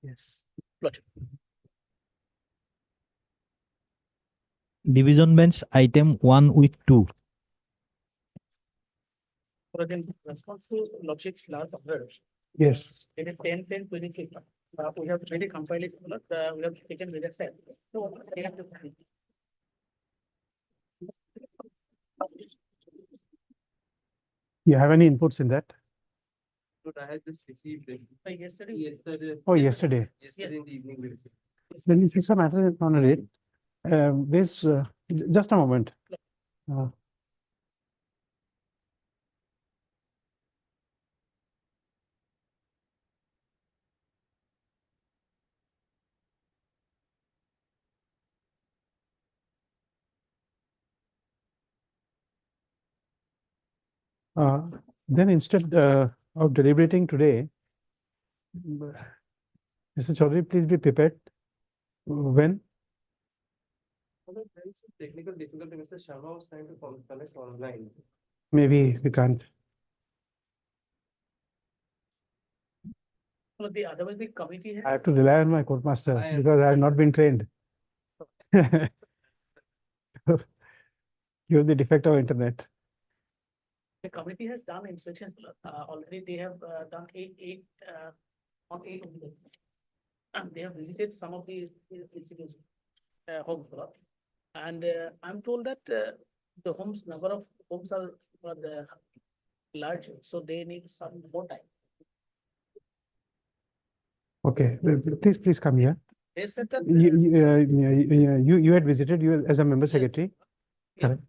Yes. Division bench item 1 with 2. In response to Logic's last order, Yes. it is 10-10-23. We have already compiled it, we have taken various steps. So, we have to. You have any inputs in that? But I had just received it Yesterday, Oh, yesterday. yesterday in the evening. We received. Then if it's a matter on a rate, this, just a moment. Then instead of deliberating today, Mr. Chaudhary, please be prepared. When? There is some technical difficulty. Mr. Sharma was trying to connect online. Maybe we can't. otherwise the committee has. I have to rely on my court master I because I have not been trained. Give the defect of internet. The committee has done inspections, already they have done eight on 8 of them. And they have visited some of the institutions, homes. And I'm told that the number of homes are the large, so they need some more time. Okay, please come here. They said that. You had visited you as a member Yes. secretary. Yeah. Correct.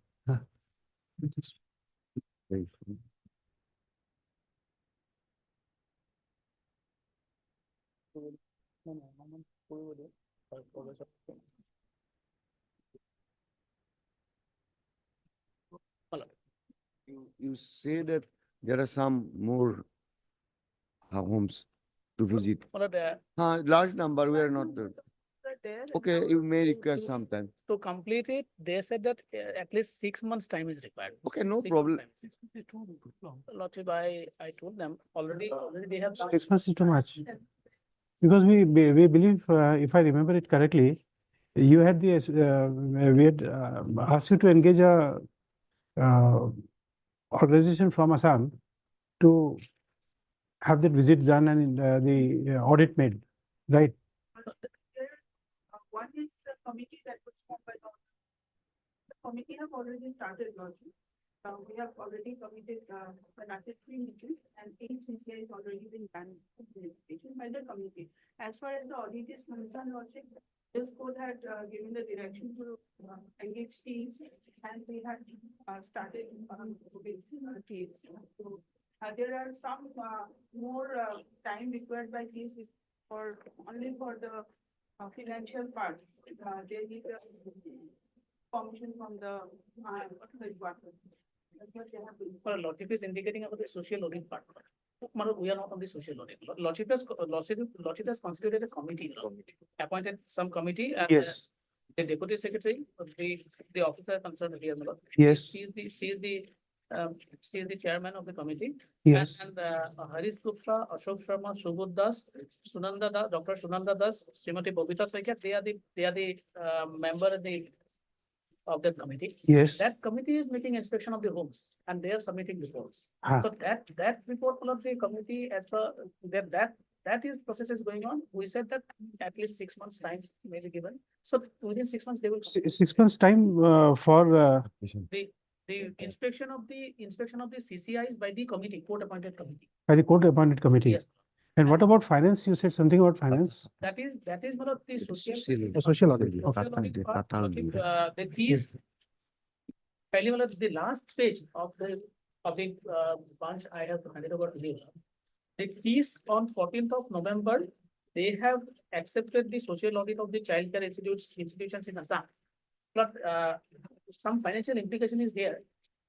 You say that there are some more homes to visit. Large number, we are not there. Okay, you may require some time. To complete it, they said that at least 6 months time is required. Okay, no 6 months problem. time. Lordship, I told them already they have. 6 months is too much. Because we believe, if I remember it correctly, you had the, we had asked you to engage a organization from Assam to have that visit done and the audit made, right? One is the committee that was formed by the committee have already started launching. We have already committed conducted 3 meetings and 8 CCI has already been done by the committee. As far as the audit is concerned, launching, this court had given the direction to engage teams and we had started with teams. So, there are some more time required by these for only for the financial part. They need permission from the department. For Lordship is indicating about the social audit part. We are not on the social audit. Lordship has constituted a committee, appointed some committee. And, Yes. The deputy secretary, the officer concerned here. Yes. She is the chairman of the committee. Yes. And Harish Gupta, Ashok Sharma, Subodh Das, Sunanda Das, Dr. Sunanda Das, Srimati Bobita Saikya, they are the member of the committee. Yes. That committee is making inspection of the homes and they are submitting reports. Ah. So that report of the committee, as per that is process is going on. We said that at least 6 months time may be given. So within 6 months they will. 6 months time for The inspection of the CCIs by the committee, court appointed committee. by the court appointed committee. Yes. And what about finance? You said something about finance? That is one of the social. Social audit. Social audit part, the keys. The last page of the bunch I have handed over to you. The keys on 14th of November, they have accepted the social audit of the childcare institutions in Assam. But some financial implication is there.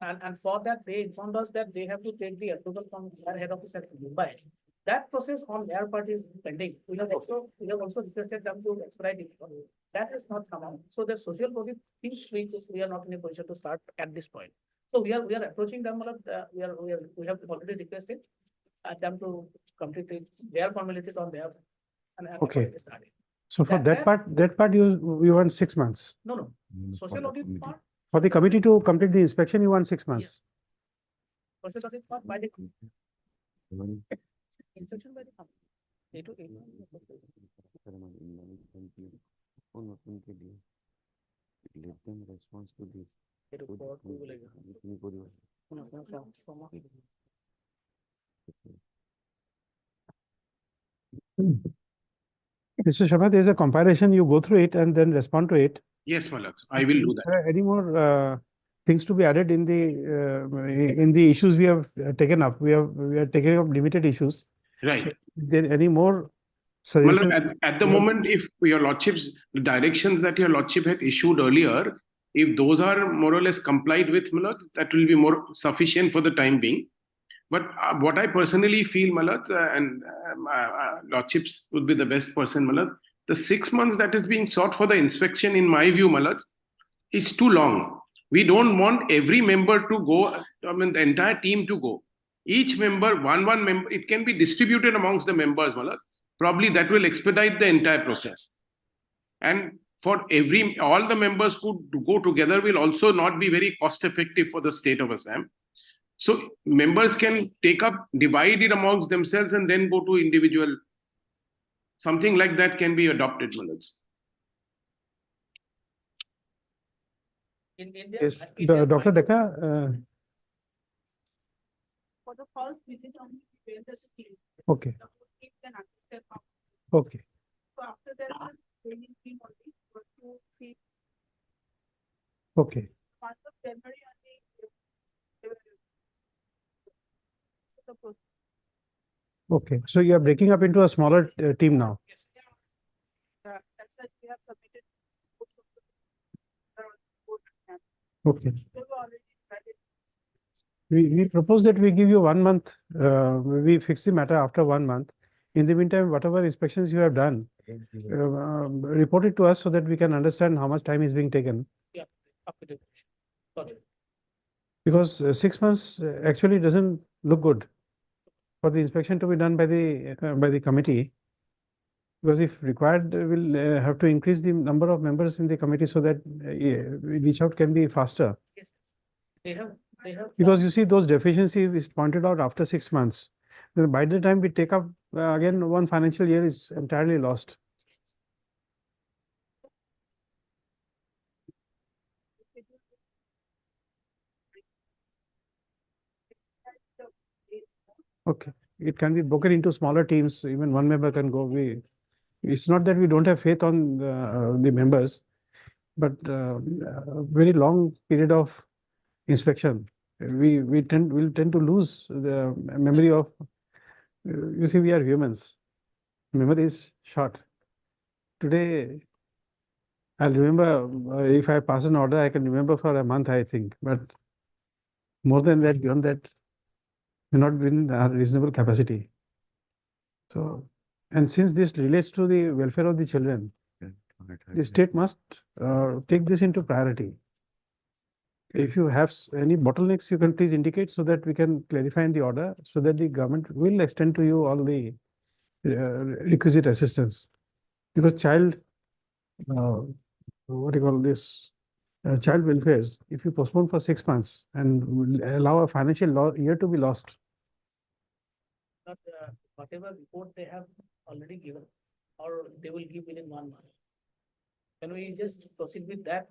And for that, they informed us that they have to take the approval from their head office at Mumbai. That process on their part is pending. We have also requested them to expedite it. That has not come out. So the social audit things we are not in a position to start at this point. So we are approaching them. We have already requested. attempt to complete their formalities on their. And Okay. accordingly started. So for That that part you want 6 months. No, no, social audit part. For the committee to complete the inspection, you want 6 months. Social audit part by the instruction by the company. 8 to 8 Let them respond to this. report to like Mr. Sharma, there is a comparison, you go through it and then respond to it. Yes, my lord, I will do that. Any more things to be added in the issues we have taken up? We are taking up limited issues. Right. So, there any more My suggestions? lord, at the moment, if your lordship's the directions that your lordship had issued earlier, if those are more or less complied with, my lord, that will be more sufficient for the time being. But what I personally feel, my lord, and lordships would be the best person, my lord, the 6 months that is being sought for the inspection, in my view, my lord, is too long. We don't want every member to go, I mean, the entire team to go. Each member, one member, it can be distributed amongst the members, my lord. Probably that will expedite the entire process. And for all the members who go together will also not be very cost effective for the state of Assam. So members can divide it amongst themselves and then go to individual. Something like that can be adopted, my lords. in India. Yes, India Dr. by- Dekka, For the first visit only, we went as a team. okay, The whole team can understand how. okay, So after that, training team only, for 2, 3 okay. months of January only. they were- So the process. Okay, so you are breaking up into a smaller team now. Yes. That's that we have submitted. most of the- board and Okay. they were already decided. We propose that we give you 1 month, we fix the matter after 1 month. In the meantime, whatever inspections you have done, report it to us so that we can understand how much time is being taken. Yeah, up to the. Got it. Because 6 months actually doesn't look good for the inspection to be done by the committee. Because if required, we'll have to increase the number of members in the committee so that reach out can be faster. Yes, yes. They have. Because you see, those deficiencies is pointed out after 6 months. Then by the time we take up again, one financial year is entirely lost. Okay, it can be broken into smaller teams. Even one member can go. It's not that we don't have faith on the members, but a very long period of inspection. We'll tend to lose the memory of. You see, we are humans. Memory is short. Today, I'll remember if I pass an order, I can remember for a month, I think. But more than that, beyond that, may not be in a reasonable capacity. So, and since this relates to the welfare of the children, the state must take this into priority. If you have any bottlenecks, you can please indicate so that we can clarify in the order so that the government will extend to you all the requisite assistance. Because child, what do you call this? Child welfares, if you postpone for 6 months and will allow a financial year to be lost. Not whatever report they have already given, or they will give within 1 month. Can we just proceed with that,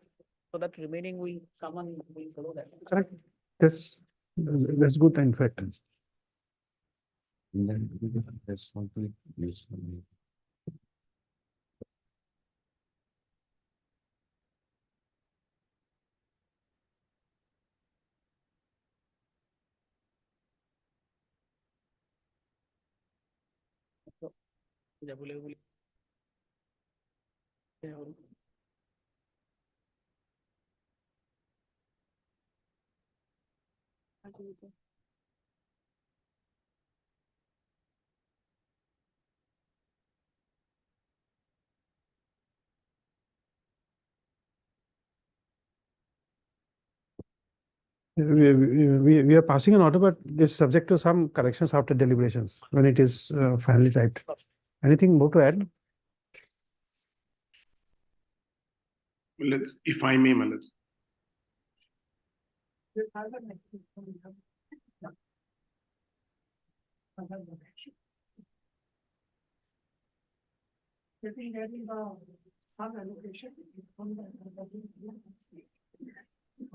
so that remaining will come and we follow that? Correct. That's good, in fact. যা বলে বলি। We are passing an order, but this is subject to some corrections after deliberations when it is finally typed. Anything more to add? Let's, if I may, Manoj.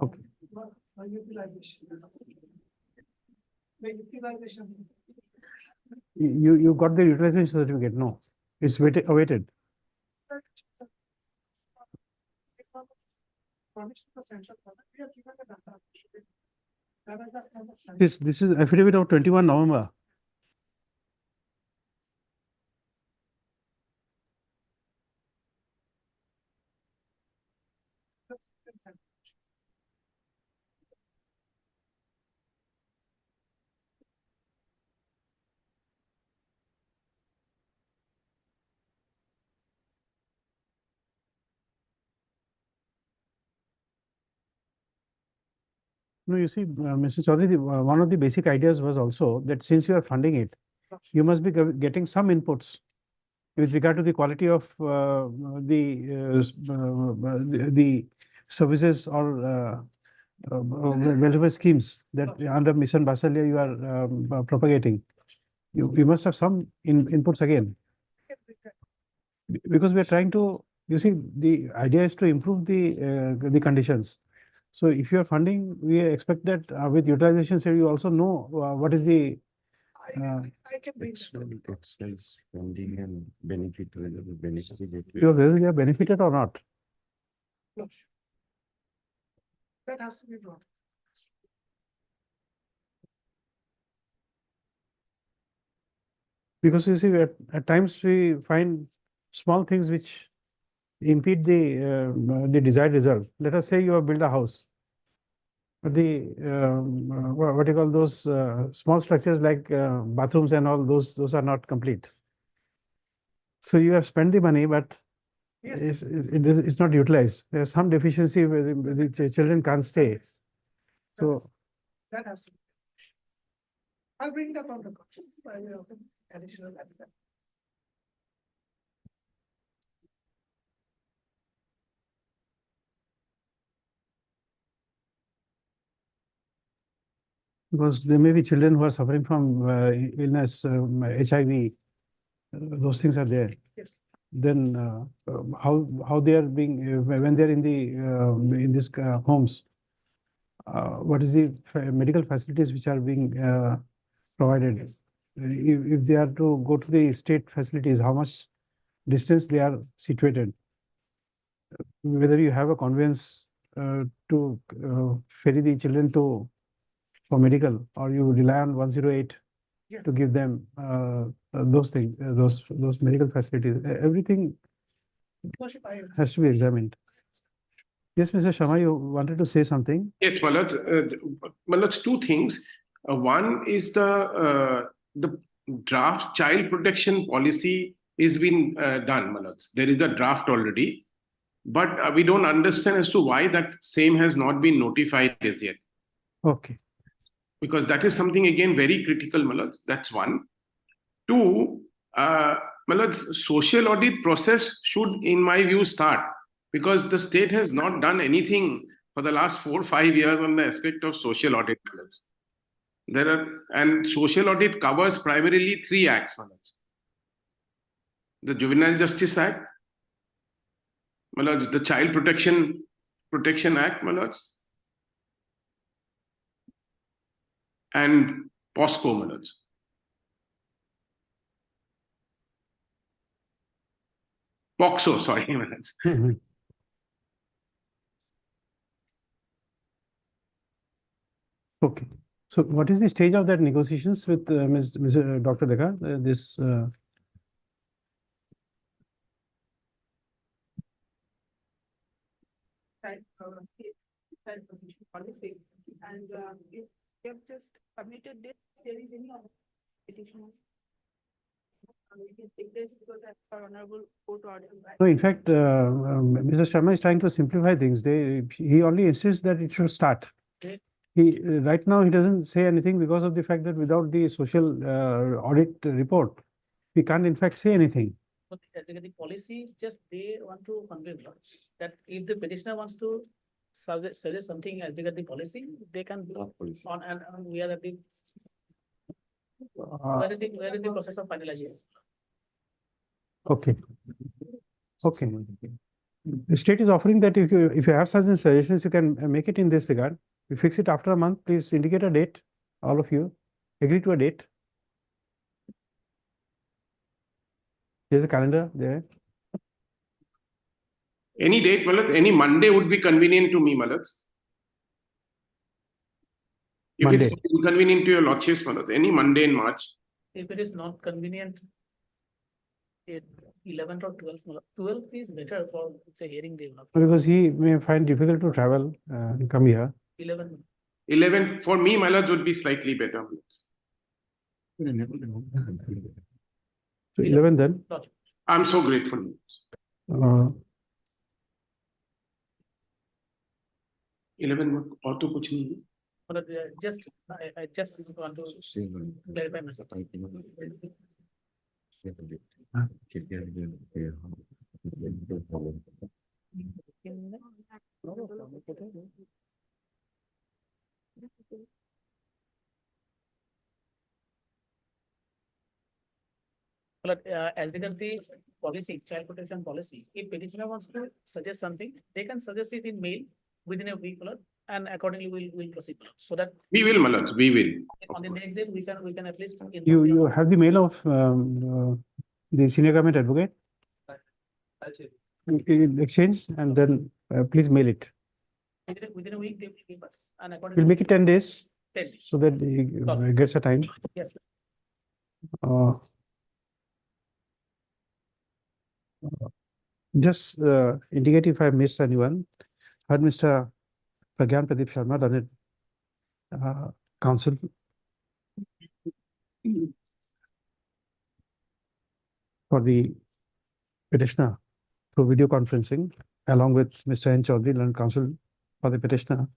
Okay. You got the utilization certificate? No, it's awaited. This is affidavit of 21 November. No, you see, Mrs. Chaudhary, one of the basic ideas was also that since you are funding it, you must be getting some inputs with regard to the quality of the services or welfare schemes that under Mission Vasalya you are propagating. You must have some inputs again. Because we are trying to, you see, the idea is to improve the conditions. So if you are funding, we expect that with utilization, so you also know what is the External spending and benefit, whether the benefit. whether you are benefited or not. That has to be brought. Because you see, at times we find small things which impede the desired result. Let us say you have built a house. But the what do you call those small structures like bathrooms and all those are not complete. So you have spent the money, but it's not utilized. There's some deficiency where the children can't stay. So That has to be. I'll bring it up on the by way of additional evidence. because there may be children who are suffering from illness, HIV, those things are there. Yes. Then how they are being when they are in these homes, what is the medical facilities which are being provided? Yes. If they are to go to the state facilities, how much distance they are situated? Whether you have a conveyance to ferry the children for medical, or you rely on 108 Yes. to give them those things, those medical facilities. Everything Worship, I has to be examined. Yes, Mr. Sharma, you wanted to say something? Yes, Manoj, two things. One is the draft child protection policy is been done, Manoj. There is a draft already, but we don't understand as to why that same has not been notified as yet. Okay. Because that is something again very critical, Manoj. That's one. Two, Manoj, social audit process should, in my view, start, because the state has not done anything for the last 4 or 5 years on the aspect of social audit. And social audit covers primarily 3 acts, Manoj. The Juvenile Justice Act, Manoj, the Child Protection Act, Manoj, and POSCO, Manoj. POXO, sorry, Manoj. Mhm. Okay. So what is the stage of that negotiations with Dr. Dekha? This Child protection policy, and if you have just submitted it, there is any other petitions. We can take this because as per honorable court order. No, in fact, Mr. Sharma is trying to simplify things. He only insists that it should start. Okay. He, right now, he doesn't say anything because of the fact that without the social audit report, we can't in fact say anything. But as regard the policy, just they want to convey that if the petitioner wants to suggest something as regard the policy, they can do on and we are at the Uh, we are in the process of finalizing. Okay. Okay. The state is offering that if you have such suggestions, you can make it in this regard. We fix it after a month, please indicate a date, all of you, agree to a date. There's a calendar there. Any date, Malad, any Monday would be convenient to me, Malad. If it's Monday. inconvenient to your lordships, Malad, any Monday in March. If it is not convenient, 11th or 12th, 12th is better for, say, hearing day. Because he may find difficult to travel and come here. 11. 11 for me, Malad, would be slightly better. So 11 then. Logic. I'm so grateful. Uh, 11 और तो कुछ नहीं है. But just, I just want to clarify myself. But as regard the policy, child protection policy, if petitioner wants to suggest something, they can suggest it in mail within a week, and accordingly we'll proceed. So that We will, Malad, we will. on the next day, we can at least. you have the mail of the senior government advocate? Exchange and then please mail it. Within a week, they will give us, and We'll accordingly. make it 10 days 10 days. so that he gets a time. Yes. Just indicate if I missed anyone. Heard Mr. Pragyan Pradeep Sharma, done it. Council. For the petitioner through video conferencing, along with Mr. N. Chaudhary, learned counsel for the petitioner.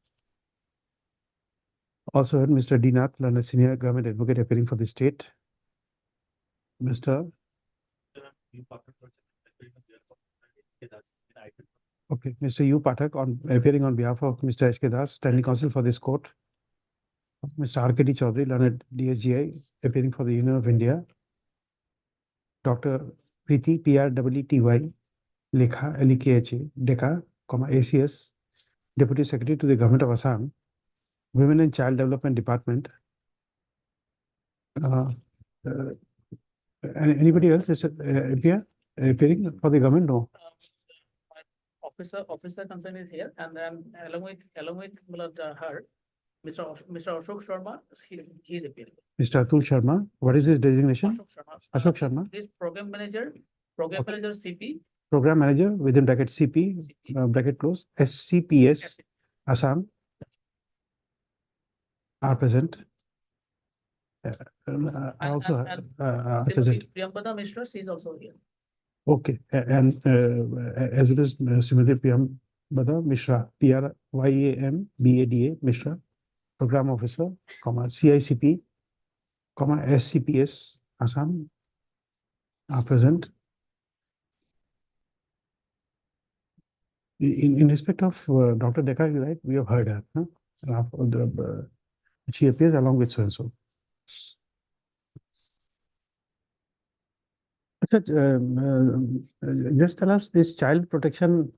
Also heard Mr. D. Nath, learned senior government advocate appearing for the state. Mr. Okay, Mr. U. Pathak appearing on behalf of Mr. S. K. Das, standing counsel for this court. Mr. R. K. D. Chaudhary, learned DSGI, appearing for the Union of India. Dr. Preeti, PREETY, Lekha, LEKHA, DECA, ACS, Deputy Secretary to the Government of Assam, Women and Child Development Department. Anybody else is appearing for the government? No. Officer concern is here, and then along with her, Mr. Ashok Sharma, he is appearing. Mr. Atul Sharma, what is his designation? Ashok Sharma. This program manager CP. Program manager within bracket CP, bracket close, SCPS, Assam are present. I also present. Priyampada Mishra, she is also here. Okay, and as well as Srimati Priyampada Mishra, PRYAMBADA Mishra, Program Officer, CICP, SCPS, Assam are present. In respect of Dr. Dekha, you're right, we have heard her. Huh? She appears along with so and so. Just tell us this child protection.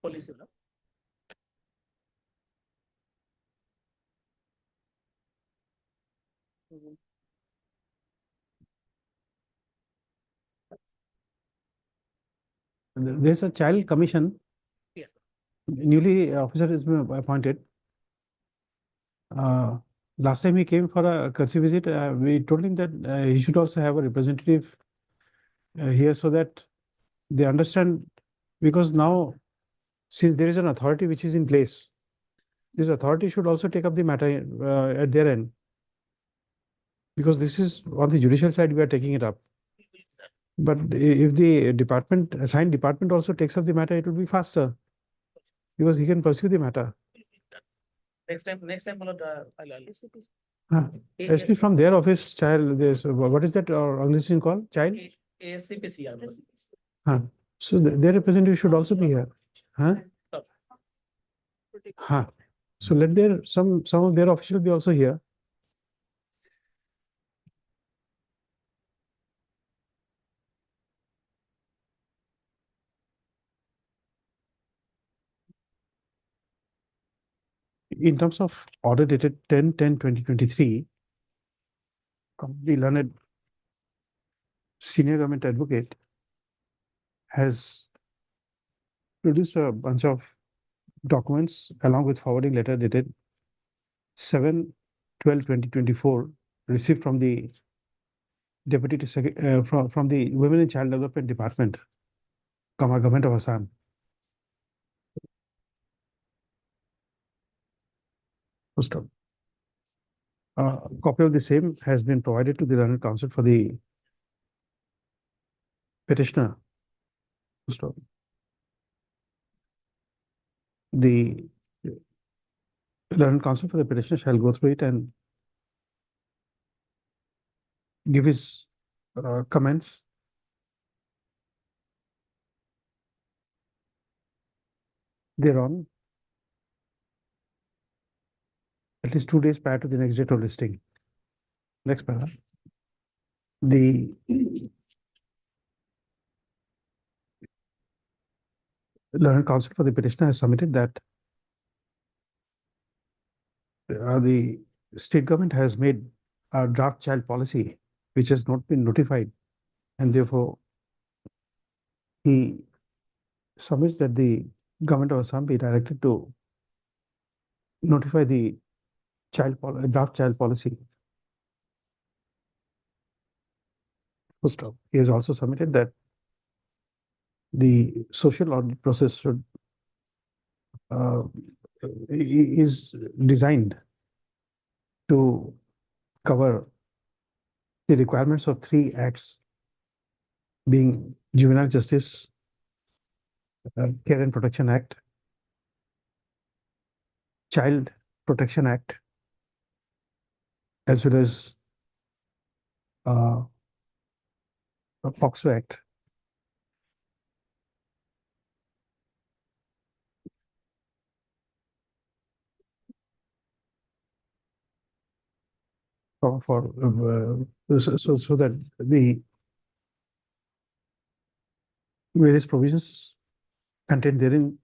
Police. There's a child commission. Yes. Newly officer is appointed. Last time he came for a courtesy visit, we told him that he should also have a representative here so that they understand, because now since there is an authority which is in place, this authority should also take up the matter at their end. Because this is on the judicial side, we are taking it up. But if the assigned department also takes up the matter, it will be faster. because he can pursue the matter. Next time, Malad, I'll. Especially from their office, child, there's, what is that organization called? Child? ASCPCR. So their representative should also be here. So let some of their officials be also here. In terms of order dated 10/10/2023, the learned senior government advocate has produced a bunch of documents along with forwarding letter dated 7/12/2024, received from the Deputy from the Women and Child Development Department, Government of Assam. First of a copy of the same has been provided to the learned counsel for the petitioner. First of the learned counsel for the petitioner shall go through it and give his comments. Thereon, at least 2 days prior to the next date of listing. Next paragraph. The learned counsel for the petitioner has submitted that the state government has made a draft child policy which has not been notified, and therefore he submits that the government of Assam be directed to notify the draft child policy. Full stop. He has also submitted that the social audit process should is designed to cover the requirements of 3 acts, being Juvenile Justice Care and Protection Act, Child Protection Act, as well as POCSO Act. So that the various provisions contained therein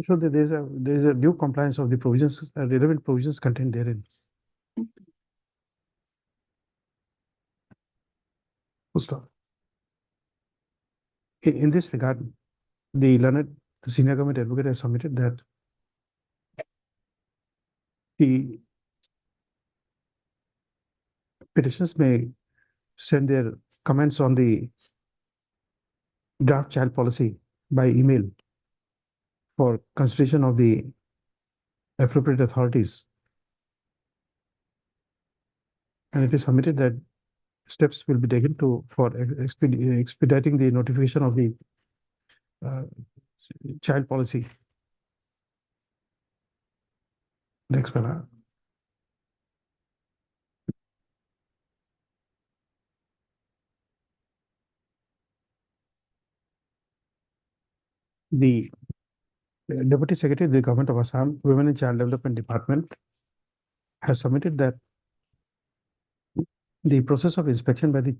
so that there is a due compliance of the provisions, relevant provisions contained therein. Full stop. In this regard, the senior government advocate has submitted that the petitioners may send their comments on the draft child policy by email for consideration of the appropriate authorities. And it is submitted that steps will be taken for expediting the notification of the child policy. Next paragraph. The Deputy Secretary of the Government of Assam, Women and Child Development Department, has submitted that the process of inspection by the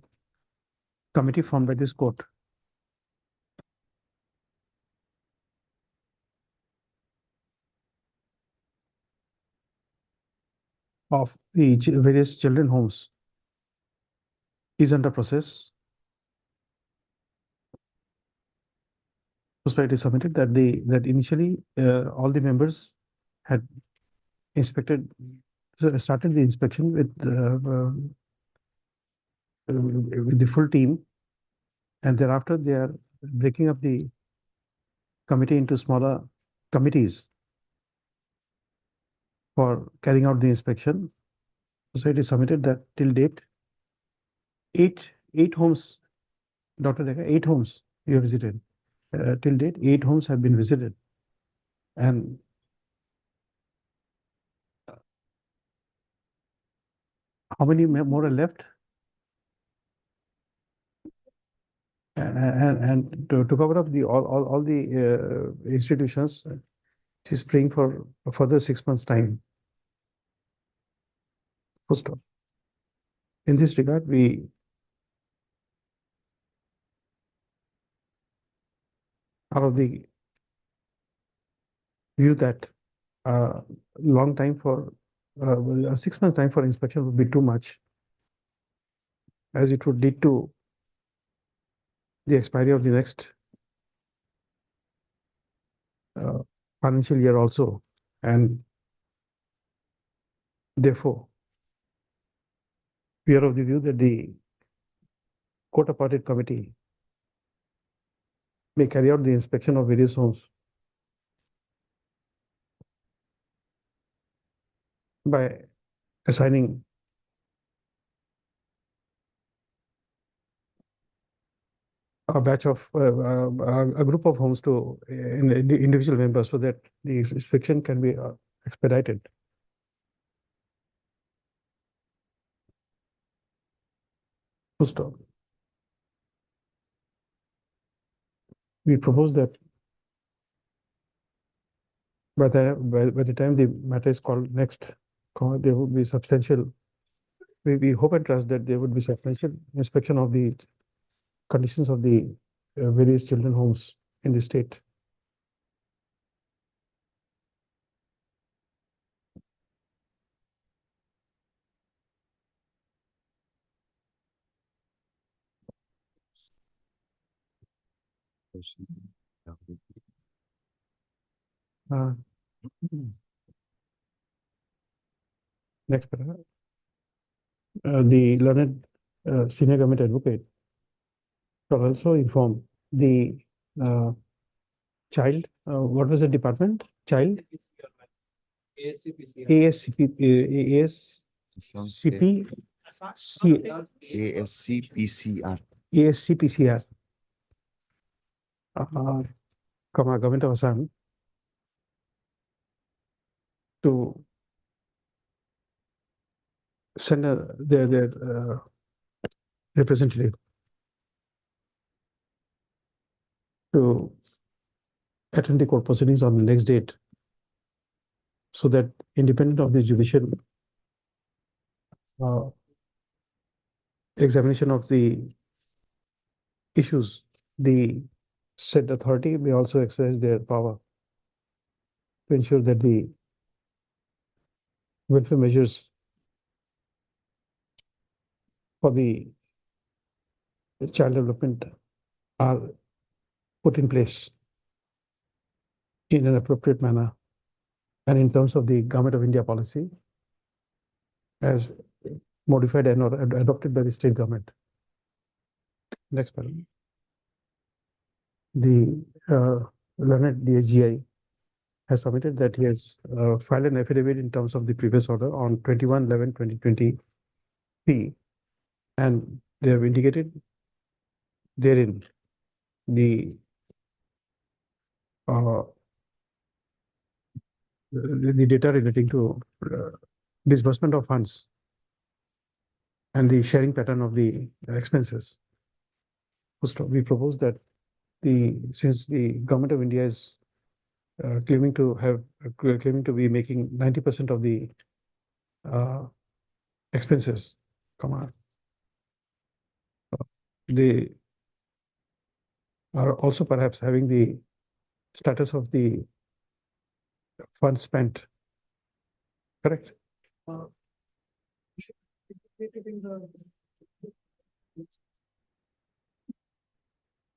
committee formed by this court of the various children homes is under process. It is submitted that that initially all the members had started the inspection with the full team, and thereafter they are breaking up the committee into smaller committees for carrying out the inspection. society submitted that till date, eight homes, Dr. Dekha, 8 homes you have visited. Till date, 8 homes have been visited. And how many more are left? And to cover up the all the institutions, she's praying for a further 6 months' time. Full stop. In this regard, we are of the view that long time for a 6 months time for inspection would be too much, as it would lead to the expiry of the next financial year also, and therefore we are of the view that the court appointed committee may carry out the inspection of various homes by assigning a batch of a group of homes to the individual members, so that the inspection can be expedited. Full stop. We propose that by the time the matter is called next, there would be substantial. We hope and trust that there would be substantial inspection of the conditions of the various children homes in the state. Uh, Next paragraph. The learned senior government advocate shall also inform the child. What was the department? Child. ASCP. ASCP. ASCPCR. ASCPCR. Government of Assam to send their representative to attend the court proceedings on the next date, so that independent of the judicial examination of the issues, the said authority may also exercise their power to ensure that the welfare measures for the child development are put in place in an appropriate manner and in terms of the Government of India policy as modified and or adopted by the state government. Next paragraph. The learned DSGI has submitted that he has filed an affidavit in terms of the previous order on 21/11/2023, and they have indicated therein the data relating to disbursement of funds and the sharing pattern of the expenses. We propose that since the Government of India is claiming to be making 90% of the expenses, they are also perhaps having the status of the funds spent. Correct?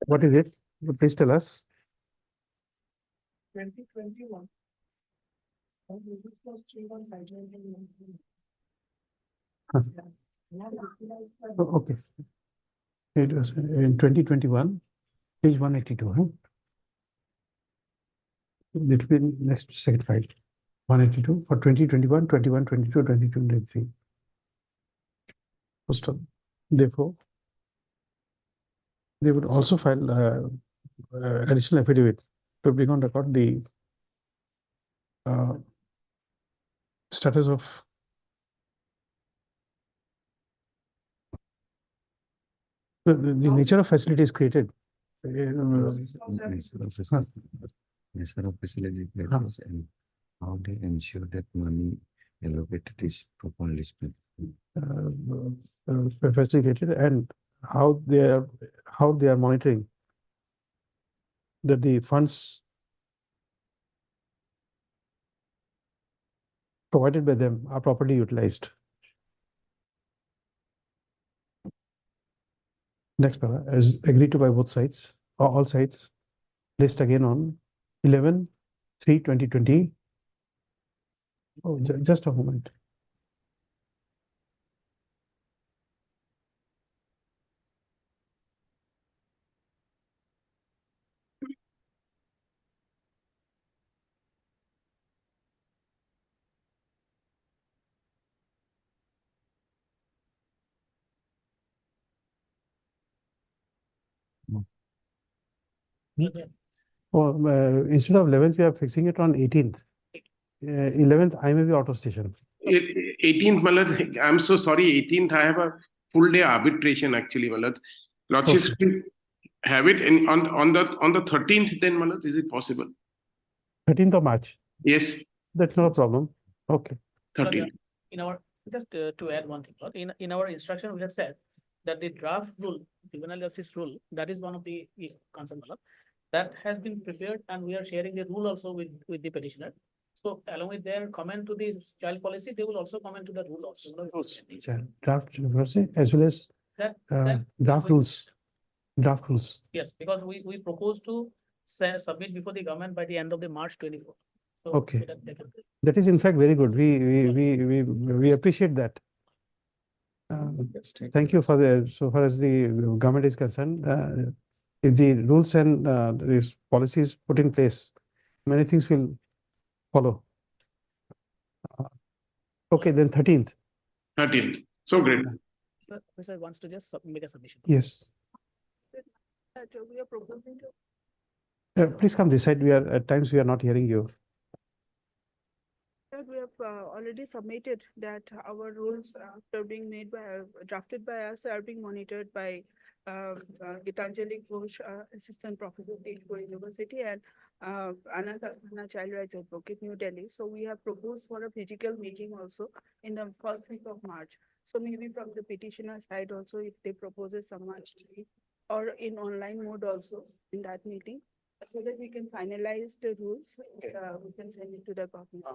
What is it? Please tell us. 2021. This was 3,159. Huh. Okay. It was in 2021, page 182. Huh? It will be next second file. 182 for 2021, 21, 22, 22, 23. postal. Therefore, they would also file additional affidavit to bring on record the status of the nature of facilities created. Nature of facility creators and how they ensure that money allocated is properly spent. Facilitated and how they are monitoring that the funds provided by them are properly utilized. Next para is agreed to by both sides or all sides. List again on 11/3/2020. Oh, just a moment. Oh, instead of 11th, we are fixing it on 18th. 11th, I may be out of station. 18th, Malad, I'm so sorry, 18th, I have a full day arbitration actually, Malad. Lordships will have it on the 13th then, Malad, is it possible? 13th of March. Yes, That's not a problem. Okay. 13th. In our, just to add one thing, in our instruction, we have said that the draft rule, juvenile justice rule, that is one of the concern, that has been prepared and we are sharing the rule also with the petitioner. So along with their comment to the child policy, they will also comment to the rule also. Draft policy as well as That draft rules. Draft rules. Yes, because we propose to submit before the government by the end of the March 24. So Okay. that they can- That is in fact very good. We appreciate that. Thank you for so far as the government is concerned. If the rules and the policies put in place, many things will follow. Okay, then 13th. 13th. So great. Sir wants to just make a submission. Yes. That we are proposing to Please come this side. At times we are not hearing you. that we have already submitted that our rules are being made by, drafted by us, are being monitored by Gitanjali Ghosh, Assistant Professor, Tejpur University, and Anant Asthana, Child Rights Advocate, New Delhi. So we have proposed for a physical meeting also in the first week of March. So maybe from the petitioner side also, if they propose some or in online mode also in that meeting, so that we can finalize the rules, we can send it to the government.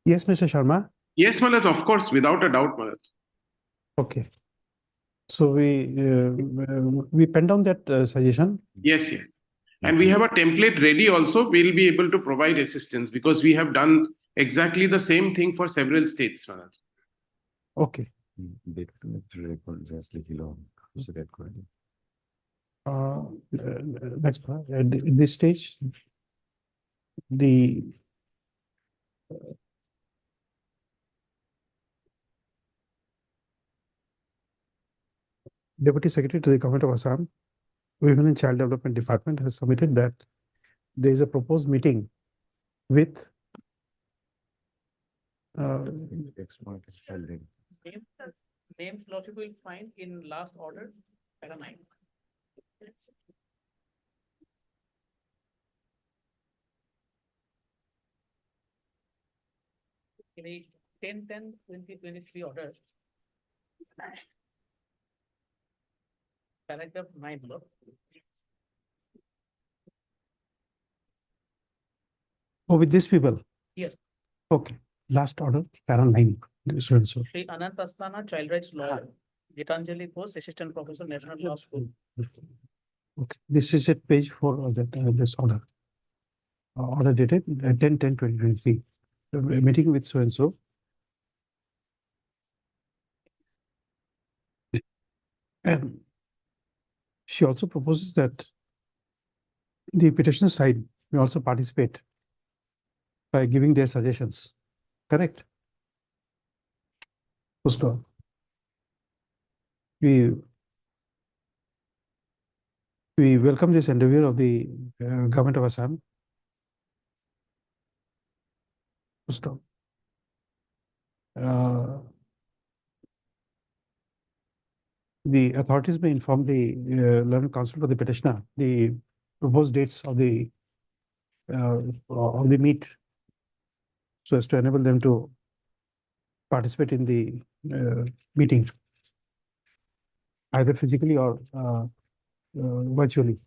Yes, Mr. Sharma. Yes, Malad, of course, without a doubt, Malad. Okay. So we pen down that suggestion. Yes, yes. And we have a template ready also. We'll be able to provide assistance because we have done exactly the same thing for several states, Malad. Okay. That's fine. At this stage, the Deputy Secretary to the Government of Assam, Women and Child Development Department has submitted that there is a proposed meeting with Names lordship will find in last order, para 9. In a 10/10/2023 order. Paragraph 9, below. Oh, with these people? Yes. Okay. Last order, para 9. So and so. Shri Anant Asthana, Child Rights Lawyer, Gitanjali Ghosh, Assistant Professor, National Law School. Okay, this is at page 4 of that this order. Order dated 10/10/2023. Meeting with so and so. And she also proposes that the petitioner side may also participate by giving their suggestions. Correct? Pusto. We welcome this endeavor of the government of Assam. Pusto. The authorities may inform the Learned Council for the petitioner the proposed dates of the meet, so as to enable them to participate in the meeting, either physically or virtually.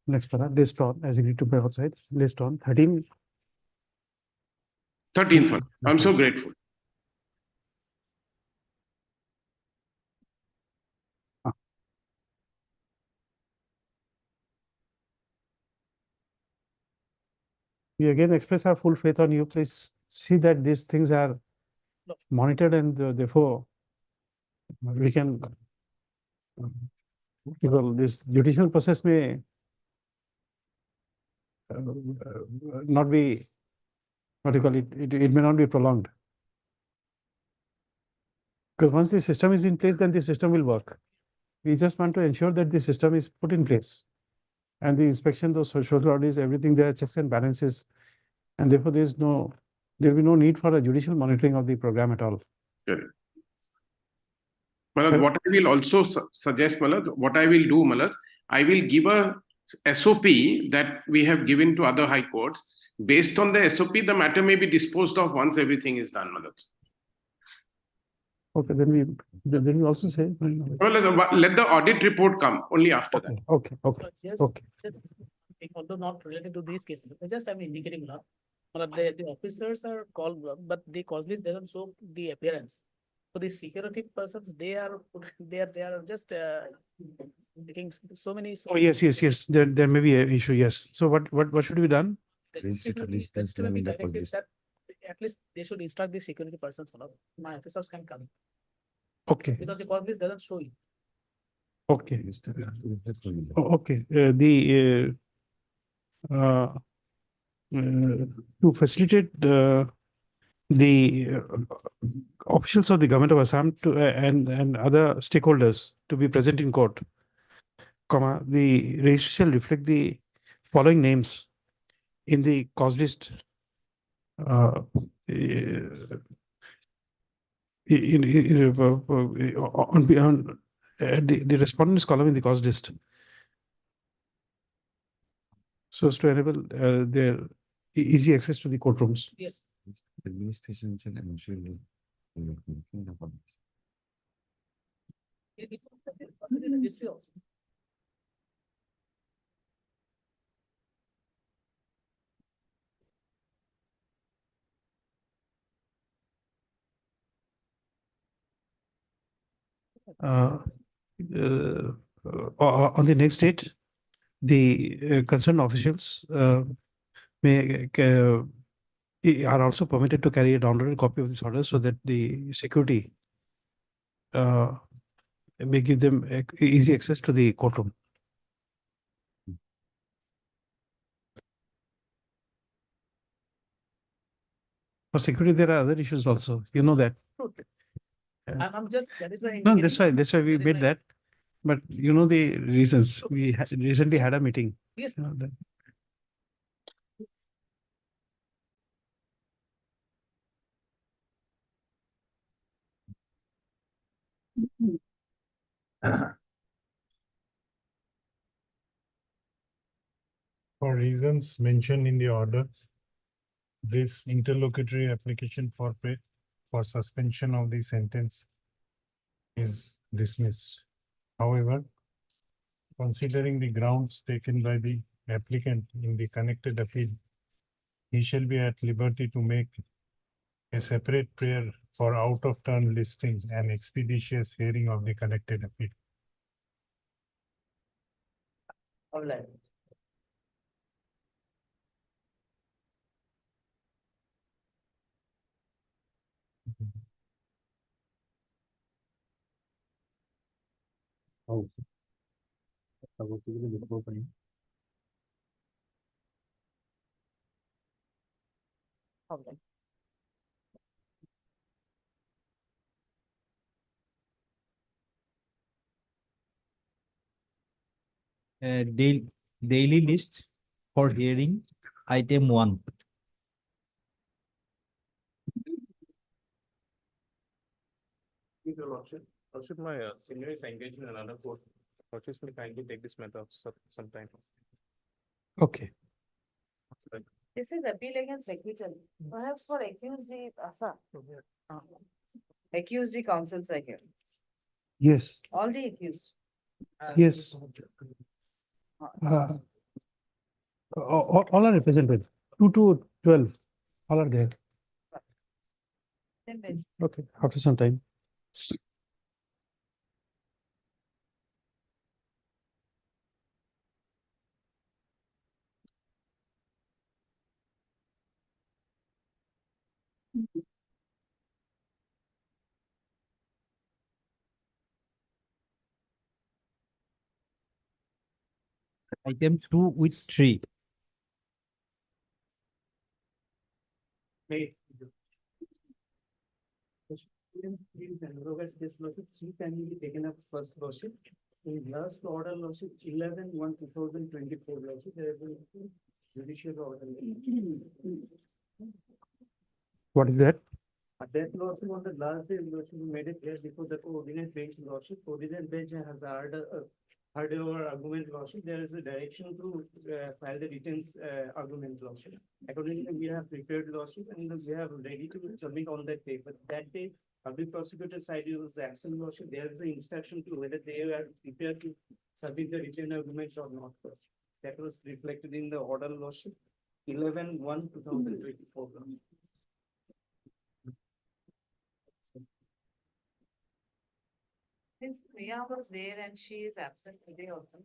Next para, list on, as agreed to by all sides, list on 13. 13th one. I'm so grateful. We again express our full faith on you. Please see that these things are monitored, and therefore we can, well, this judicial process may not be, what do you call it, it may not be prolonged. Because once the system is in place, then the system will work. We just want to ensure that the system is put in place. And the inspection, those social audits, everything, there are checks and balances. And therefore, there will be no need for a judicial monitoring of the program at all. Good. Malad, what I will also suggest, Malad, what I will do, Malad, I will give a SOP that we have given to other high courts. Based on the SOP, the matter may be disposed of once everything is done, Malad. Okay, then we also say. Well, let the audit report come only after that. Okay. Just, Okay. although not related to these cases, just I'm indicating now. The officers are called, but the cause list doesn't show the appearance. So the security persons, they are just making so many. Oh, yes. There may be an issue, yes. So what should be done? The Please district will release be- them district will be in the directed police. that at least they should instruct the security persons. My officers can come Okay, because the cause list doesn't show you. okay. Oh, okay, to facilitate the officials of the government of Assam to and other stakeholders to be present in court, the registry shall reflect the following names in the cause list. On beyond the respondents column in the cause list. So as to enable their easy access to the courtrooms. Yes. Administration shall ensure the It is in the registry also. On the next date, the concerned officials are also permitted to carry a downloaded copy of this order so that the security may give them easy access to the courtroom. For security, there are other issues also. You know that. I'm just, that is why. No, that's why we That is made why- that. But you know the reasons. We recently had a meeting. Yes. You know, that- For reasons mentioned in the order, this interlocutory application for suspension of the sentence is dismissed. However, considering the grounds taken by the applicant in the connected appeal, he shall be at liberty to make a separate prayer for out of turn listing and expeditious hearing of the connected appeal. Online. Okay. Daily list for hearing, item 1. Your Lordship, Lordship, my senior is engaged in another court. Lordship, may kindly take this matter sometime. Okay. This is appeal against acquittal, perhaps for accused the Asa. Accused the counsels are here, Yes, all the accused. yes. All are represented. 2 to 12. All are there. Then there's- Okay, after some time. Item 2 with 3. May. This lordship, 3 can be taken up first lordship. In last order lordship, 11/1/2024 lordship, there is a judicial order. What is that? That lordship on the last day, lordship made it clear before the coordinate bench lordship, coordinate bench has heard our argument lordship, there is a direction to file the written argument lordship. Accordingly, we have prepared lordship and we have ready to submit on that day, but that day, public prosecutor side was absent lordship, there is an instruction to whether they are prepared to submit the written arguments or not. Lordship. That was reflected in the order lordship, 11/1/2024. Since Priya was there and she is absent today also.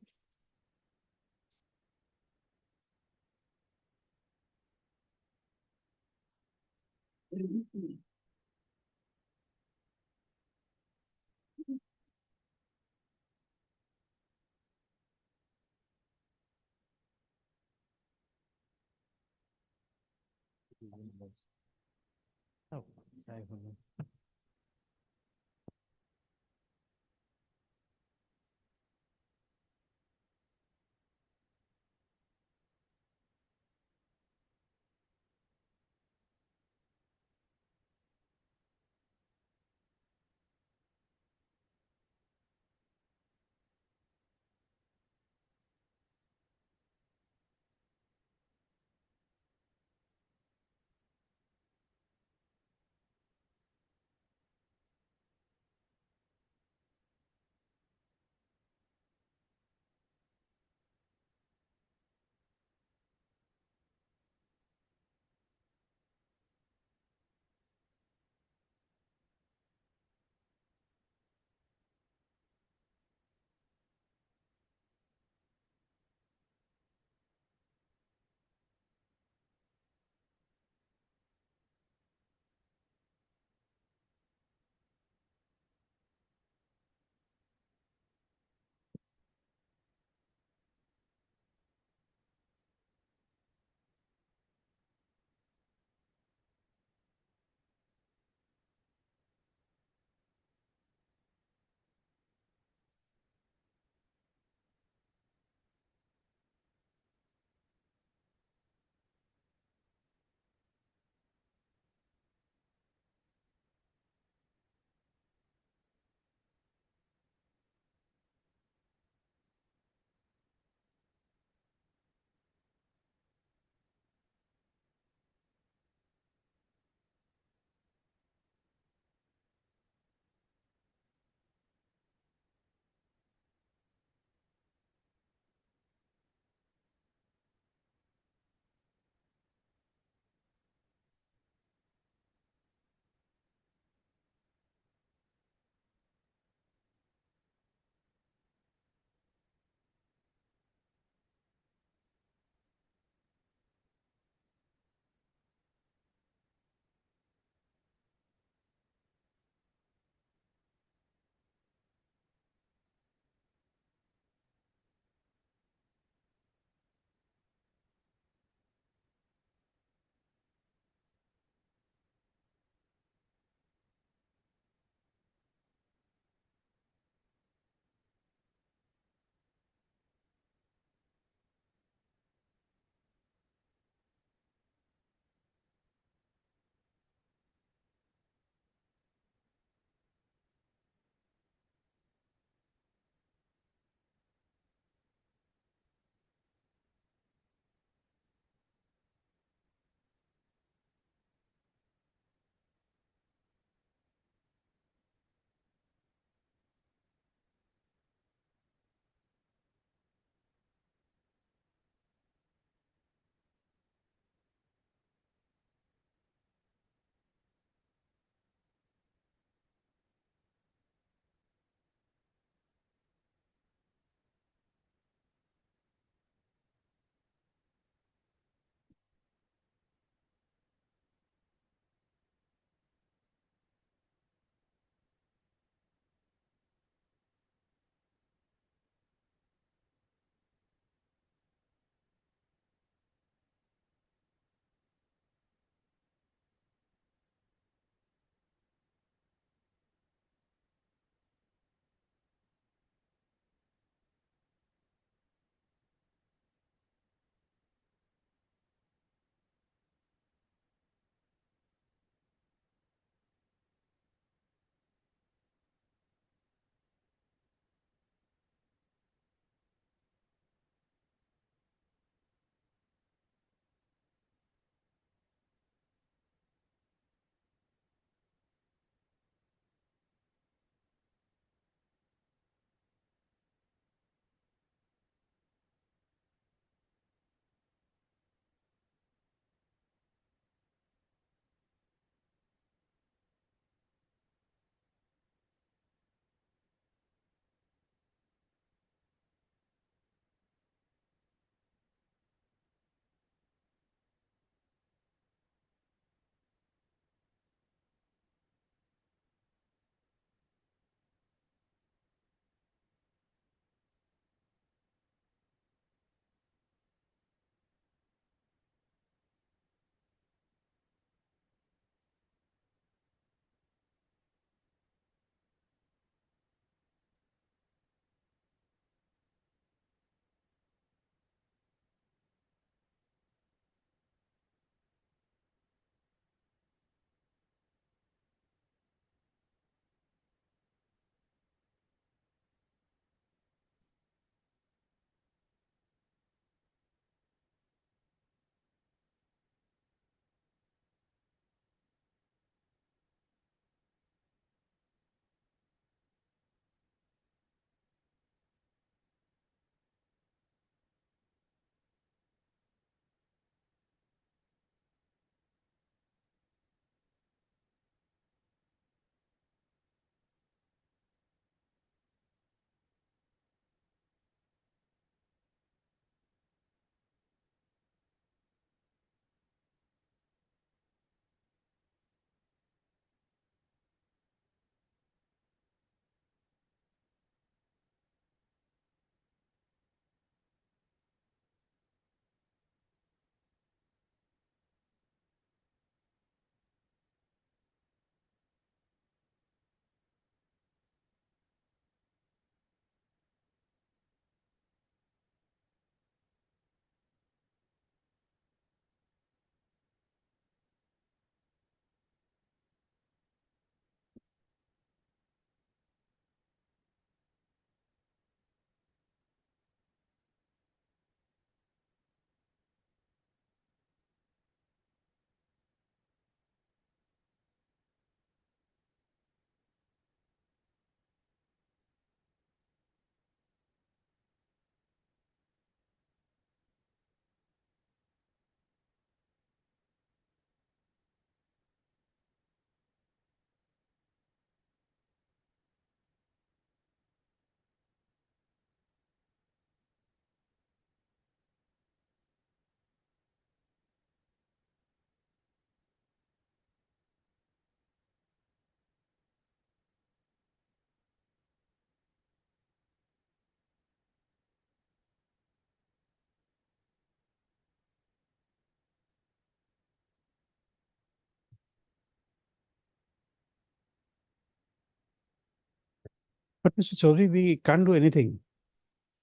But Mr. Chaudhary, we can't do anything.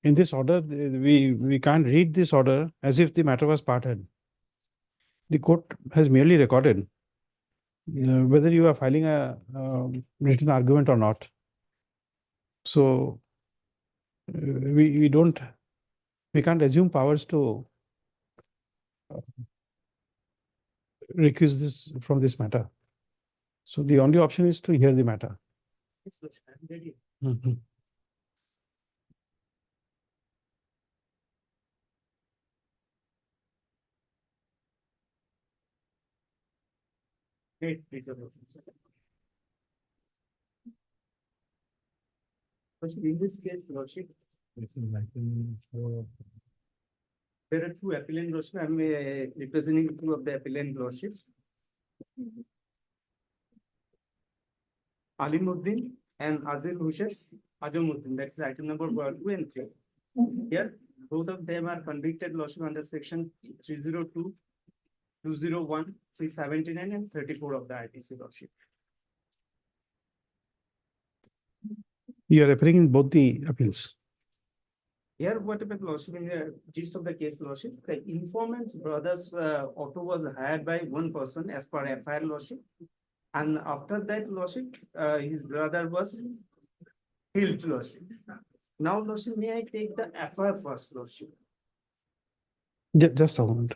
In this order, we can't read this order as if the matter was parted. The court has merely recorded whether you are filing a written argument or not. So we can't assume powers to recuse this from this matter. So the only option is to hear the matter. Yes, Lordship, I'm ready. Mhm. Great, please, Your Lordship. Lordship, in this case, Lordship, This is like, so There are two appellant Lordship. I'm representing two of the appellant Lordship. Alimuddin and Azil Hussain Ajamuddin. That is item number 2 and 3. Here, both of them are convicted Lordship under section 302, 201, 379 and 34 of the IPC Lordship. You are appearing in both the appeals. Here, what about Lordship in the gist of the case Lordship? The informant's brother's auto was hired by one person as per FIR Lordship. And after that Lordship, his brother was killed Lordship. Now Lordship, may I take the FIR first Lordship? Just a moment.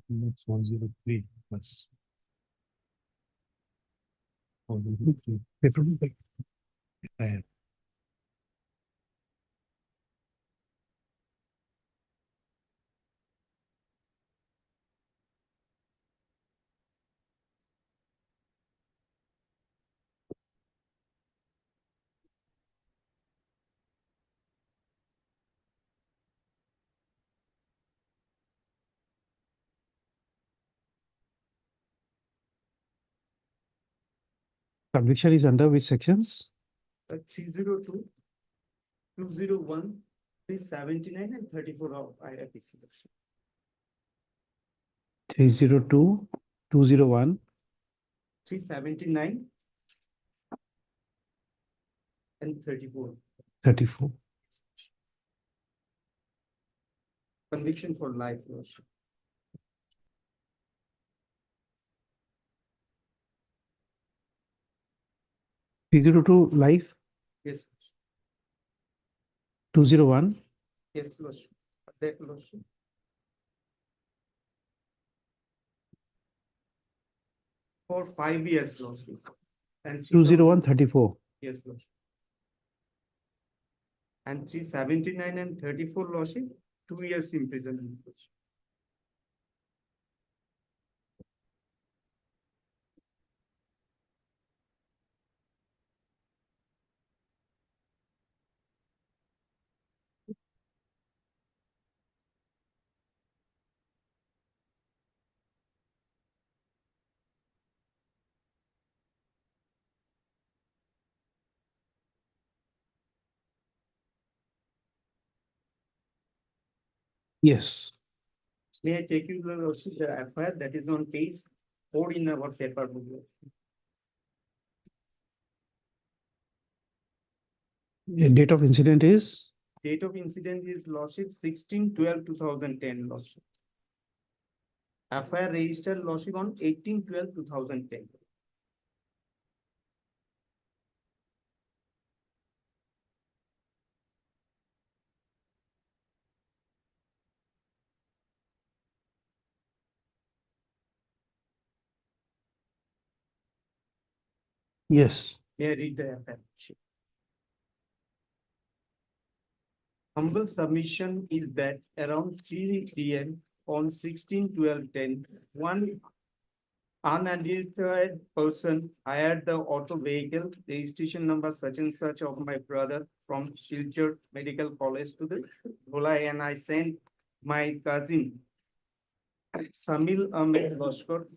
it's 103 plus. 103. Yeah. Conviction is under which sections? 302, 201, 379 and 34 of IPC Lordship. 302, 201, 379 and 34. 34. Conviction for life Lordship. 302 life, Yes, 201, yes Lordship. That Lordship. For 5 years Lordship. And 201, 34. Yes, Lordship. And 379 and 34 Lordship, 2 years imprisonment. Lordship. Yes. May I take you to the Lordship, the FIR that is on page 4 in our paper book. Date of incident is Date of incident is Lordship 16/12/2010 Lordship. FIR registered Lordship on 18/12/2010. yes. May I read the FIR? Lordship? Humble submission is that around 3 p.m. on 16/12/10, one unidentified person hired the auto vehicle registration number such and such of my brother from Silchar Medical College to the Bholai, and I sent my cousin Samil Ahmed Lashkar,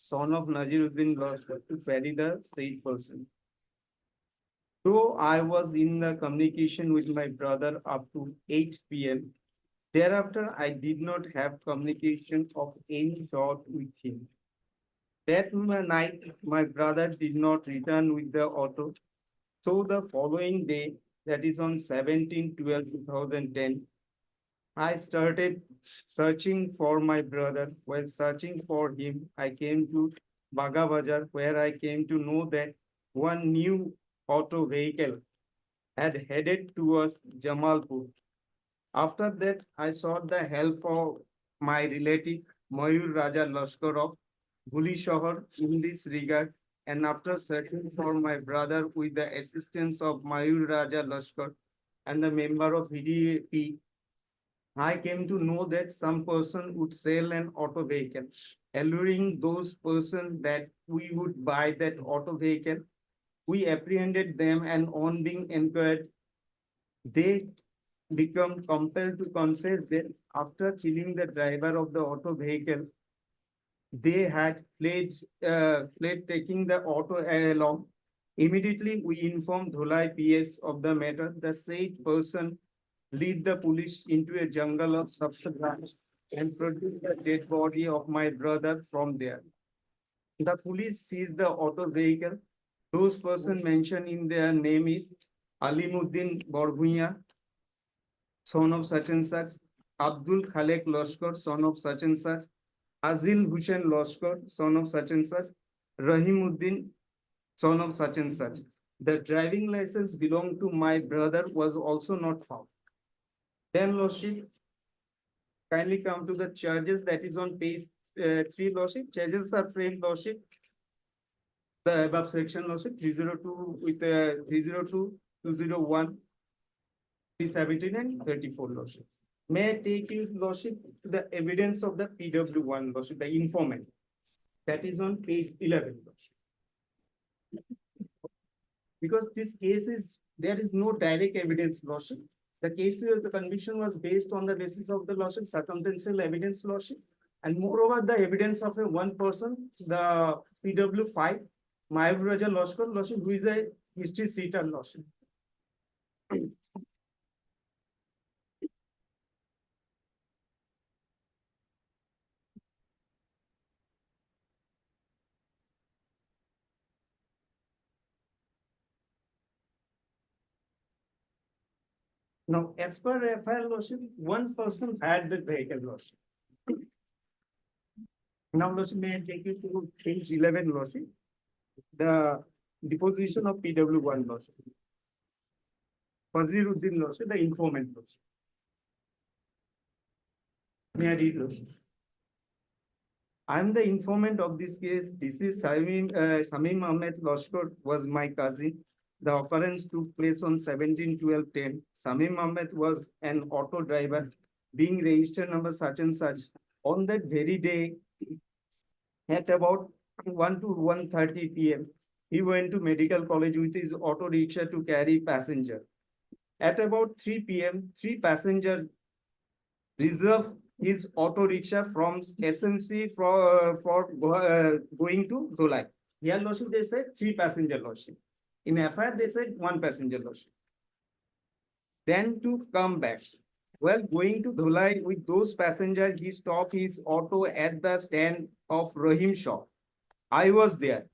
son of Naziruddin Lashkar, to ferry the said person. Though I was in the communication with my brother up to 8 p.m., thereafter I did not have communication of any sort with him. That night, my brother did not return with the auto. So the following day, that is on 17/12/2010, I started searching for my brother. While searching for him, I came to Baga Bazar, where I came to know that one new auto vehicle had headed towards Jamalpur. After that, I sought the help of my relative Mayur Raja Lashkar of Guli Shahar in this regard, and after searching for my brother with the assistance of Mayur Raja Lashkar and the member of VDP, I came to know that some person would sell an auto vehicle, alluring those persons that we would buy that auto vehicle. We apprehended them, and on being inquired, they become compelled to confess that after killing the driver of the auto vehicle, they had fled taking the auto along. Immediately, we informed Dholai PS of the matter. The said person lead the police into a jungle of subterfuge and produced the dead body of my brother from there. The police seized the auto vehicle. Those persons mentioned in their name is Alimuddin Borbhuiya, son of such and such, Abdul Khalek Lashkar, son of such and such, Azil Hussain Lashkar, son of such and such, Rahimuddin, son of such and such. The driving license belonged to my brother was also not found. Then, Lordship, kindly come to the charges that is on page 3, Lordship. Charges are framed, Lordship. The above section, Lordship, 302 with 302, 201, 317 and 34, Lordship. May I take you, Lordship, to the evidence of the PW1, Lordship, the informant. That is on page 11, Lordship. Because this case is, there is no direct evidence, Lordship. The case where the conviction was based on the basis of the Lordship, circumstantial evidence, Lordship. And moreover, the evidence of a one person, the PW5, Mayur Raja Lashkar, Lordship, who is a history seater, Lordship. Now, as per FIR, Lordship, one person had the vehicle, Lordship. Now, Lordship, may I take you to page 11, Lordship? The deposition of PW1, Lordship. Faziruddin, Lordship, the informant, Lordship. May I read, Lordship? I am the informant of this case. This is Samim Ahmed Lashkar was my cousin. The occurrence took place on 17/12/10. Samim Ahmed was an auto driver being registered number such and such. On that very day, at about 1 to 1:30 p.m., he went to medical college with his auto rickshaw to carry passenger. At about 3 p.m., 3 passengers reserved his auto rickshaw from SMC for going to Dholai. Here, Lordship, they said 3 passenger, Lordship. In FIR, they said 1 passenger, Lordship. Then to come back. Well, going to Dholai with those passengers, he stopped his auto at the stand of Rahim Shah. I was there.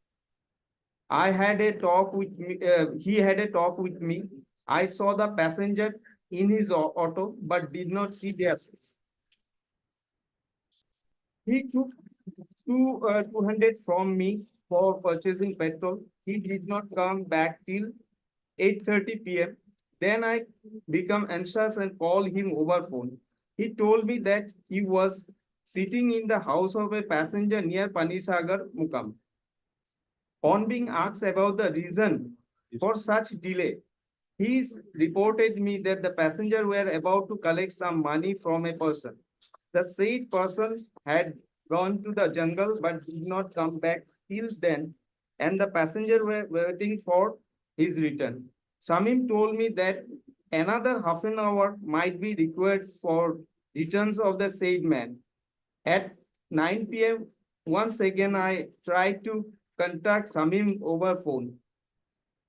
I had a talk with me, he had a talk with me. I saw the passenger in his auto, but did not see their face. He took 200 from me for purchasing petrol. He did not come back till 8:30 p.m. Then I become anxious and call him over phone. He told me that he was sitting in the house of a passenger near Panisagar, Mukam. On being asked about the reason for such delay, He's reported me that the passenger were about to collect some money from a person. The said person had gone to the jungle but did not come back till then, and the passenger were waiting for his return. Samim told me that another half an hour might be required for returns of the said man. At 9 p.m., once again I tried to contact Samim over phone.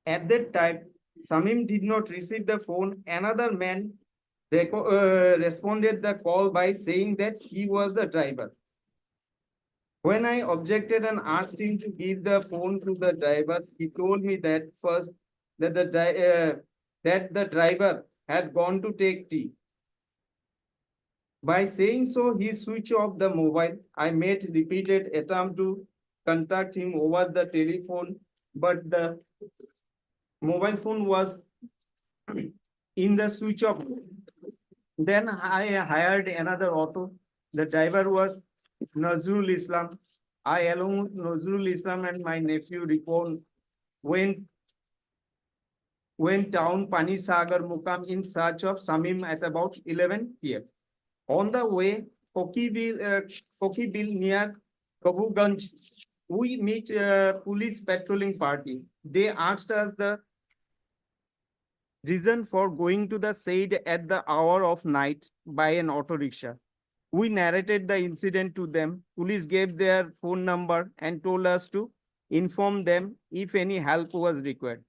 At that time, Samim did not receive the phone. Another man responded the call by saying that he was the driver. When I objected and asked him to give the phone to the driver, he told me that first that the driver had gone to take tea. By saying so, he switched off the mobile. I made repeated attempt to contact him over the telephone, but the mobile phone was in the switch off. Then I hired another auto. The driver was Nazrul Islam. I, along with Nazrul Islam and my nephew Ripon, went down Pani Sagar Mukam in search of Samim at about 11 p.m. On the way, Kokiville near Kabuganj, we meet police patrolling party. They asked us the reason for going to the said at the hour of night by an auto rickshaw. We narrated the incident to them. Police gave their phone number and told us to inform them if any help was required.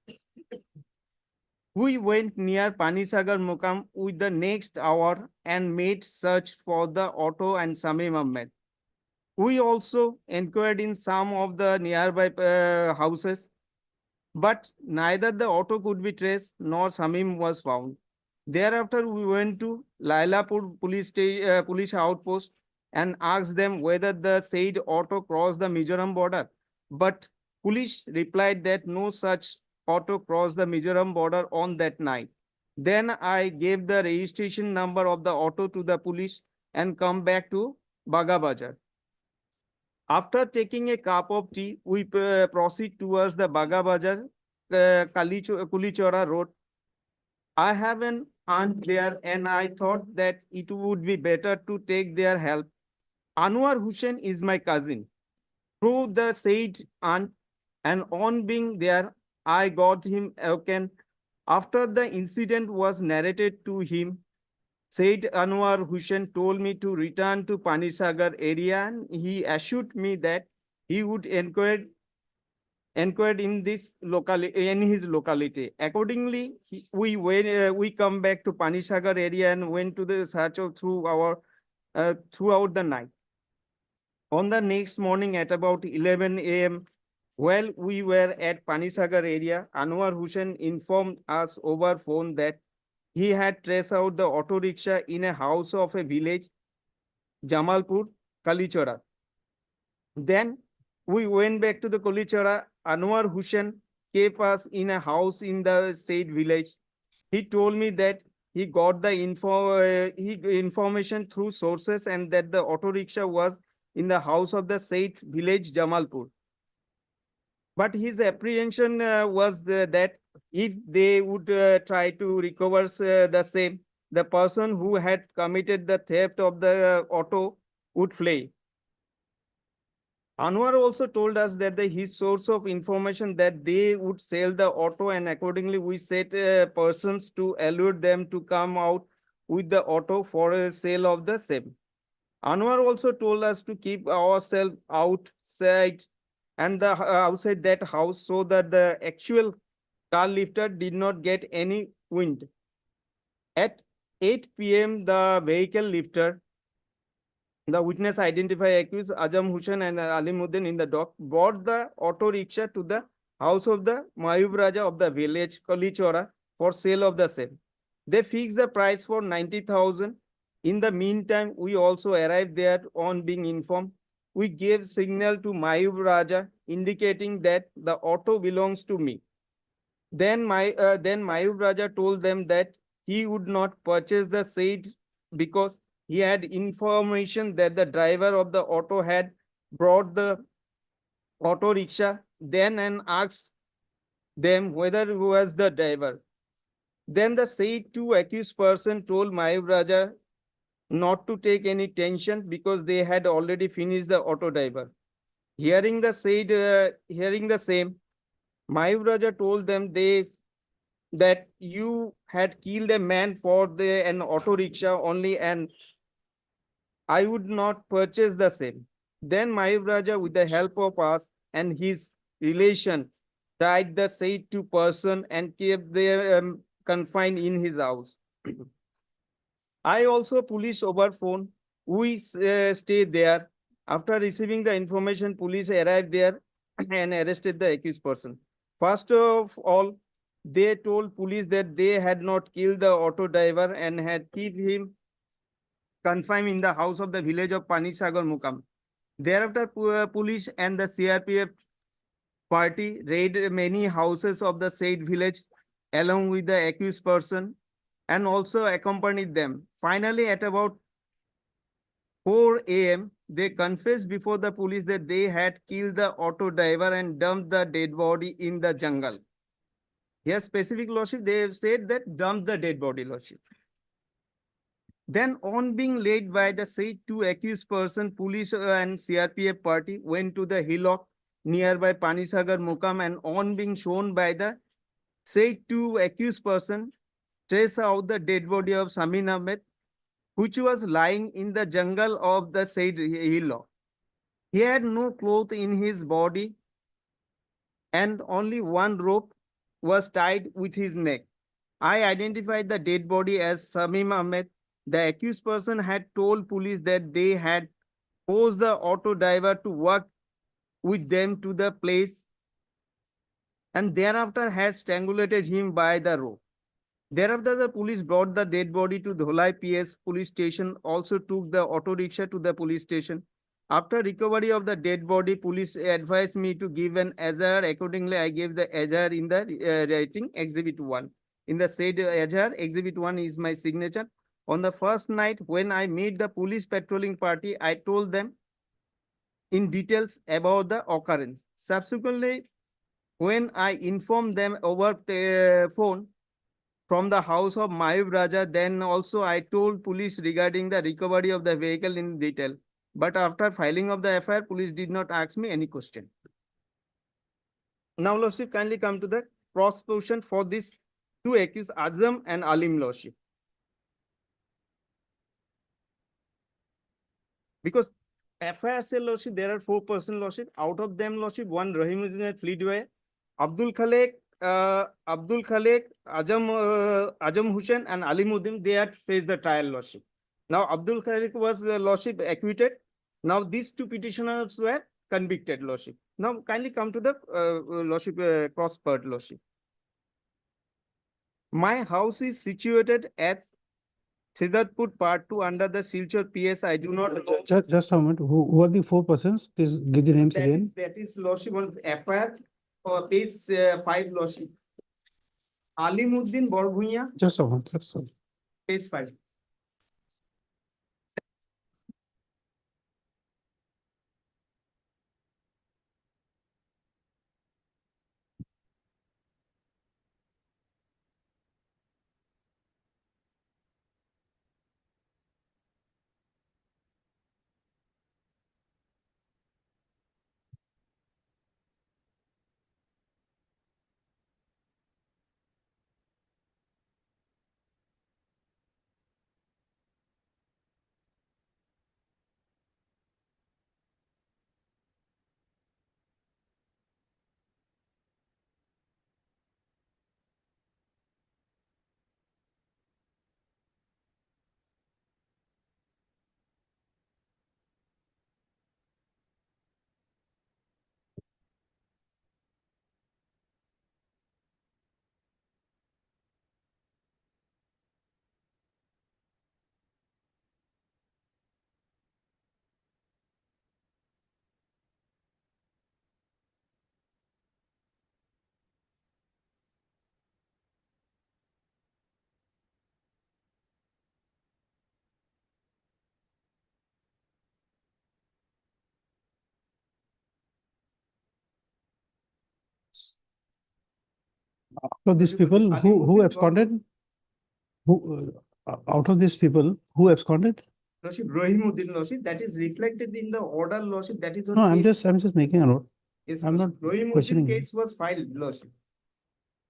We went near Panisagar Mukam with the next hour and made search for the auto and Samim Ahmed. We also inquired in some of the nearby houses, but neither the auto could be traced nor Samim was found. Thereafter, we went to Lailapur police outpost and asked them whether the said auto crossed the Mizoram border. But police replied that no such auto crossed the Mizoram border on that night. Then I gave the registration number of the auto to the police and come back to Bagabajar. After taking a cup of tea, we proceed towards the Bagabajar Kulichora road. I have an aunt there and I thought that it would be better to take their help. Anwar Hussain is my cousin. Through the said aunt, and on being there, I got him awakened. After the incident was narrated to him, said Anwar Hussain told me to return to Panisagar area and he assured me that he would inquire in this his locality. Accordingly, we come back to Panisagar area and went to the search of throughout the night. On the next morning at about 11 a.m., while we were at Panisagar area, Anwar Hussain informed us over phone that he had traced out the auto rickshaw in a house of a village, Jamalpur, Kalichora. Then we went back to the Kalichora. Anwar Hussain kept us in a house in the said village. He told me that he got the information through sources and that the auto rickshaw was in the house of the said village, Jamalpur. But his apprehension was that if they would try to recover the same, the person who had committed the theft of the auto would flee. Anwar also told us that his source of information that they would sell the auto and accordingly we set persons to allure them to come out with the auto for a sale of the same. Anwar also told us to keep ourselves outside and the outside that house so that the actual car lifter did not get any wind. At 8 p.m., the vehicle lifter, the witness identified accused Azam Hussain and Alimuddin in the dock, brought the auto rickshaw to the house of the Mayub Raja of the village, Kalichora, for sale of the same. They fixed the price for 90,000. In the meantime, we also arrived there on being informed. We gave signal to Mayub Raja indicating that the auto belongs to me. Then Mayub Raja told them that he would not purchase the said because he had information that the driver of the auto had brought the auto rickshaw then and asked them whether he was the driver. Then the said two accused person told Mayur Raja not to take any tension because they had already finished the auto diver. Hearing the same, Mayur Raja told them that you had killed a man for an auto rickshaw only, and I would not purchase the same. Then Mayur Raja, with the help of us and his relation, tied the said two person and kept them confined in his house. I also police over phone. We stay there. After receiving the information, police arrived there and arrested the accused person. First of all, they told police that they had not killed the auto driver and had keep him confined in the house of the village of Panisagar Mukam. Thereafter, police and the CRPF party raided many houses of the said village along with the accused person and also accompanied them. Finally, at about 4 a.m., they confessed before the police that they had killed the auto driver and dumped the dead body in the jungle. Here, specific lordship, they have said that dumped the dead body, lordship. Then, on being laid by the said two accused person, police and CRPF party went to the hillock nearby Panisagar Mukam, and on being shown by the said two accused person, trace out the dead body of Samin Ahmed, which was lying in the jungle of the said hillock. He had no cloth in his body and only one rope was tied with his neck. I identified the dead body as Samim Ahmed. The accused person had told police that they had forced the auto driver to walk with them to the place and thereafter had strangulated him by the rope. Thereafter, the police brought the dead body to Dholai PS police station, also took the auto rickshaw to the police station. After recovery of the dead body, police advised me to give an azhar. Accordingly, I gave the azhar in the writing Exhibit 1. In the said azhar, Exhibit 1 is my signature. On the first night, when I met the police patrolling party, I told them in details about the occurrence. Subsequently, when I informed them over phone, from the house of Mayur Raja, then also I told police regarding the recovery of the vehicle in detail. But after filing of the FIR, police did not ask me any question. Now, Lordship, kindly come to the prosecution for these two accused, Azam and Alim, Lordship. Because FIR say, Lordship, there are 4 persons, Lordship. Out of them, Lordship, one Rahimuddin had fled away. Abdul Khalek, Azam Hussain and Alimuddin, they had faced the trial, Lordship. Now, Abdul Khalek was, Lordship, acquitted. Now, these 2 petitioners were convicted, Lordship. Now, kindly come to the Lordship, cross part, Lordship. My house is situated at Siddharthpur Part 2 under the Silchar PS. I do not know. Just a moment. Who are the 4 persons? Please give the names again. That is Lordship on FIR or page 5, Lordship. Alimuddin Borbhuiya, Just a moment. Just a moment. page 5. So these people who absconded, Who, out of these people, who absconded? Lordship, Rohimuddin Lordship, that is reflected in the order Lordship, that is on. No, I'm page- just making a note. Yes, I'm Lordship. not Rohimuddin questioning you. case was filed, Lordship,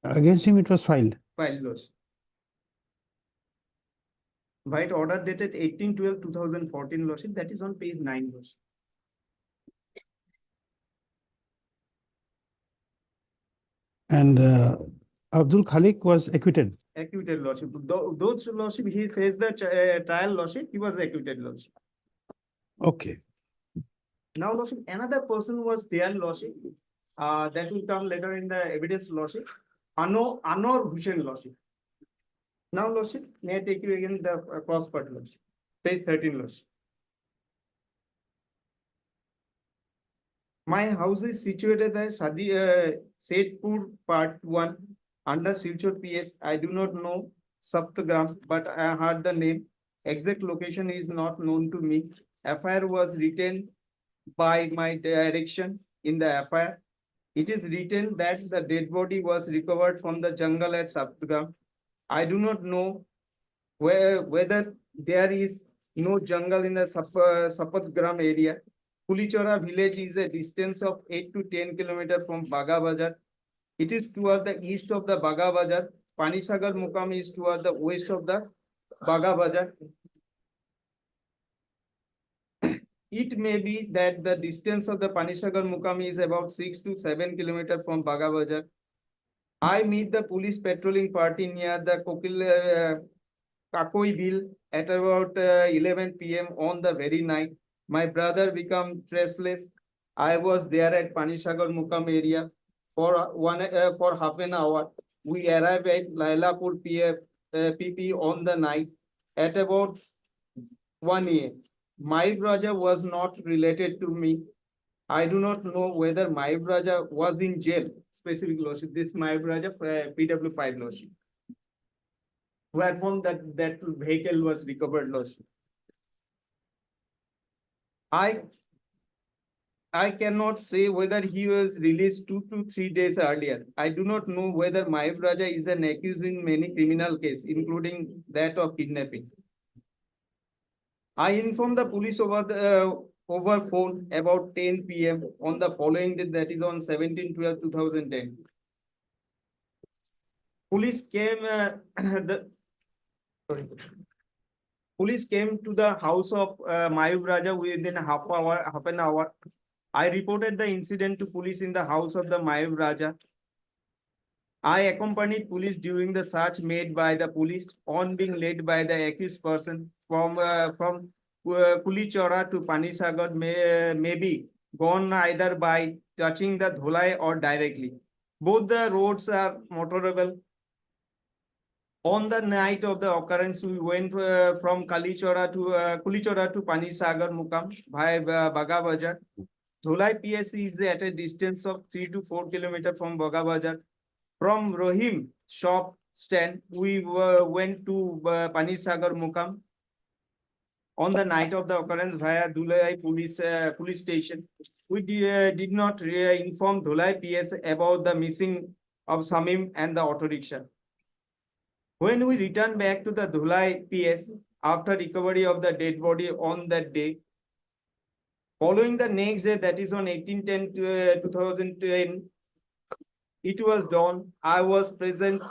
Against him, it was filed. filed, Lordship. White order dated 18/12/2014, Lordship, that is on page 9, Lordship. And Abdul Khalik was acquitted. Acquitted, Lordship. Those Lordship, he faced the trial, Lordship, he was acquitted, Lordship. Okay. Now, Lordship, another person was there, Lordship. That will come later in the evidence, Lordship. Anor Hussain, Lordship. Now, Lordship, may I take you again the cross part, Lordship. Page 13, Lordship. My house is situated at Saidpur Part 1 under Silchar PS. I do not know Saptagram, but I heard the name. Exact location is not known to me. FIR was written by my direction in the FIR. It is written that the dead body was recovered from the jungle at Saptagram. I do not know whether there is no jungle in the Sapatgram area. Pulichora village is a distance of 8 to 10 kilometers from Baga Bazar. It is toward the east of the Baga Bazar. Panisagar Mukam is toward the west of the Baga Bazar. It may be that the distance of the Panisagar Mukam is about 6 to 7 kilometers from Baga Bazar. I meet the police patrolling party near the Kakoiville at about 11 p.m. on the very night. My brother became traceless. I was there at Panisagar Mukam area for half an hour. We arrived at Lailapur PP on the night at about 1 a.m. My brother was not related to me. I do not know whether my brother was in jail. Specific Lordship. This my brother PW5 Lordship. Where from that vehicle was recovered, Lordship. I cannot say whether he was released 2 to 3 days earlier. I do not know whether my brother is an accused in many criminal cases, including that of kidnapping. I informed the police over phone about 10 p.m. on the following day, that is on 17/12/2010. Police came Police came to the house of Mayub Raja within half an hour. I reported the incident to police in the house of the Mayub Raja. I accompanied police during the search made by the police on being led by the accused person from Pulichora to Panisagar may be gone either by touching the Dholai or directly. Both the roads are motorable. On the night of the occurrence, we went from Kulichora to Panisagar Mukam via Baga Bazar. Dholai PS is at a distance of 3 to 4 kilometers from Baga Bazar. From Rohim shop stand, we went to Panisagar Mukam on the night of the occurrence via Dholai police station. We did not inform Dholai PS about the missing of Samim and the auto rickshaw. When we returned back to the Dholai PS after recovery of the dead body on that day, following the next day, that is on 18/10/2010, it was dawn. I was present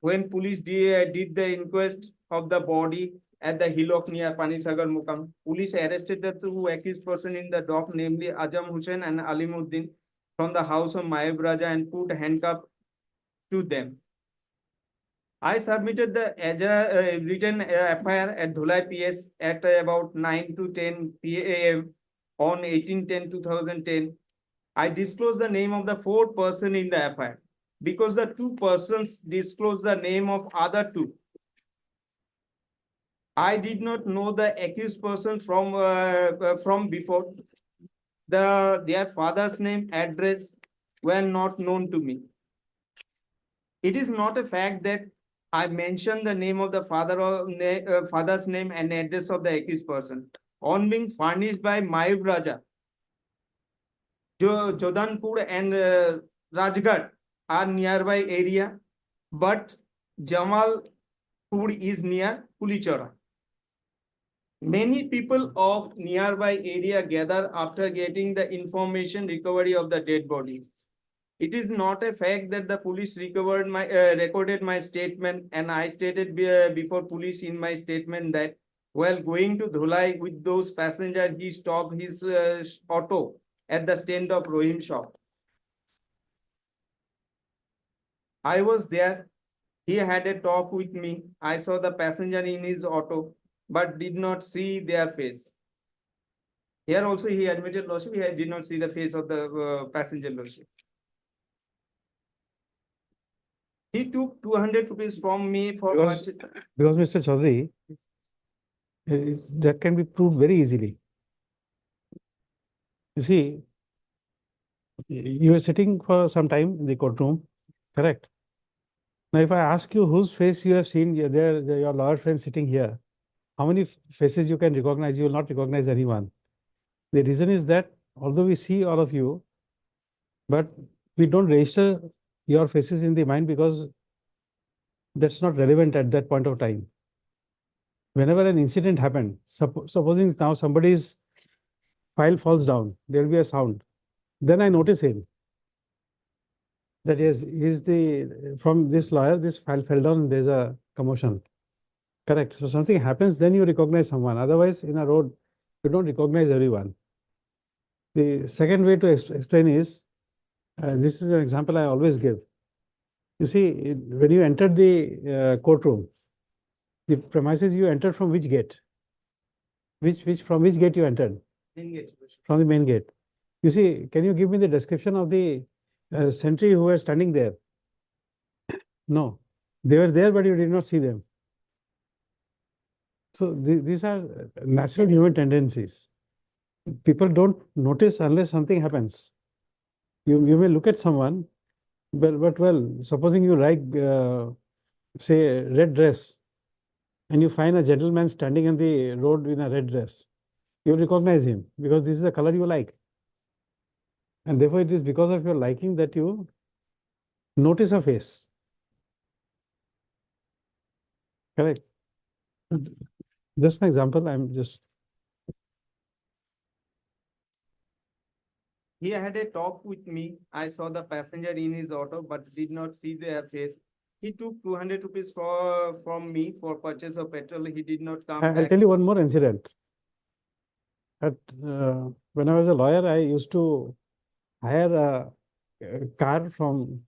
when police did the inquest of the body at the hillock near Panisagar Mukam. Police arrested the two accused persons in the dock, namely Azam Hussain and Alimuddin, from the house of Mayub Raja and put handcuffs to them. I submitted the written FIR at Dholai PS at about 9 to 10 p.m. on 18/10/2010. I disclosed the name of the fourth person in the FIR because the two persons disclosed the name of other two. I did not know the accused person from before. Their father's name, address were not known to me. It is not a fact that I mentioned the name of the father's name and address of the accused person. On being furnished by Mayub Raja, Jodanpur and Rajgarh are nearby area, but Jamal is near Pulichora. Many people of nearby area gather after getting the information recovery of the dead body. It is not a fact that the police recorded my statement, and I stated before police in my statement that while going to Dhulai with those passengers, he stopped his auto at the stand of Rohim shop. I was there. He had a talk with me. I saw the passenger in his auto, but did not see their face. Here also he admitted, Lordship, he did not see the face of the passenger, Lordship. He took 200 rupees from me for Because- Because Mr. Chaudhary, that can be proved very easily. You see, you were sitting for some time in the courtroom, correct? Now, if I ask you whose face you have seen, your lawyer friend sitting here, how many faces you can recognize? You will not recognize anyone. The reason is that although we see all of you, but we don't register your faces in the mind because that's not relevant at that point of time. Whenever an incident happened, supposing now somebody's file falls down, there will be a sound. Then I notice him. That is, from this lawyer, this file fell down, and there's a commotion. Correct. So something happens, then you recognize someone. Otherwise, in a road, you don't recognize everyone. The second way to explain is, this is an example I always give. You see, when you entered the courtroom, the premises you entered from which gate? From which gate you entered? From the main gate. You see, can you give me the description of the sentry who were standing there? No, they were there, but you did not see them. So these are natural human tendencies. People don't notice unless something happens. You may look at someone, but well, supposing you like, say, red dress, and you find a gentleman standing on the road in a red dress, you recognize him because this is the color you like. And therefore, it is because of your liking that you notice a face. Correct. Just an example, I'm just. He had a talk with me. I saw the passenger in his auto, but did not see their face. He took 200 rupees from me for purchase of petrol. He did not come I'll back. tell you one more incident. When I was a lawyer, I used to hire a car from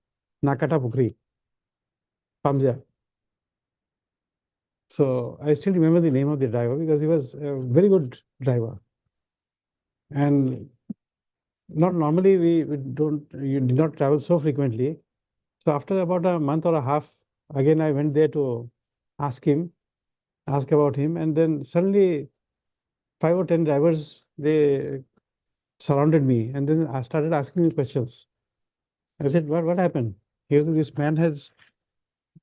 Nakata Pukri, Pamja. So I still remember the name of the driver because he was a very good driver. And not normally you did not travel so frequently. So after about a month or a half, again I went there to ask about him, and then suddenly 5 or 10 drivers, they surrounded me, and then I started asking me questions. I said, what happened? This man has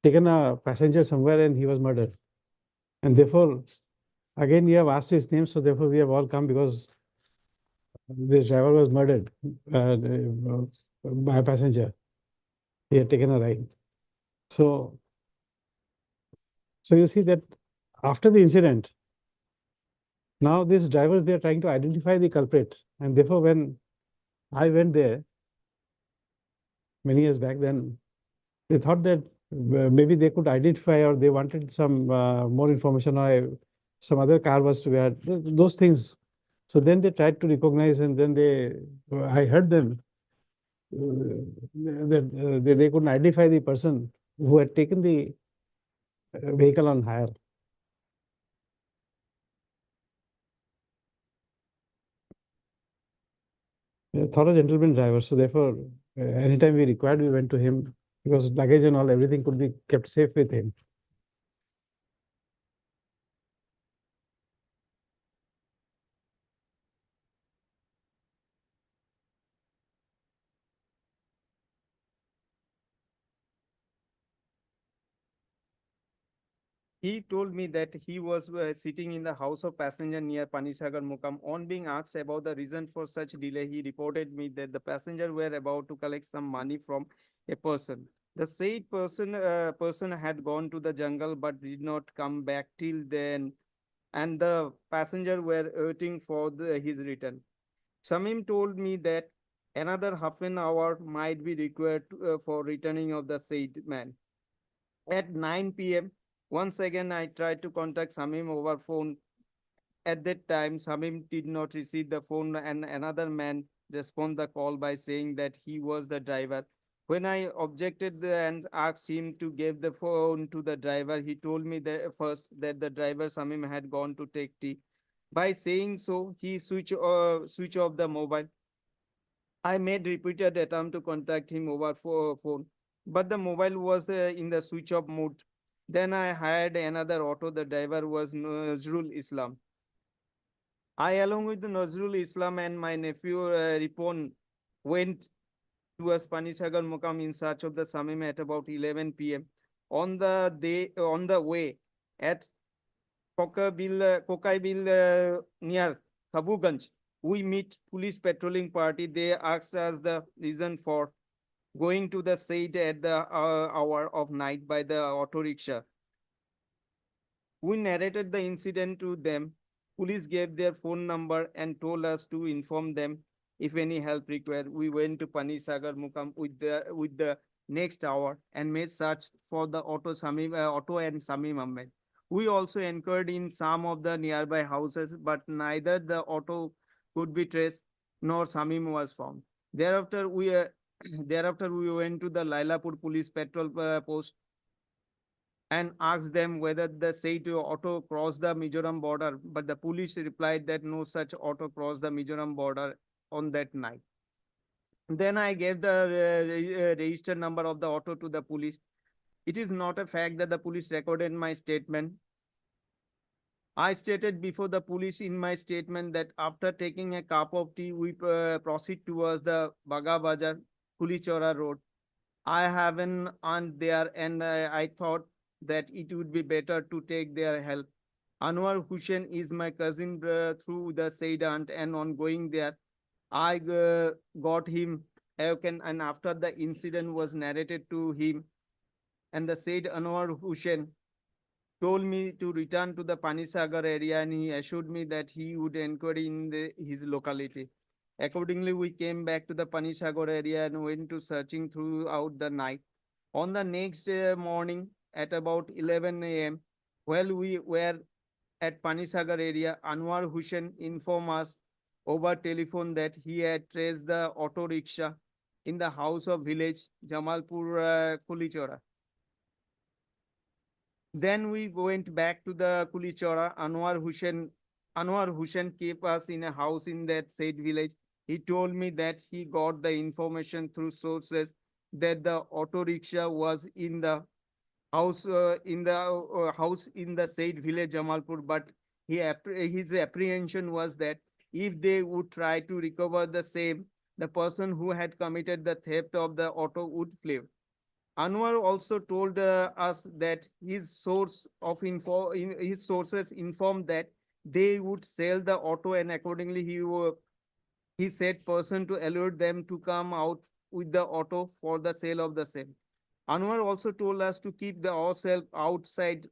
taken a passenger somewhere and he was murdered. And therefore, again, you have asked his name, so therefore we have all come because this driver was murdered by a passenger. He had taken a ride. So you see that after the incident, now these drivers, they are trying to identify the culprit. And therefore, when I went there many years back, then they thought that maybe they could identify, or they wanted some more information, or some other car was to be had, those things. So then they tried to recognize, and then I heard them that they couldn't identify the person who had taken the vehicle on hire. A thorough gentleman driver. So therefore, anytime we required, we went to him because luggage and all, everything could be kept safe with him. He told me that he was sitting in the house of passenger near Panisagar Mukam. On being asked about the reason for such delay, he reported me that the passenger were about to collect some money from a person. The said person had gone to the jungle but did not come back till then, and the passenger were waiting for his return. Samim told me that another half an hour might be required for returning of the said man. At 9 p.m., once again I tried to contact Samim over phone. At that time, Samim did not receive the phone, and another man responded the call by saying that he was the driver. When I objected and asked him to give the phone to the driver, he told me that first that the driver Samim had gone to take tea. By saying so, he switch off the mobile. I made repeated attempt to contact him over phone, but the mobile was in the switch off mode. Then I hired another auto. The driver was Nazrul Islam. I, along with the Nazrul Islam and my nephew Ripon, went towards Panisagar Mukam in search of the Samim at about 11 p.m. On the way at Kokaibil near Kabuganj, we meet police patrolling party. They asked us the reason for going to the site at the hour of night by the auto rickshaw. We narrated the incident to them. Police gave their phone number and told us to inform them if any help required. We went to Panisagar Mukam with the next hour and made search for the auto and Samim Ahmed. We also inquired in some of the nearby houses, but neither the auto could be traced nor Samim was found. Thereafter, thereafter we went to the Lailapur police patrol post and asked them whether the said auto crossed the Mizoram border, but the police replied that no such auto crossed the Mizoram border on that night. Then I gave the register number of the auto to the police. It is not a fact that the police recorded my statement. I stated before the police in my statement that after taking a cup of tea, we proceed towards the Baga Bajar, Kulichora Road. I have an aunt there and I thought that it would be better to take their help. Anwar Hussain is my cousin through the said aunt, and on going there, I got him awoken, and after the incident was narrated to him, and the said Anwar Hussain told me to return to the Panisagar area, and he assured me that he would inquire in his locality. Accordingly, we came back to the Panisagar area and went to searching throughout the night. On the next morning at about 11 a.m., while we were at Panisagar area, Anwar Hussain informed us over telephone that he had traced the auto rickshaw in the house of village Jamalpur Kulichora. Then we went back to the Kulichora. Anwar Hussain kept us in a house in that said village. He told me that he got the information through sources that the auto rickshaw was in the house in the said village Jamalpur, but his apprehension was that if they would try to recover the same, the person who had committed the theft of the auto would flee. Anwar also told us that his sources informed that they would sell the auto, and accordingly he said person to alert them to come out with the auto for the sale of the same. Anwar also told us to keep ourselves outside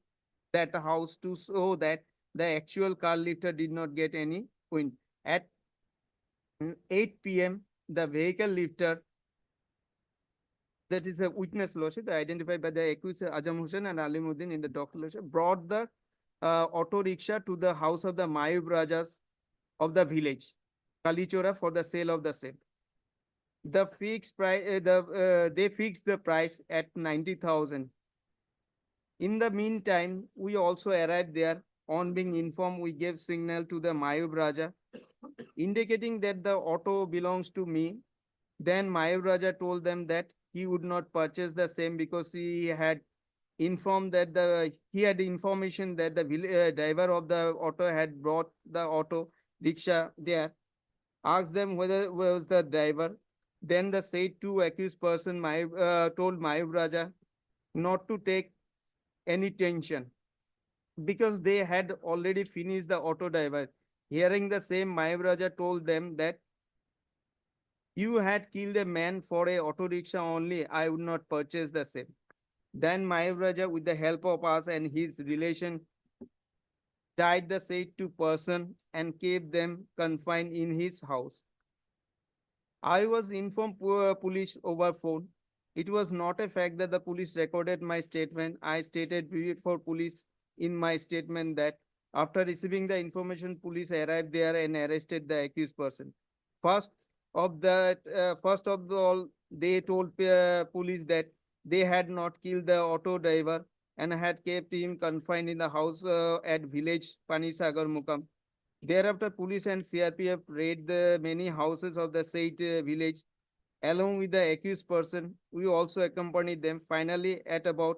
that house to show that the actual car lifter did not get any wind. At 8 p.m., the vehicle lifter, that is a witness lordship identified by the accused Ajam Hussain and Alimuddin in the document, brought the auto rickshaw to the house of the Mayub Rajas of the village, Kalichora, for the sale of the same. The fixed price, they fixed the price at 90,000. In the meantime, we also arrived there. On being informed, we gave signal to the Mayub Raja, indicating that the auto belongs to me. Then Mayub Raja told them that he would not purchase the same because he had informed that he had information that the driver of the auto had brought the auto rickshaw there. Asked them whether was the driver. Then the said two accused person told Mayub Raja not to take any tension because they had already finished the auto driver. Hearing the same, Mayub Raja told them that You had killed a man for a auto rickshaw only, I would not purchase the same. Then Mayur Raja, with the help of us and his relation, tied the said two person and kept them confined in his house. I was informed police over phone. It was not a fact that the police recorded my statement. I stated before police in my statement that after receiving the information, police arrived there and arrested the accused person. First of all, they told police that they had not killed the auto driver and had kept him confined in the house at village Panisagar Mukam. Thereafter, police and CRPF raid the many houses of the said village. Along with the accused person, we also accompanied them. Finally, at about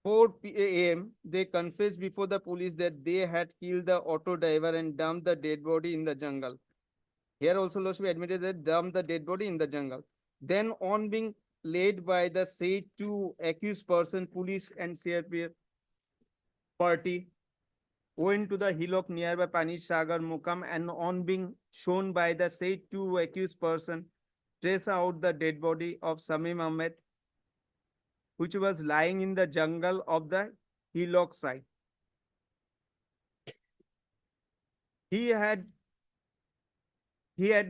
4 a.m., they confessed before the police that they had killed the auto driver and dumped the dead body in the jungle. Here also, Lordship admitted that dumped the dead body in the jungle. Then, on being laid by the said two accused person, police and CRPF party went to the hillock nearby Panisagar Mukam and on being shown by the said two accused person, trace out the dead body of Samim Ahmed, which was lying in the jungle of the hillock side. He had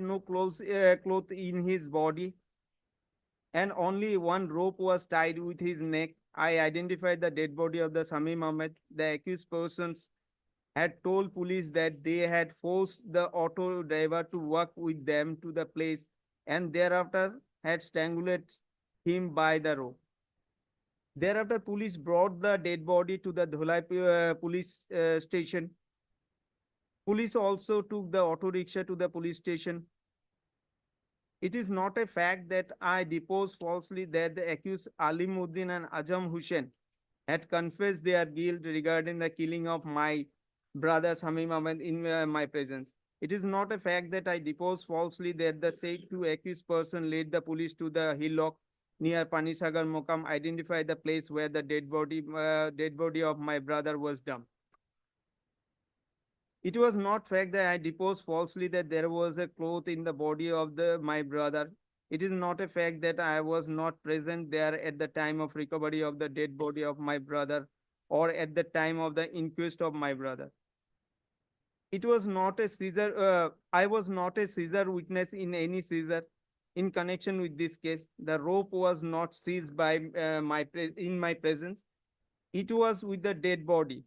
no clothes in his body and only one rope was tied with his neck. I identified the dead body of the Samim Ahmed. The accused persons had told police that they had forced the auto driver to walk with them to the place and thereafter had strangulated him by the rope. Thereafter, police brought the dead body to the Dholai police station. Police also took the auto rickshaw to the police station. It is not a fact that I deposed falsely that the accused Alimuddin and Ajam Hussain had confessed their guilt regarding the killing of my brother Samim Ahmed in my presence. It is not a fact that I deposed falsely that the said two accused person led the police to the hillock near Panisagar Mokam, identified the place where the dead body of my brother was dumped. It was not fact that I deposed falsely that there was a cloth in the body of my brother. It is not a fact that I was not present there at the time of recovery of the dead body of my brother or at the time of the inquest of my brother. It was not a seizure. I was not a seizure witness in any seizure. In connection with this case, the rope was not seized by in my presence. It was with the dead body.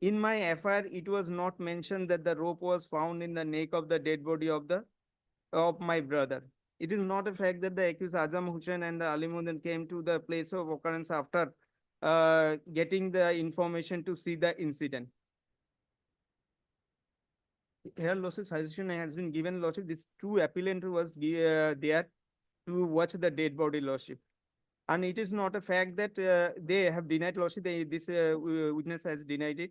In my FIR, it was not mentioned that the rope was found in the neck of the dead body of my brother. It is not a fact that the accused Azam Hussain and the Alimuddin came to the place of occurrence after getting the information to see the incident. Here, Lordship, suggestion has been given, Lordship. This true appellant was there to watch the dead body, Lordship. And it is not a fact that they have denied, Lordship. This witness has denied it.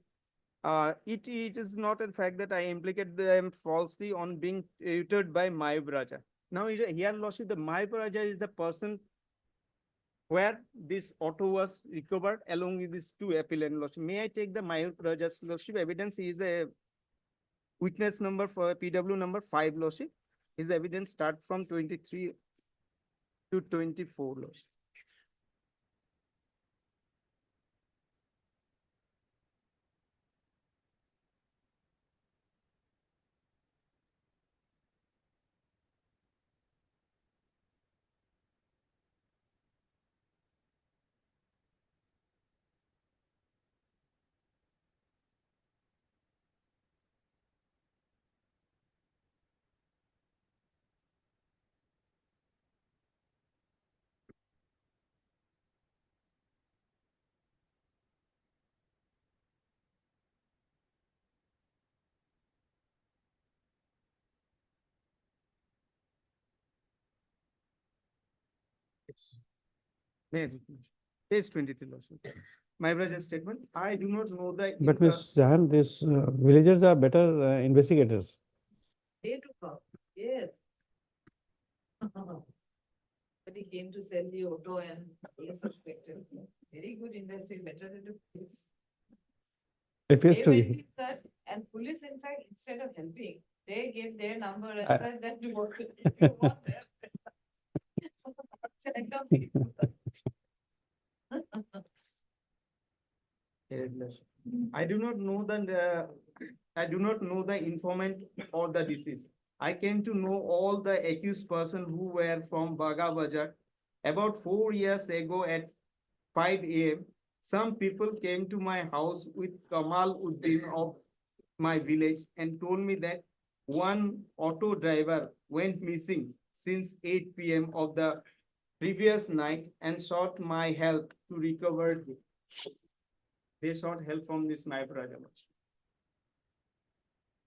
It is not a fact that I implicated them falsely on being tutored by Mayur Raja. Now, here, Lordship, the Mayur Raja is the person where this auto was recovered along with these two appellant, Lordship. May I take the Mayur Raja's, Lordship, evidence? He is a witness number for PW number 5, Lordship. His evidence start from 23 to 24, Lordship. Page 23, Lordship. Mayur Raja's statement. I do not know the. But Ms. Jahan, these villagers are better investigators. They took off, yes. But he came to sell the auto and he is suspected. Very good investigator, better than the police. Appears They to went be. in search and police, in fact, instead of helping, They gave their number and I- said that you want, if you want their. Check on people. I do not know I do not know the informant or the deceased. I came to know all the accused person who were from Baga Bajar. About 4 years ago at 5 a.m., some people came to my house with Kamal Uddin of my village and told me that one auto driver went missing since 8 p.m. of the previous night and sought my help to recover him. They sought help from this Maipur.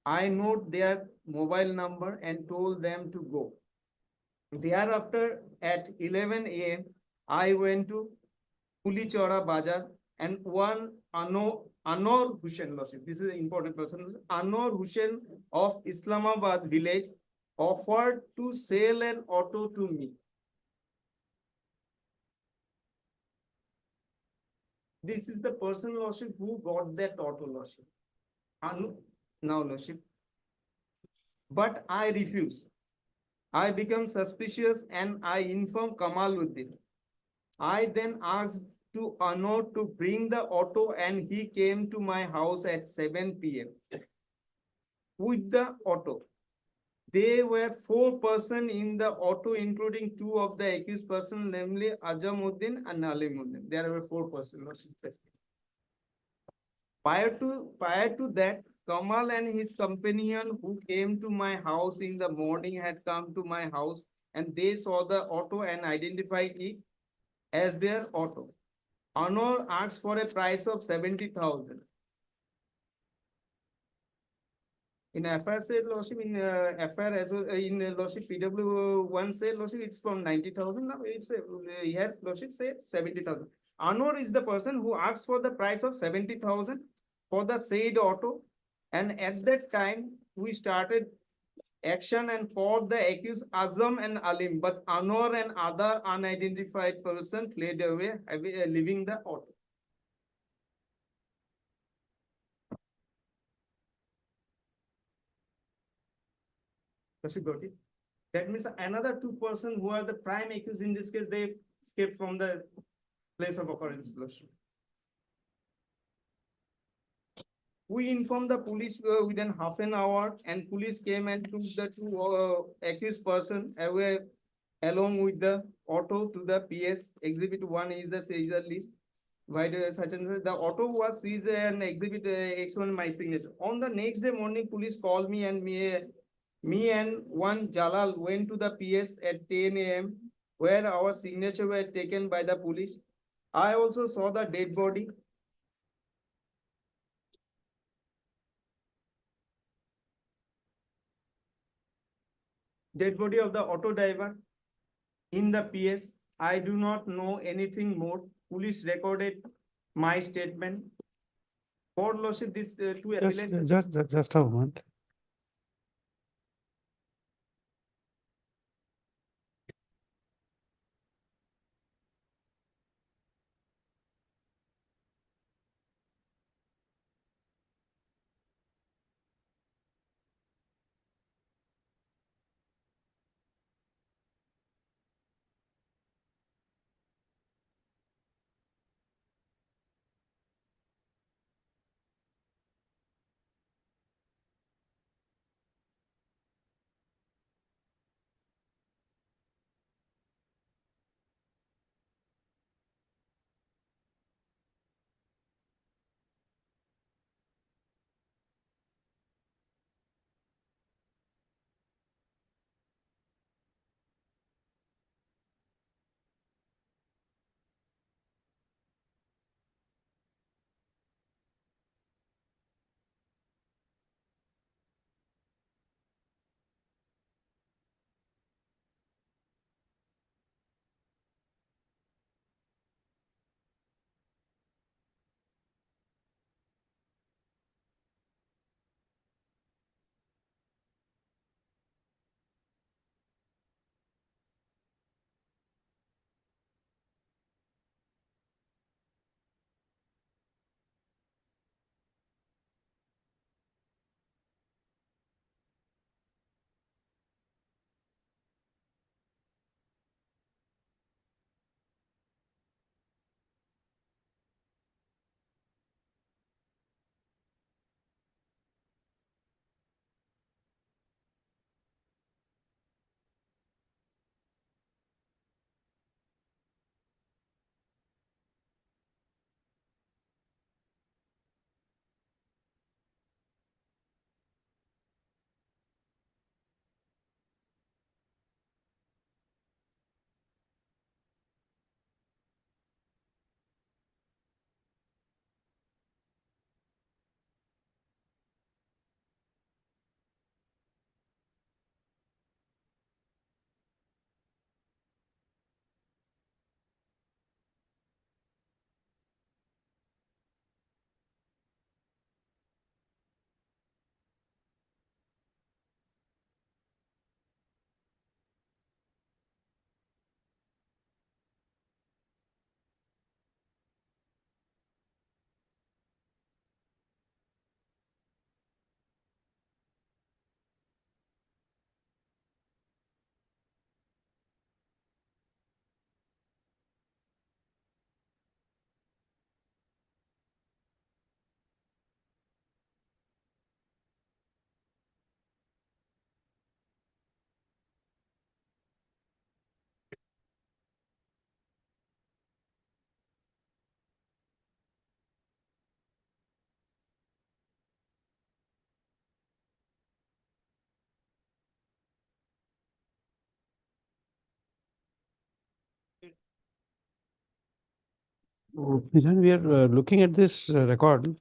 I note their mobile number and told them to go. Thereafter, at 11 a.m., I went to Pulichora Bajar and one Anor Hussain, this is an important person, Anor Hussain of Islamabad village offered to sell an auto to me. This is the person, Lordship, who got that auto, Lordship. Now, Lordship. But I refuse. I become suspicious and I inform Kamaluddin. I then asked to Anor to bring the auto and he came to my house at 7 p.m. with the auto. There were 4 persons in the auto, including 2 of the accused persons, namely Ajamuddin and Alimuddin. There were 4 persons. Prior to that, Kamal and his companion who came to my house in the morning had come to my house and they saw the auto and identified it as their auto. Anor asked for a price of 70,000. In FR said Lordship, in FR as well, in Lordship PW1 said Lordship, it's from 90,000. Now it's here Lordship said 70,000. Anor is the person who asked for the price of 70,000 for the said auto. And at that time, we started action and caught the accused Azam and Alim, but Anor and other unidentified person fled away, leaving the auto. Got it? That means another 2 persons who are the prime accused in this case, they escaped from the place of occurrence. We informed the police within half an hour and police came and took the 2 accused person away along with the auto to the PS. Exhibit 1 is the seizure list. Why do such and such? The auto was seized and exhibit X1 my signature. On the next day morning, police called me and me and one Jalal went to the PS at 10 a.m. where our signature were taken by the police. I also saw the dead body. Dead body of the auto driver in the PS. I do not know anything more. Police recorded my statement. Court Lordship, this 2 appellants. Just a moment. Nijan, we are looking at this record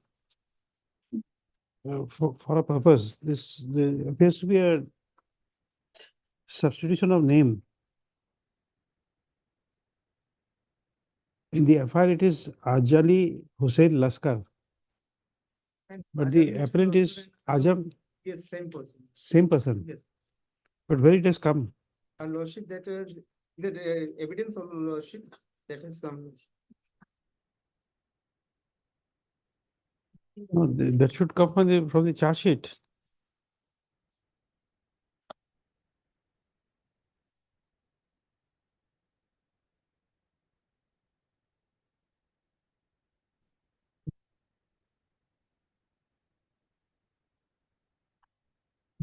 for a purpose. This there appears to be a substitution of name. In the FIR, it is Ajali Hussain Laskar, And but other the list appellant also is that- Ajam, Yes, same person. same person. Yes. But where it has come? Our lordship, that is, the evidence of lordship that has come. No, that should come from the charge sheet.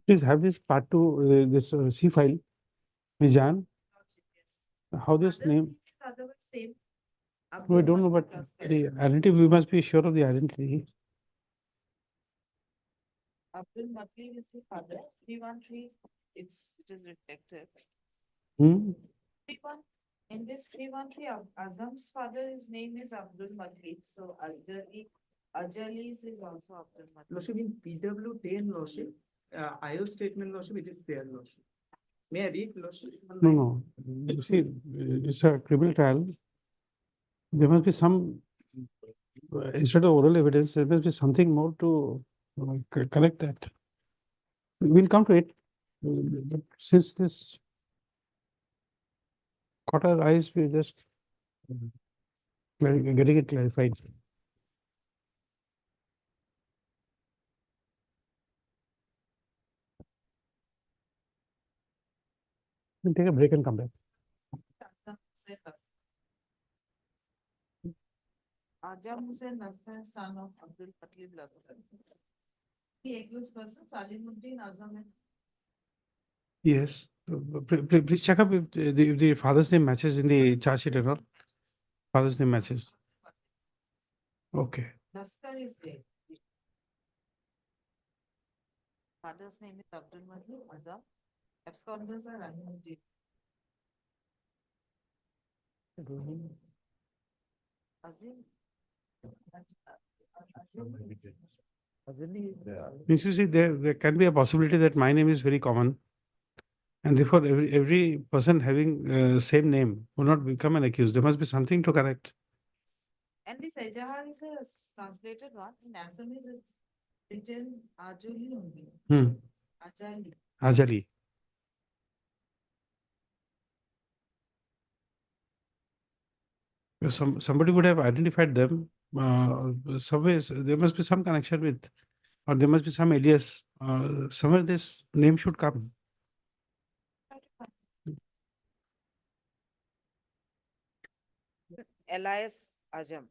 Please have this part two, this C file. Nijan, how this name? Otherwise same. We don't know, but the identity, we must be sure of the identity. Abdul Mateen is the father, 313, it is rejected. Hmm? 31, in this 313, Azam's father, his name is Abdul Mateen, so Ajali's is also Abdul Mateen. Lordship in PW 10 lordship, IO statement lordship, it is their lordship. May I read lordship? No, no. You see, it's a criminal trial. There must be some, instead of oral evidence, there must be something more to collect that. We'll come to it. But since this caught our eyes, we just getting it clarified. We'll take a break and come back. Azam Hussain Laskar. Ajam Hussain Laskar, son of Abdul Mateen Laskar. The accused person, Salimuddin Azam and Yes. Please check up if the father's name matches in the charge sheet or not. Father's name matches. Okay. Laskar is dead. Father's name is Abdul Mateen Azam. Absconders are Rahimuddin. Azim. Means you see, there can be a possibility that my name is very common. And therefore, every person having same name will not become an accused. There must be something to correct. And this Ejahar is a translated one. In Assamese, it's written Ajali only. Ajali. Ajali. Somebody would have identified them. Some ways, there must be some connection with, or there must be some alias. Somewhere this name should come. Elias Ajam.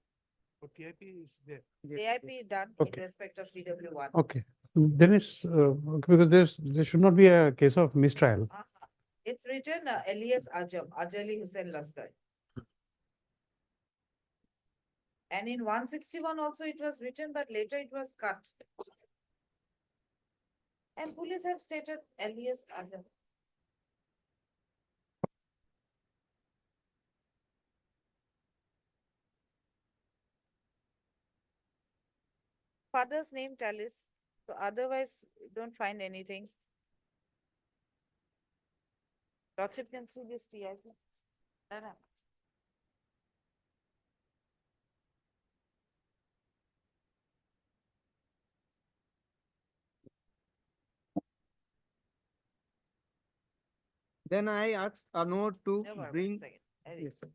TIP is there. AIP done Okay. in respect of PW1. Okay. Then it's because there should not be a case of mistrial. It's written Elias Ajam, Ajali Hussain Laskar. And in 161 also it was written, but later it was cut. And police have stated Elias Ajam. Father's name tallies, so otherwise you don't find anything. Lordship can see this TIP. Then I asked Anor to Never, bring. Yes. Yes.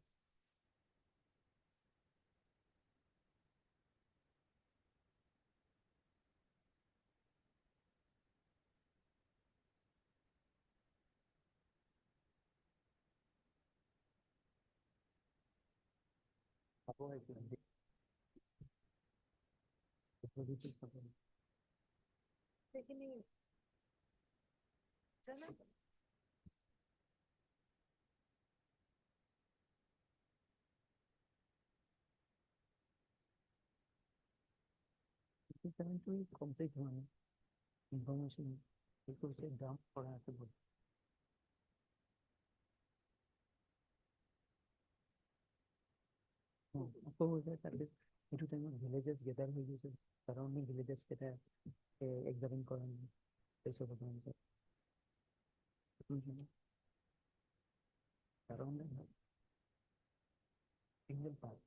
Complete one information. You could say down for answer. Oh, okay. villages gather হয়ে গেছে surrounding villages যেটা examine করেন এইসব surrounding single part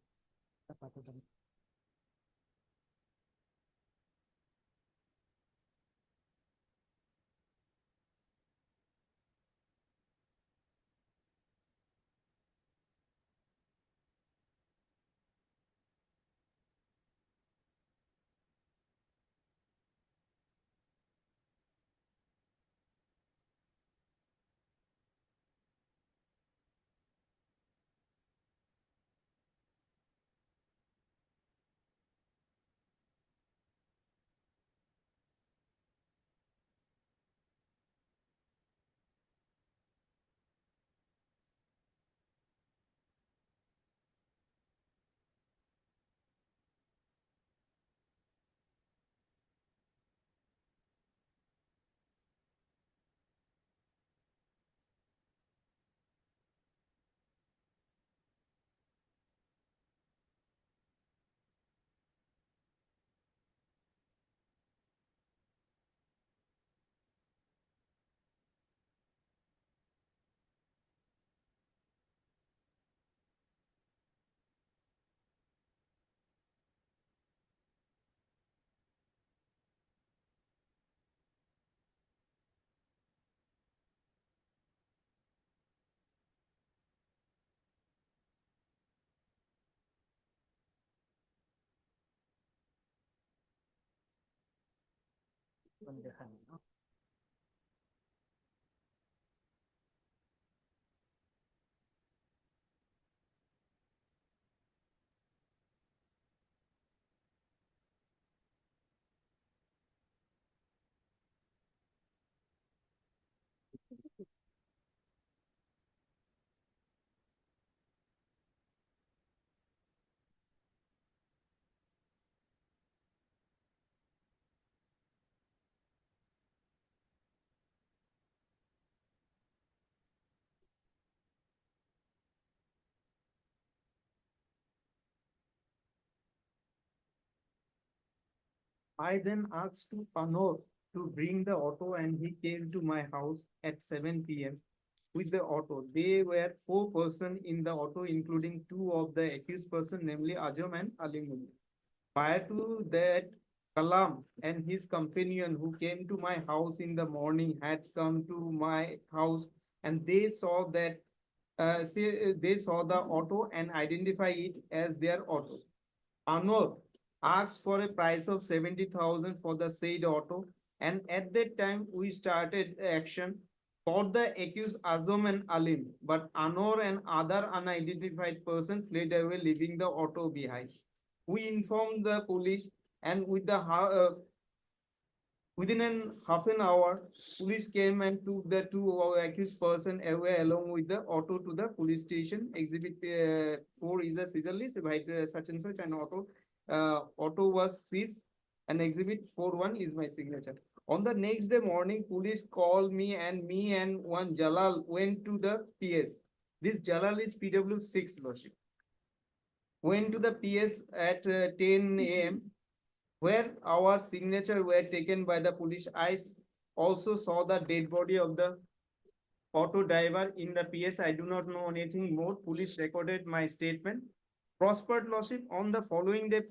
দেখান I then asked to Anor to bring the auto and he came to my house at 7 p.m. with the auto. They were 4 persons in the auto, including 2 of the accused person, namely Ajam and Alimul. Prior to that, Kalam and his companion who came to my house in the morning had come to my house and they saw that they saw the auto and identify it as their auto. Anor asked for a price of 70,000 for the said auto, and at that time we started action for the accused Azam and Alim, but Anor and other unidentified person fled away, leaving the auto behind. We informed the police, and within half an hour, police came and took the 2 accused person away along with the auto to the police station. Exhibit 4 is a scissor list by such and such an auto. Auto was seized and exhibit 4(1) is my signature. On the next day morning, police called me and one Jalal went to the PS. This Jalal is PW6 Lordship. Went to the PS at 10 a.m. where our signature were taken by the police. I also saw the dead body of the auto driver in the PS. I do not know anything more. Police recorded my statement. Prospered Lordship, on the following day,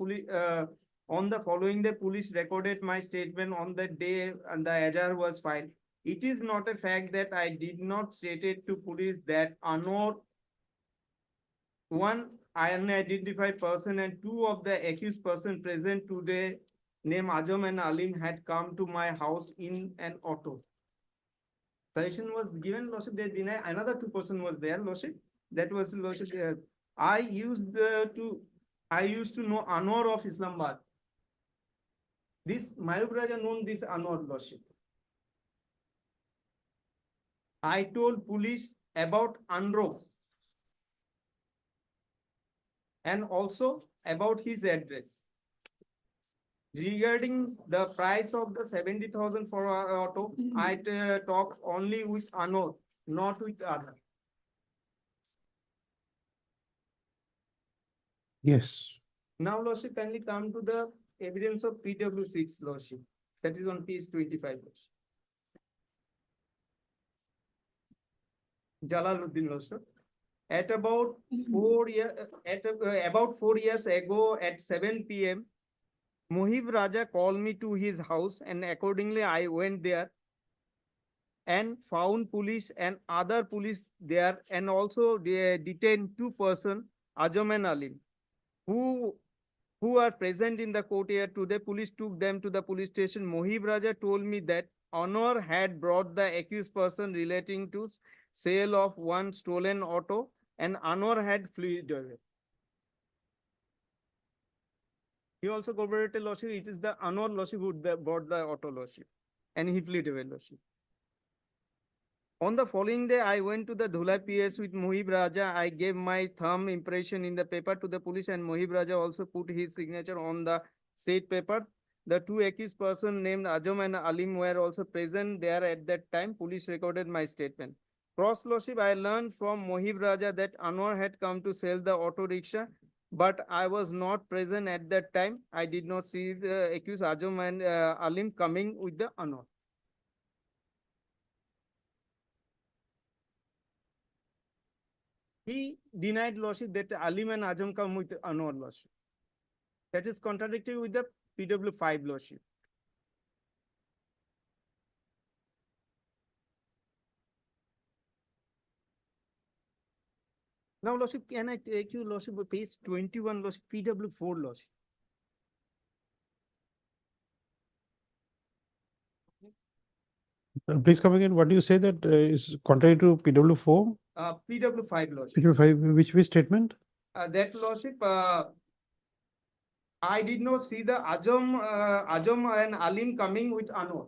police recorded my statement on the day and the AJAR was filed. It is not a fact that I did not stated to police that Anor, one unidentified person and 2 of the accused person present today, named Ajam and Alim, had come to my house in an auto. Suggestion was given, Lordship, they deny another 2 person was there, Lordship. That was Lordship. I used to know Anor of Islamabad. This Mayub Raja known this Anor, Lordship. I told police about Anro and also about his address. Regarding the price of the 70,000 for our auto, I talked only with Anor, not with other. Yes. Now, Lordship, kindly come to the evidence of PW6, Lordship. That is on page 25, Lordship. Jalaluddin, Lordship. At about 4 years ago at 7 p.m., Mohib Raja called me to his house, and accordingly I went there and found police and other police there, and also they detained 2 persons, Ajam and Alim, who are present in the courtyard. Today, police took them to the police station. Mohib Raja told me that Anwar had brought the accused person relating to sale of one stolen auto, and Anwar had fled away. He also corroborated, Lordship, it is the Anwar, Lordship, who bought the auto, Lordship, and he fled away, Lordship. On the following day, I went to the Dhulai PS with Mohib Raja. I gave my thumb impression in the paper to the police, and Mohib Raja also put his signature on the said paper. The 2 accused persons named Ajam and Alim were also present there at that time. Police recorded my statement. Cross, Lordship, I learned from Mohib Raja that Anwar had come to sell the auto rickshaw, but I was not present at that time. I did not see the accused Ajam and Alim coming with the Anwar. He denied, Lordship, that Alim and Ajam come with Anwar, Lordship. That is contradictory with the PW5, Lordship. Now, Lordship, can I take you, Lordship, to page 21, Lordship, PW4, Lordship. Please come again. What do you say that is contrary to PW4? PW5, Lordship. PW5, which statement? That, Lordship, I did not see the Ajam and Alim coming with Anwar.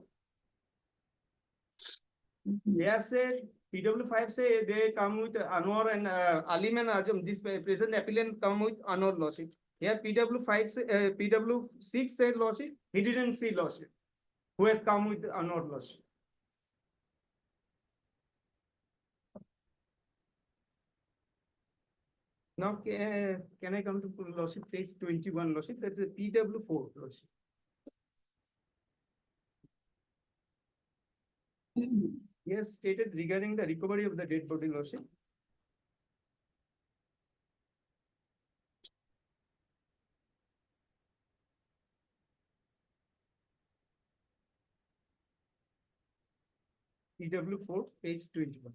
They say, PW5 say they come with Anwar and Alim and Ajam. This present appellant come with Anwar, Lordship. Here PW5 say, PW6 said, Lordship, he didn't see, Lordship, who has come with Anwar, Lordship. Now, can I come to Lordship, page 21, Lordship, that is PW4, Lordship. Yes, stated regarding the recovery of the dead body, Lordship. PW4, page 21.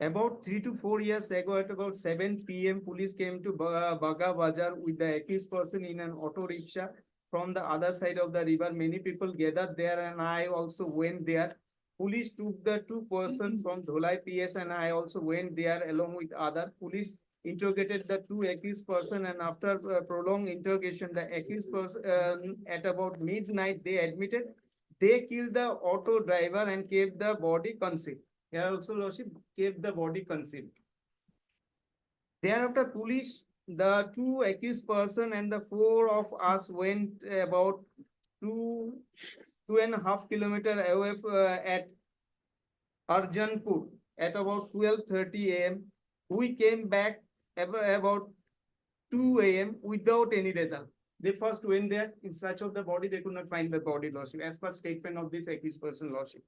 About 3 to 4 years ago, at about 7 p.m., police came to Baga Bazaar with the accused person in an auto rickshaw from the other side of the river. Many people gathered there, and I also went there. Police took the 2 persons from Dholai PS, and I also went there along with other. Police interrogated the 2 accused person, and after prolonged interrogation, the accused person at about midnight, they admitted they killed the auto driver and kept the body concealed. Here also, Lordship, kept the body concealed. Thereafter, police, the 2 accused person and the 4 of us went about 2.5 kilometers away at Arjanpur at about 12:30 a.m. We came back about 2 a.m. without any result. They first went there in search of the body. They could not find the body, Lordship, as per statement of this accused person, Lordship.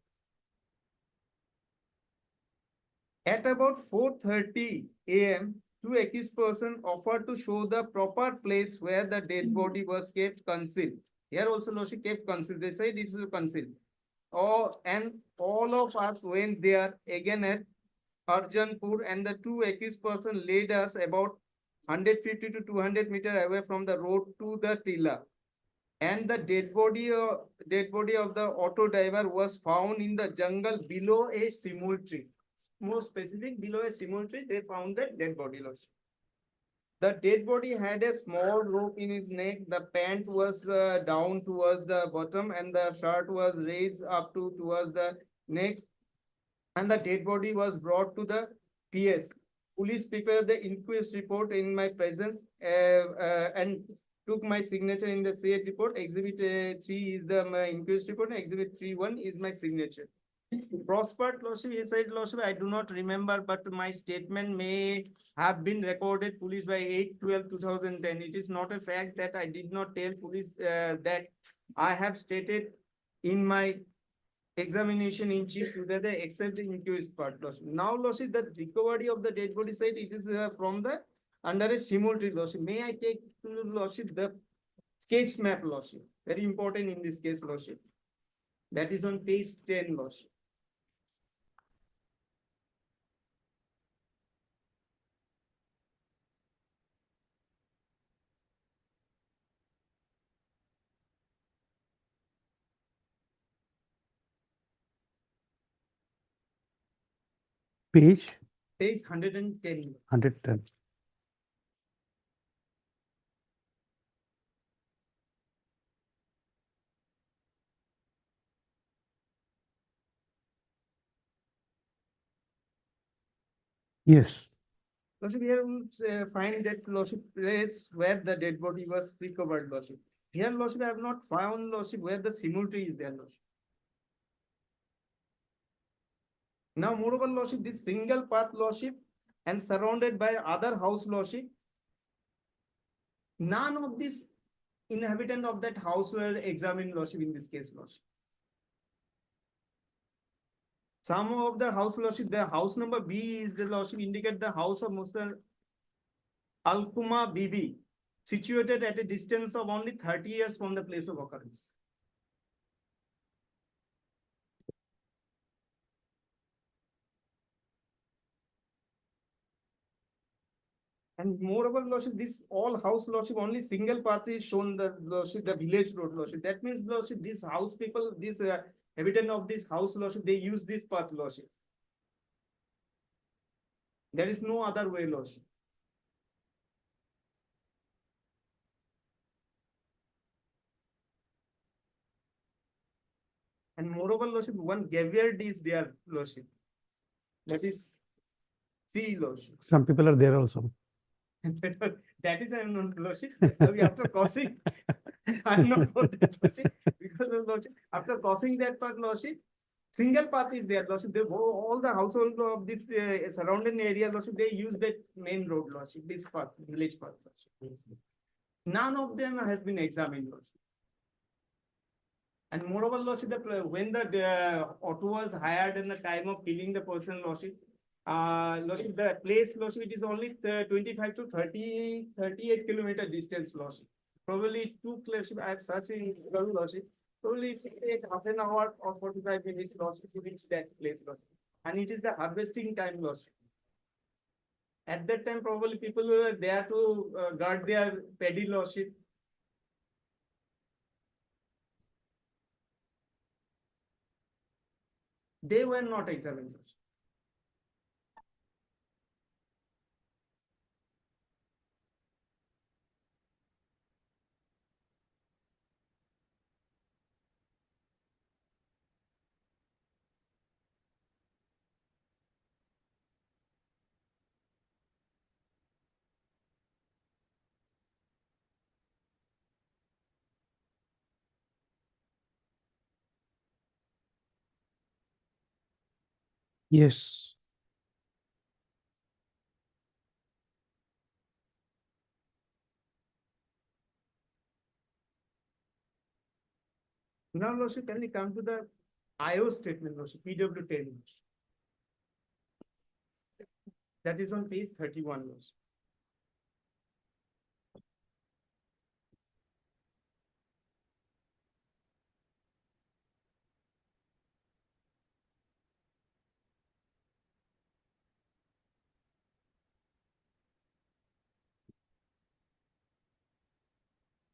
At about 4:30 a.m., 2 accused persons offered to show the proper place where the dead body was kept concealed. Here also, Lordship, kept concealed. They said it is concealed. And all of us went there again at Arjanpur, and the 2 accused persons led us about 150 to 200 meters away from the road to the tiller. And the dead body of the auto driver was found in the jungle below a simul tree. More specific, below a simul tree, they found the dead body, Lordship. The dead body had a small rope in his neck. The pant was down towards the bottom, and the shirt was raised up towards the neck. And the dead body was brought to the PS. Police prepared the inquest report in my presence and took my signature in the said report. Exhibit 3 is the my inquest report, and Exhibit 3.1 is my signature. Prospered Lordship, he said, Lordship, I do not remember, but my statement may have been recorded police by 8/12/2010. It is not a fact that I did not tell police that I have stated in my examination in chief together except the inquest part, Lordship. Now, Lordship, the recovery of the dead body said it is from the under a simultaneous, Lordship. May I take to Lordship the sketch map, Lordship? Very important in this case, Lordship. That is on page 10, Lordship. Page Page 110. 110. Yes, Lordship, here we find that Lordship place where the dead body was recovered, Lordship. Here, Lordship, I have not found, Lordship, where the cemetery is there, Lordship. Now, moreover, Lordship, this single path, Lordship, and surrounded by other house, Lordship, none of these inhabitant of that house were examined, Lordship, in this case, Lordship. Some of the house, Lordship, the house number B is the Lordship indicate the house of Mr. Alkuma Bibi, situated at a distance of only 30 years from the place of occurrence. And moreover, Lordship, this all house, Lordship, only single path is shown the Lordship, the village road, Lordship. That means, Lordship, this house people, this habitant of this house, Lordship, they use this path, Lordship. There is no other way, Lordship. And moreover, Lordship, one graveyard is there, Lordship. That is C, Lordship. some people are there also. That is unknown, Lordship. Maybe after crossing, I'm not for that, Lordship, because of Lordship, after crossing that part, Lordship, single path is there, Lordship. They go, all the household of this surrounding area, Lordship, they use that main road, Lordship, this path, village path, Lordship. None of them has been examined, Lordship. And moreover, Lordship, when the auto was hired in the time of killing the person, Lordship, Lordship, the place, Lordship, it is only 25 to 38 kilometer distance, Lordship. Probably two, Lordship, I have searched in Google, Lordship. Probably it will take half an hour or 45 minutes, Lordship, to reach that place, Lordship. And it is the harvesting time, Lordship. At that time, probably people were there to guard their paddy, Lordship. They were not examined, Lordship. Yes. Now, Lordship, can we come to the IO statement, Lordship, PW10? That is on page 31, Lordship.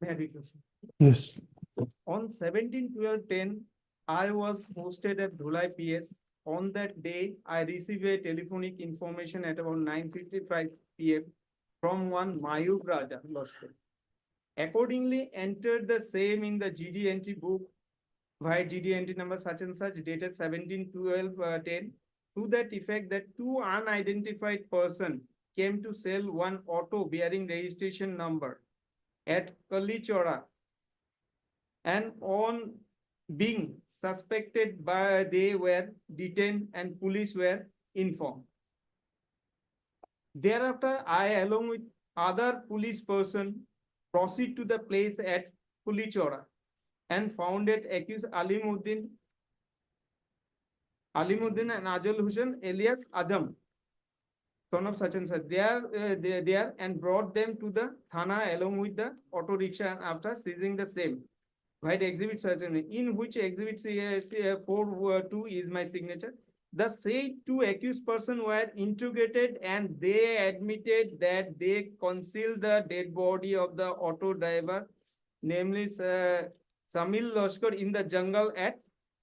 May I read, Lordship? Yes. On 17/12/10, I was posted at Dhulai PS. On that day, I received a telephonic information at about 9:55 PM from one Mayub Raja, Lordship. Accordingly, entered the same in the GD entry book via GD entry number such and such dated 17/12/10 to that effect that two unidentified person came to sell one auto bearing registration number at Kalichora. And on being suspected by they were detained and police were informed. Thereafter, I along with other police person proceed to the place at Pulichora and found it accused Alimuddin and Ajul Hussain alias Adam, son of such and such. There and brought them to the Thana along with the auto rickshaw and after seizing the same. Right, exhibit certain in which exhibit 4.2 is my signature. The said two accused person were interrogated and they admitted that they concealed the dead body of the auto driver, namely Samil Lashkar, in the jungle at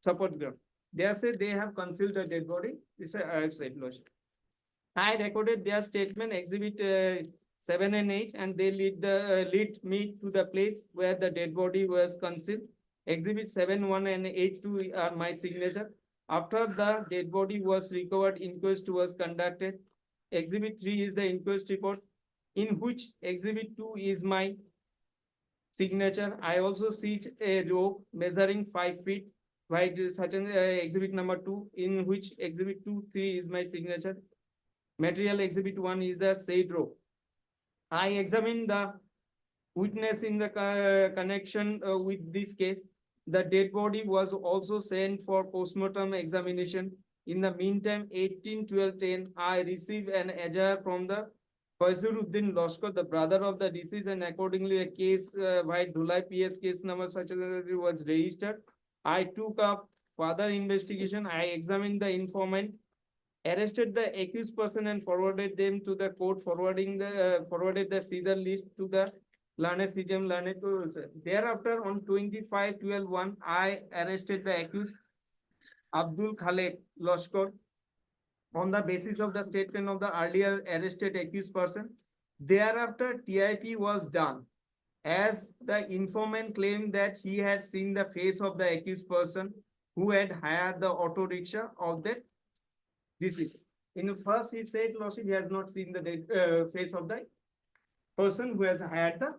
Sapatgram. They said they have concealed the dead body. This I have said, Lashkar. I recorded their statement, exhibit 7 and 8, and they lead me to the place where the dead body was concealed. Exhibit 7, 1 and 8, 2 are my signature. After the dead body was recovered, inquest was conducted. Exhibit 3 is the inquest report, in which exhibit 2 is my signature. I also seized a rope measuring 5 feet, right, such as exhibit number 2, in which exhibit 2, 3 is my signature. Material exhibit 1 is the said rope. I examined the witness in the connection with this case. The dead body was also sent for postmortem examination. In the meantime, 18/12/10, I received an AJAR from the Faizuruddin Lashkar, the brother of the deceased, and accordingly a case by Dhulai PS case number such as it was registered. I took up further investigation. I examined the informant, arrested the accused person and forwarded them to the court, forwarded the seizure list to the learned CGM learned to. Thereafter, on 25/12/1, I arrested the accused Abdul Khaled Lashkar on the basis of the statement of the earlier arrested accused person. Thereafter, TIP was done, as the informant claimed that he had seen the face of the accused person who had hired the auto rickshaw of that deceased. In first, he said, Lordship, he has not seen the face of the person who has hired the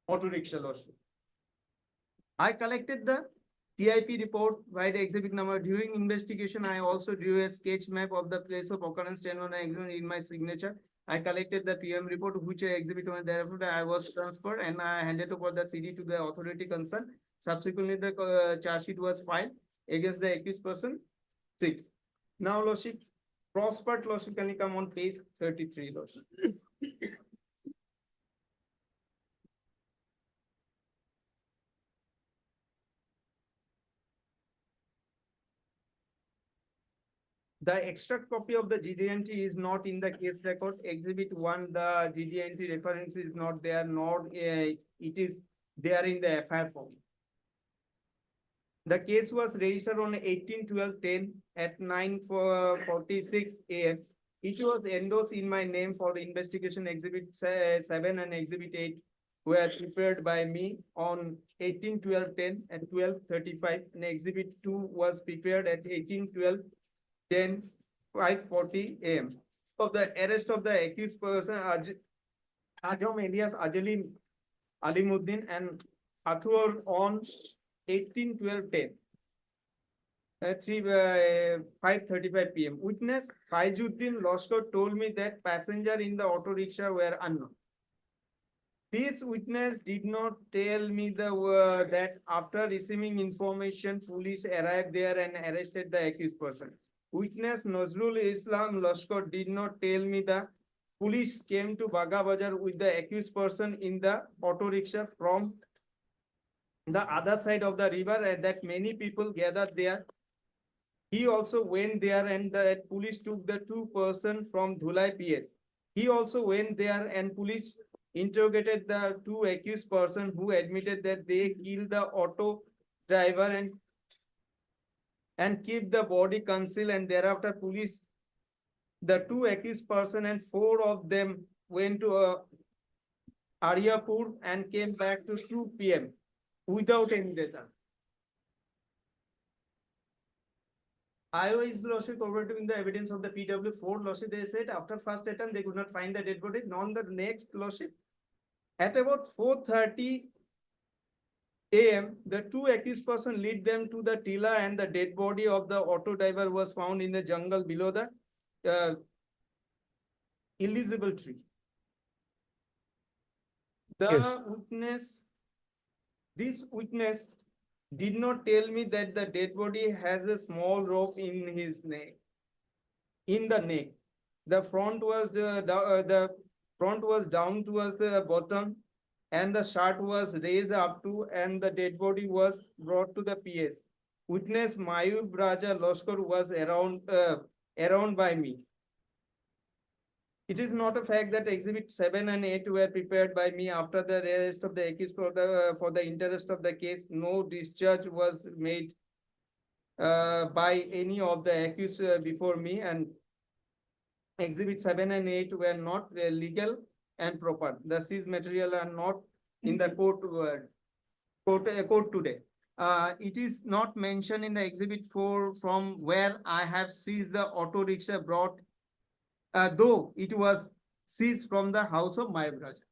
auto rickshaw, Lordship. I collected the TIP report, right, exhibit number. During investigation, I also drew a sketch map of the place of occurrence 10/1 in my signature. I collected the PM report, which I exhibit on. Thereafter, I was transferred and I handed over the CD to the authority concerned. Subsequently, the charge sheet was filed against the accused person 6. Now, Lordship, Prospered, Lordship, can you come on page 33, Lordship? The extract copy of the GD&T is not in the case record. Exhibit 1, the GD&T reference is not there, nor it is there in the FIR form. The case was registered on 18/12/10 at 9:46 AM. It was endorsed in my name for the investigation. Exhibit 7 and exhibit 8 were prepared by me on 18/12/10 at 12:35, and exhibit 2 was prepared at 18/12/10 5:40 AM. Of the arrest of the accused person, Ajam alias Ajali Alimuddin and Athur on 18/12/10 at 5:35 PM. Witness Faizuddin Lashkar told me that passenger in the auto rickshaw were unknown. This witness did not tell me that after receiving information, police arrived there and arrested the accused person. Witness Nazrul Islam Lashkar did not tell me the police came to Baga Bazar with the accused person in the auto rickshaw from the other side of the river, and that many people gathered there. He also went there and the police took the 2 persons from Dhulai PS. He also went there and police interrogated the 2 accused persons who admitted that they killed the auto driver and keep the body concealed, and thereafter police, the 2 accused person and 4 of them went to Aryapur and came back to 2 PM without any result. Iowa is Lordship corroborating the evidence of the PW4 Lordship. They said after first attempt they could not find the dead body. None the next Lordship. At about 4:30 AM, the two accused person lead them to the tilla and the dead body of the auto driver was found in the jungle below the Elizabeth tree. Yes. This witness did not tell me that the dead body has a small rope in his neck. In the neck, the front was down towards the bottom, and the shirt was raised up to, and the dead body was brought to the PS. Witness Mayub Raja Loskar was around by me. It is not a fact that exhibit 7 and 8 were prepared by me after the arrest of the accused for the interest of the case. No discharge was made by any of the accused before me, and exhibit 7 and 8 were not legal and proper. The seized material are not in the court today. It is not mentioned in the exhibit 4 from where I have seized the auto rickshaw brought, though it was seized from the house of Mayub Raja.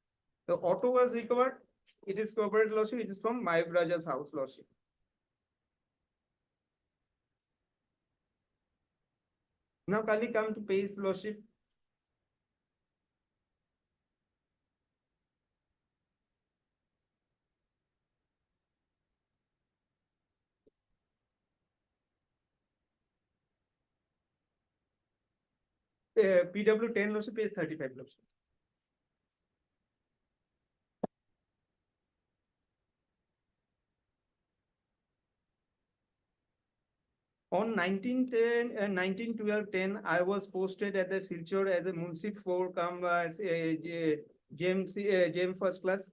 The auto was recovered. It is covered, lordship. It is from Mayub Raja's house, lordship. Now, kindly come to page, lordship. PW 10, lordship, page 35, lordship. On 19/12/10, I was posted at the Silchar as a Munsif 4 JM first class,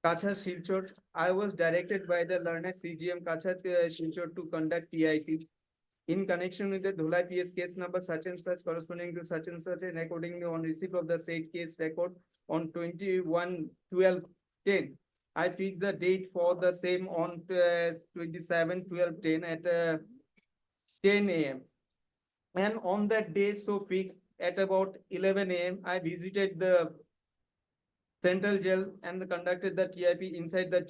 Kachar Silchar. I was directed by the learned CGM Kachar Silchar to conduct TIP in connection with the Dholai PS case number such and such corresponding to such and such, and accordingly on receipt of the said case record on 21/12/10. I fixed the date for the same on 27/12/10 at 10 a.m. And on that day, so fixed at about 11 a.m., I visited the central jail and conducted the TIP inside the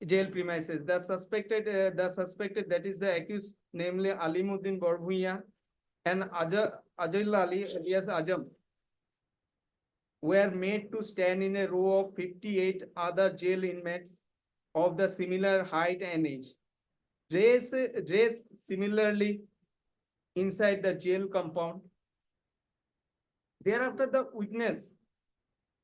jail premises. The suspected, that is the accused, namely Alimuddin Borbhuiya and Ajay Ali alias Ajam, were made to stand in a row of 58 other jail inmates of the similar height and age, dressed similarly inside the jail compound. Thereafter, the witness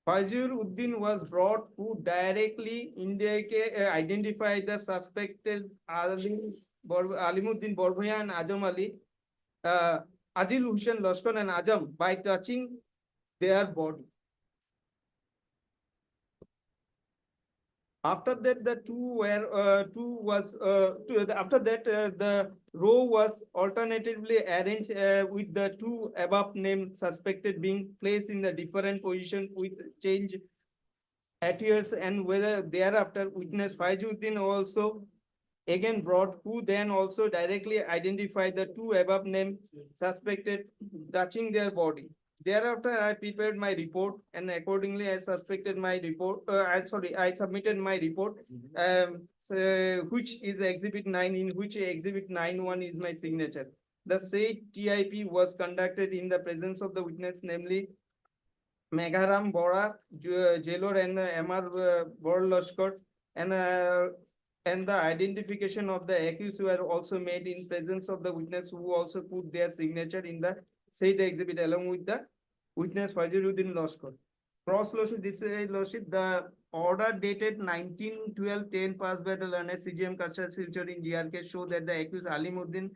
Fazil Uddin was brought, who directly identified the suspected Alimuddin Borbhuiya and Ajam Ali, Adil Hussain Loskar and Ajam by touching their body. After that, the row was alternatively arranged with the two above named suspected being placed in the different position with change attires, and whether thereafter witness Faizuddin also again brought, who then also directly identified the two above named suspected touching their body. Thereafter, I prepared my report, and accordingly, I submitted my report, which is exhibit 9, in which exhibit 9(1) is my signature. The said TIP was conducted in the presence of the witness, namely Megharam Bora, Jailor, and MR Borloskar, and the identification of the accused were also made in presence of the witness, who also put their signature in the said exhibit along with the witness Faziluddin Loskar. Cross lordship, this is lordship, the order dated 19/12/10 passed by the learned CGM Kachar Silchar in DRK show that the accused Alimuddin,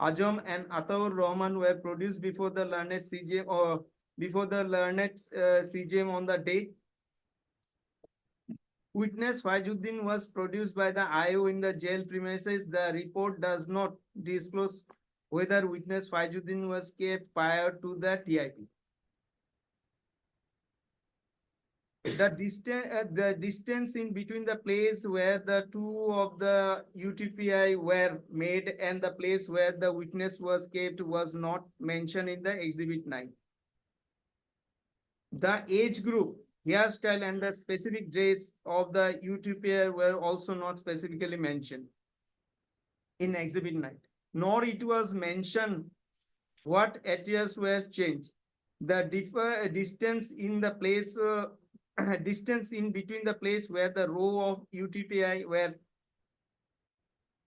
Ajam and Ataur Rahman were produced before the learned CGM on the date. Witness Faizuddin was produced by the IO in the jail premises. The report does not disclose whether witness Faizuddin was kept prior to the TIP. The distance in between the place where the two of the UTPI were made and the place where the witness was kept was not mentioned in the exhibit 9. The age group hairstyle and the specific dress of the UTPR were also not specifically mentioned in exhibit 9, nor it was mentioned what attires were changed. The distance in the place, distance in between the place where the row of UTPI were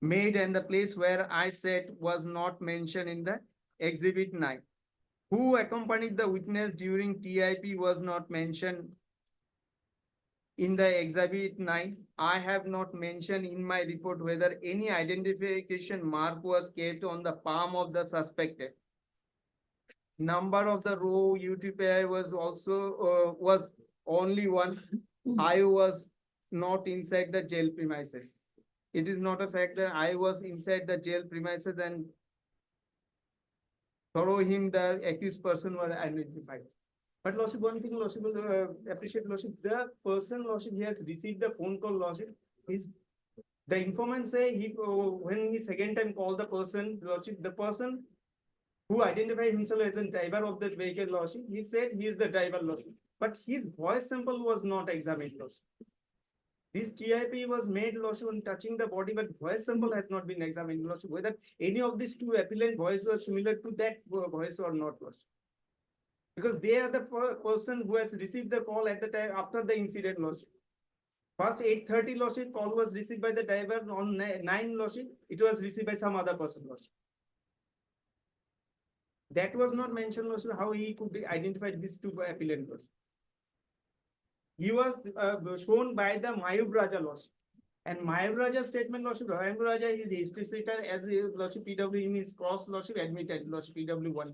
made and the place where I sat was not mentioned in the exhibit 9. Who accompanied the witness during TIP was not mentioned in the exhibit 9. I have not mentioned in my report whether any identification mark was kept on the palm of the suspected. Number of the row UTPI was also was only one. I was not inside the jail premises. It is not a fact that I was inside the jail premises and through him the accused person were identified. But Lordship, one thing Lordship will appreciate Lordship, the person Lordship, he has received the phone call Lordship, is the informant say he when he second time called the person Lordship, the person who identified himself as a driver of that vehicle Lordship, he said he is the driver Lordship, but his voice sample was not examined Lordship. This TIP was made Lordship on touching the body, but voice sample has not been examined Lordship, whether any of these two appellant voice was similar to that voice or not Lordship. Because they are the person who has received the call at the time after the incident Lordship. First 8:30 Lordship, call was received by the driver. On 9 Lordship, it was received by some other person Lordship. That was not mentioned Lordship, how he could identify these two appellant Lordship. He was shown by the Mayub Raja Lordship. And Mayub Raja's statement Lordship, Mayub Raja is history seater as a Lordship PW in his cross Lordship admitted Lordship PW1.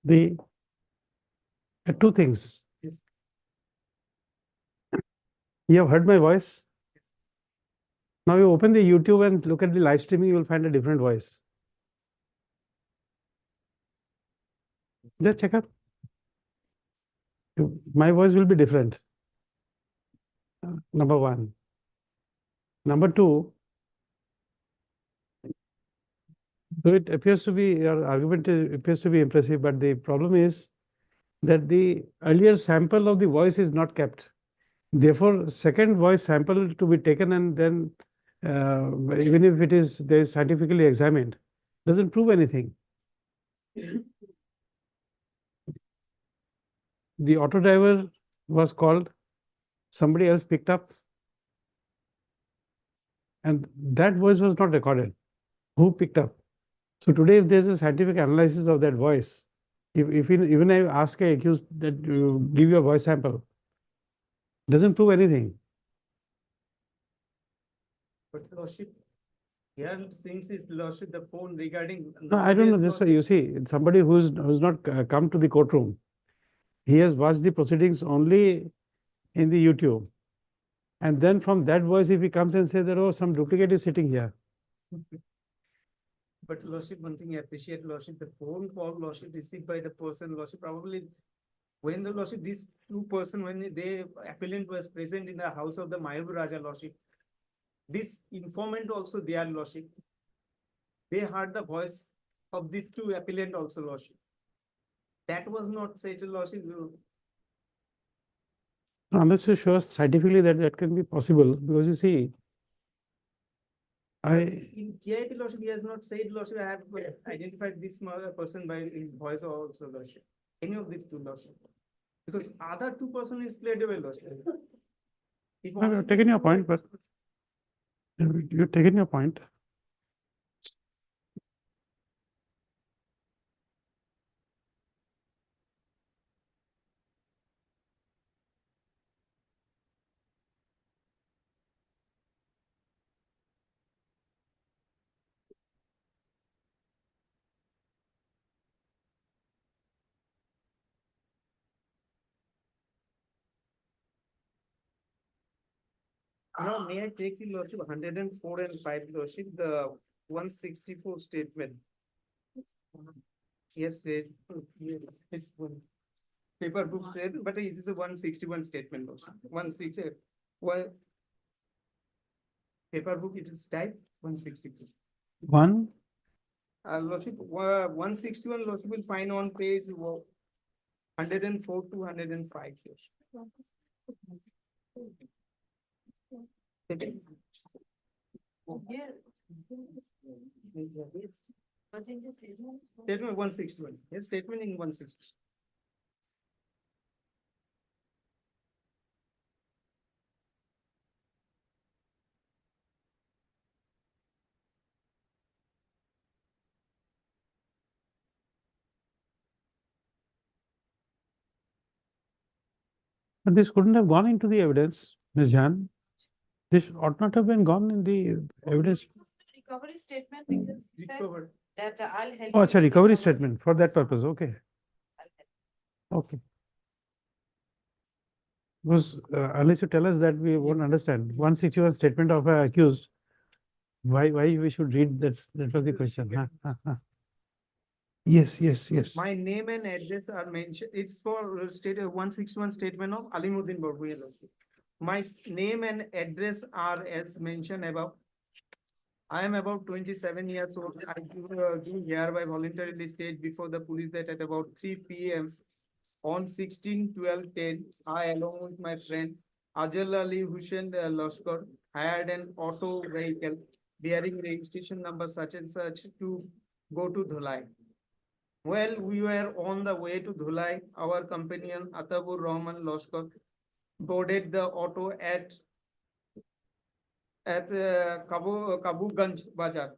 The two things. Yes. You have heard my voice. Now you open the YouTube and look at the live streaming, you will find a different voice. Just check out. My voice will be different. Number one. Number two, so it appears to be, your argument appears to be impressive, but the problem is that the earlier sample of the voice is not kept. Therefore, second voice sample to be taken and then even if it is there is scientifically examined, doesn't prove anything. The auto driver was called, somebody else picked up, and that voice was not recorded. Who picked up? So today, if there's a scientific analysis of that voice, if even I ask a accused that you give your voice sample, doesn't prove anything. But Lordship, here things is Lordship the phone regarding. No, I don't know this way. You see, somebody who's not come to the courtroom, he has watched the proceedings only in the YouTube. And then from that voice, if he comes and says that, oh, some duplicate is sitting here. But Lordship, one thing I appreciate Lordship, the phone call Lordship received by the person Lordship, probably when the Lordship, these two person, when the appellant was present in the house of the Mayub Raja Lordship, this informant also their Lordship, they heard the voice of these two appellant also Lordship. That was not said Lordship. Unless you show us scientifically that that can be possible, because you see, In TIP Lordship, he has not said Lordship, I have identified this person by his voice also Lordship. Any of these two Lordship. Because other two person is played away Lordship. I've taken your point, but you've taken your point. Now, may I take the lordship 104 and 5 lordship, the 164 statement? Yes, said, yes, it's one. Paper book said, but it is a 161 statement lordship, 16, well. Paper book, it is typed 162. One, Lordship, 161 lordship will find on page 104 to 105. Statement 161, yes, statement in 160. but this couldn't have gone into the evidence, Ms. Jan. This ought not have been gone in the evidence. Recovery statement because he said Recovered. that I'll help. Oh, you it's a to recovery recover. statement for that purpose, okay, I'll help. okay. Because unless you tell us that, we won't understand. 161 statement of a accused. Why we should read that was the question. Huh, huh, huh. Yes, yes, yes. My name and address are mentioned, it's for state 161 statement of Alimuddin Borbuya. My name and address are as mentioned above. I am about 27 years old. I do hereby voluntarily state before the police that at about 3 p.m. on 16/12/10, I along with my friend Ajal Ali Hussain Lashkar hired an auto vehicle bearing registration number such and such to go to Dhulai. Well, we were on the way to Dhulai. Our companion Atabur Rahman Lashkar boarded the auto at Kabuganj Bazar.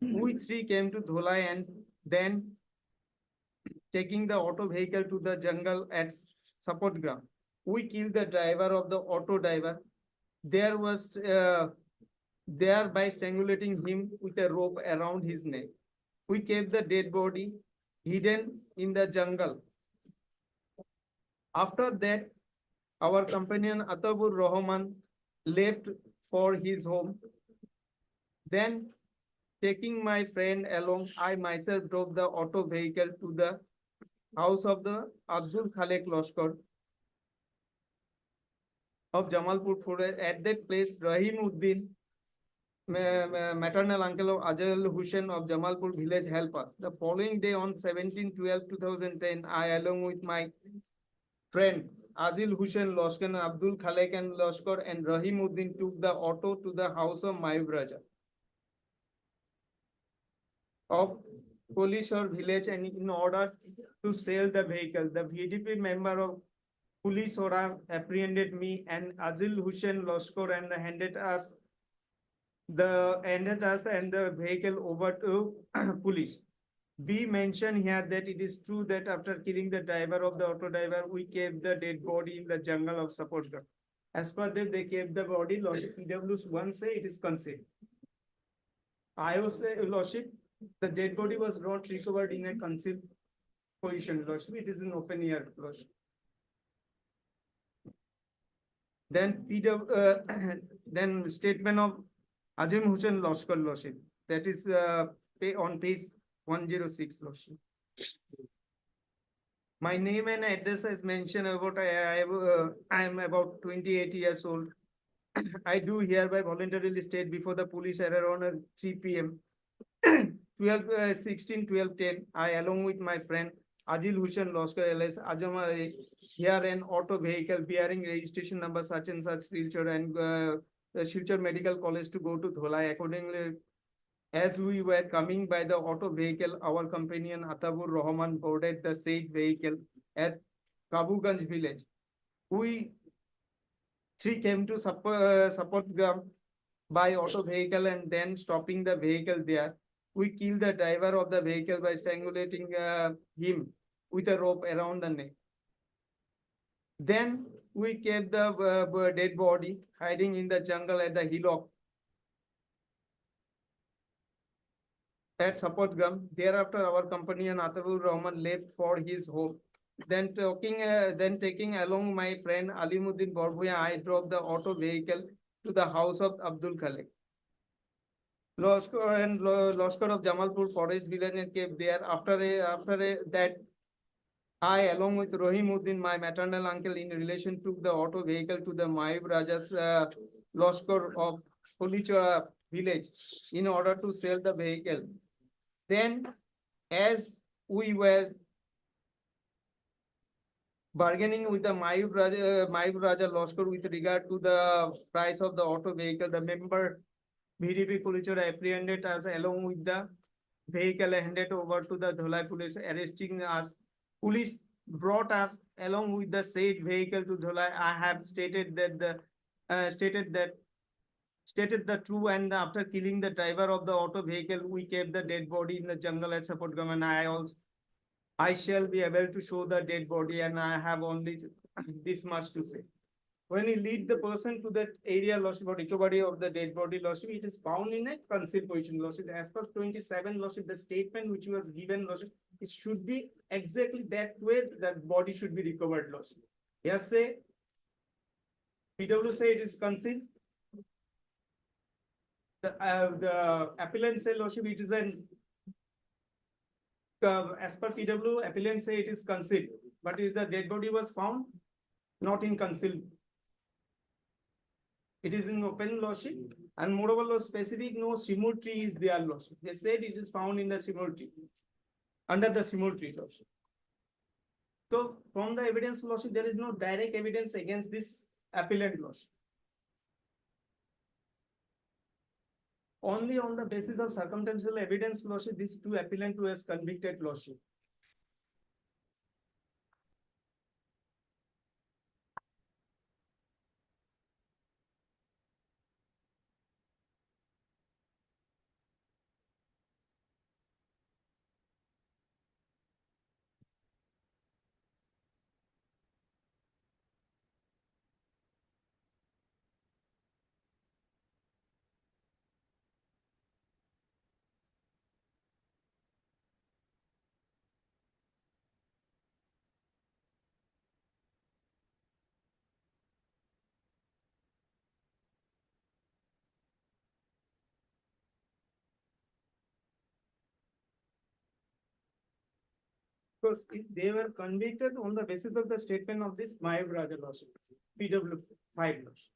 We three came to Dhulai and then taking the auto vehicle to the jungle at support ground. We killed the driver of the auto driver. Thereby strangulating him with a rope around his neck. We kept the dead body hidden in the jungle. After that, our companion Atabur Rahman left for his home. Then, taking my friend along, I myself drove the auto vehicle to the house of the Abdul Khalek Lashkar of Jamalpur Forest. At that place, Rahim Uddin, maternal uncle of Ajal Hussain of Jamalpur village, helped us. The following day on 17/12/2010, I along with my friend Adil Hussain Lashkar and Abdul Khalek and Lashkar and Rahim Uddin took the auto to the house of Mayub Raja of Polishore village, and in order to sell the vehicle, the VDP member of Polishora apprehended me and Adil Hussain Lashkar and handed us and the vehicle over to police. We mentioned here that it is true that after killing the driver of the auto driver, we kept the dead body in the jungle of support ground. As per that, they kept the body. Lordship, PW's one say it is concealed. I was say, Lordship, the dead body was not recovered in a concealed position. Lordship, it is an open air. Lordship. Then then statement of Azim Hussain Lashkar Lordship. That is on page 106 Lordship. My name and address is mentioned about I am about 28 years old. I do hereby voluntarily state before the police at around 3 p.m. 16/12/10, I along with my friend Adil Hussain Lashkar alias Ajam here an auto vehicle bearing registration number such and such Silchar and Silchar Medical College to go to Dholai. Accordingly, as we were coming by the auto vehicle, our companion Atabur Rahman boarded the said vehicle at Kabuganj village. We three came to support ground by auto vehicle and then stopping the vehicle there. We killed the driver of the vehicle by strangulating him with a rope around the neck. Then we kept the dead body hiding in the jungle at the hillock at support ground. Thereafter, our companion Atabur Rahman left for his home. Then taking along my friend Alimuddin Borbuya, I drove the auto vehicle to the house of Abdul Khalik. Lashkar of Jamalpur Forest Village and kept there. That I, along with Rahim Uddin, my maternal uncle, in relation, took the auto vehicle to the Mayub Raja's Lashkar of Pulichara village in order to sell the vehicle. Then, as we were bargaining with the Mayub Raja Lashkar with regard to the price of the auto vehicle, the member VDP Pulichara apprehended us along with the vehicle and handed over to the Dholai police, arresting us. Police brought us along with the said vehicle to Dholai. I have stated the true, and after killing the driver of the auto vehicle, we kept the dead body in the jungle at support government. I shall be able to show the dead body, and I have only this much to say. When you lead the person to that area, Lordship, for recovery of the dead body, Lordship, it is found in a concealed position, Lordship. As per 27, Lordship, the statement which was given, Lordship, it should be exactly that way that body should be recovered, Lordship. Yes, say, PW say it is concealed. The appellant say, Lordship, it is an as per PW, appellant say it is concealed, but if the dead body was found, not in concealed. It is in open, Lordship, and moreover, Lord, specific no simul tree is there, Lordship. They said it is found in the simul tree, under the simul tree, Lordship. So from the evidence, Lordship, there is no direct evidence against this appellant, Lordship. Only on the basis of circumstantial evidence, Lordship, these two appellant was convicted, Lordship. Because if they were convicted on the basis of the statement of this Mayub Raja, Lordship, PW 5, Lordship.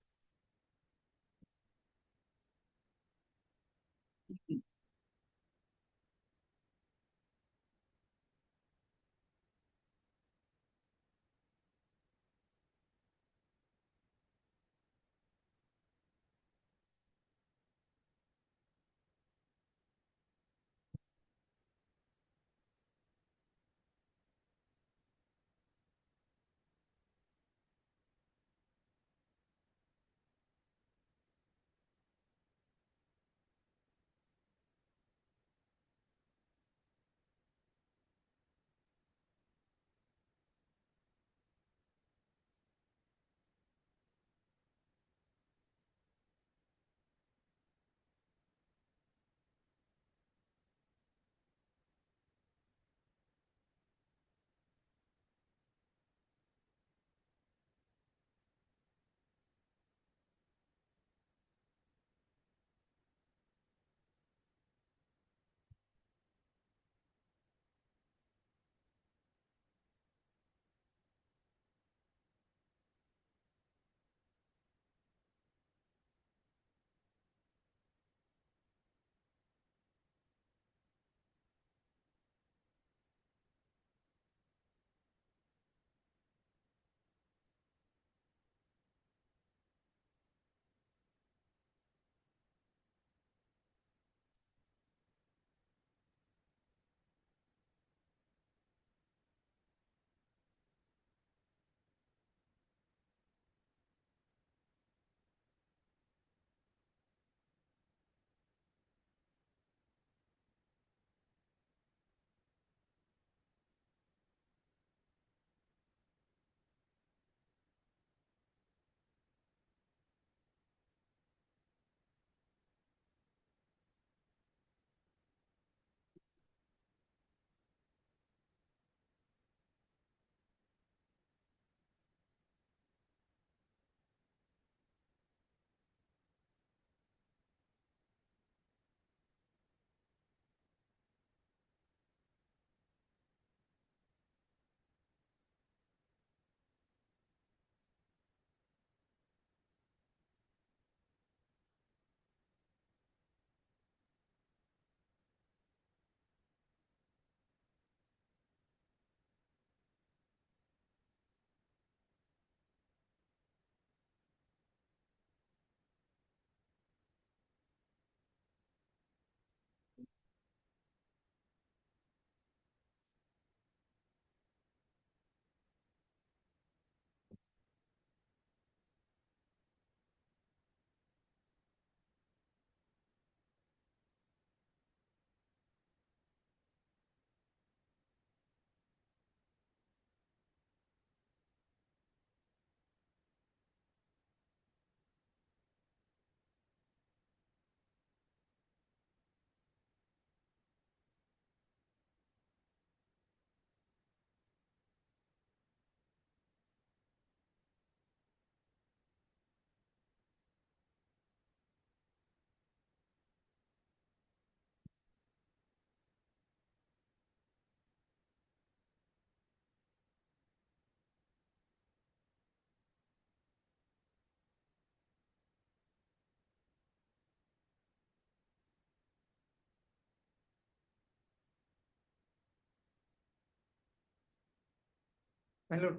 Hello.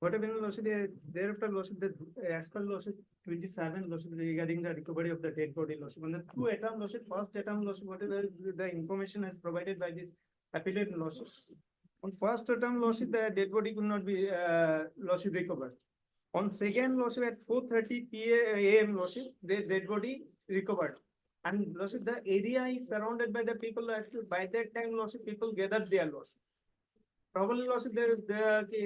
What happened, Lordship, thereafter, Lordship, as per Lordship 27, Lordship, regarding the recovery of the dead body, Lordship, on the two attempt, Lordship, first attempt, Lordship, whatever the information is provided by this appellate, Lordship. On first attempt, Lordship, the dead body could not be, Lordship, recovered. On second, Lordship, at 4:30 AM, Lordship, the dead body recovered. And Lordship, the area is surrounded by the people, by that time, Lordship, people gathered there, Lordship. Probably also the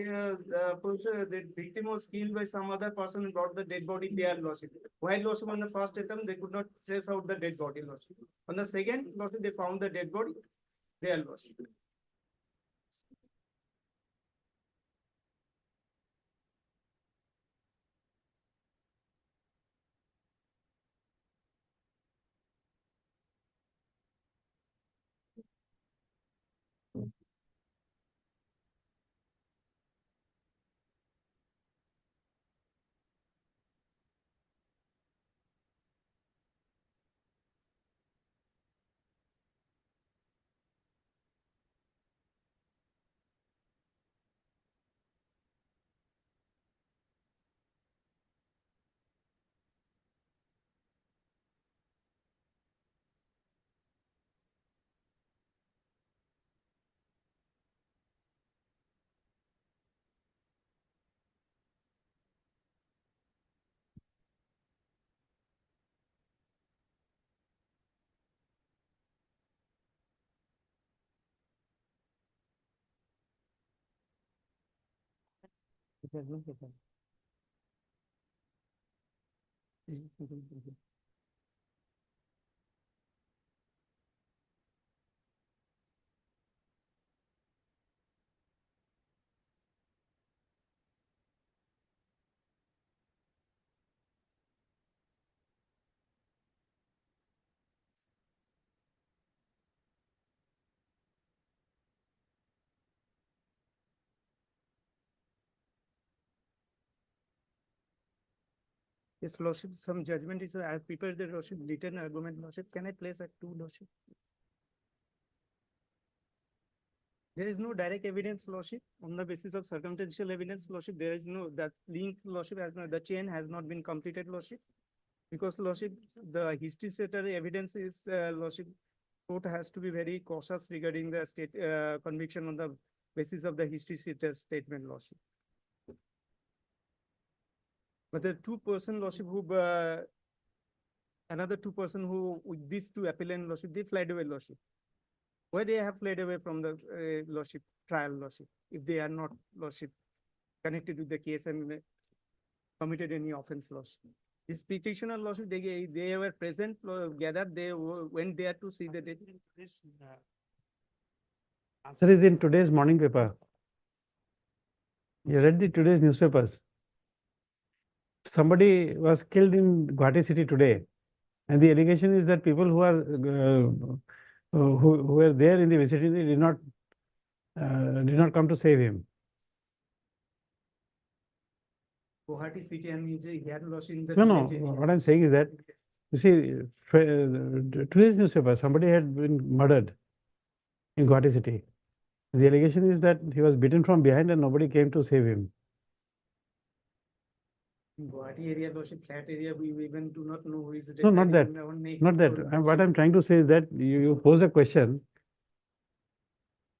victim was killed by some other person and brought the dead body there, Lordship. While Lordship on the first attempt, they could not trace out the dead body, Lordship. On the second, Lordship, they found the dead body there, Lordship. It has been taken. Mhm. Yes, Lordship, some judgment is, I have prepared the Lordship written argument, Lordship. Can I place at two, Lordship? There is no direct evidence, Lordship. On the basis of circumstantial evidence, Lordship, there is no, that link, Lordship, has not, the chain has not been completed, Lordship. Because, Lordship, the historical evidence is, Lordship, court has to be very cautious regarding the state conviction on the basis of the historical statement, Lordship. But the two-person, Lordship, who, another two-person who, with these two appellant, Lordship, they fled away, Lordship. Why they have fled away from the Lordship trial, Lordship, if they are not, Lordship, connected with the case and committed any offense, Lordship. This petitioner, Lordship, they were present, gathered, they went there to see the dead. Answer is in today's morning paper. You read the today's newspapers. Somebody was killed in Guwahati city today, and the allegation is that people who are who were there in the vicinity did not come to save him. Guwahati city and here, Lordship, in the No, village area. what I'm saying is that, you see, today's newspaper, somebody had been murdered in Guwahati city. The allegation is that he was beaten from behind and nobody came to save him. In Guwahati area, Lordship, flat area, we even do not know who is. No, not that. residing in our Not that. neighborhood, What I'm Lordship. trying to say is that you posed a question.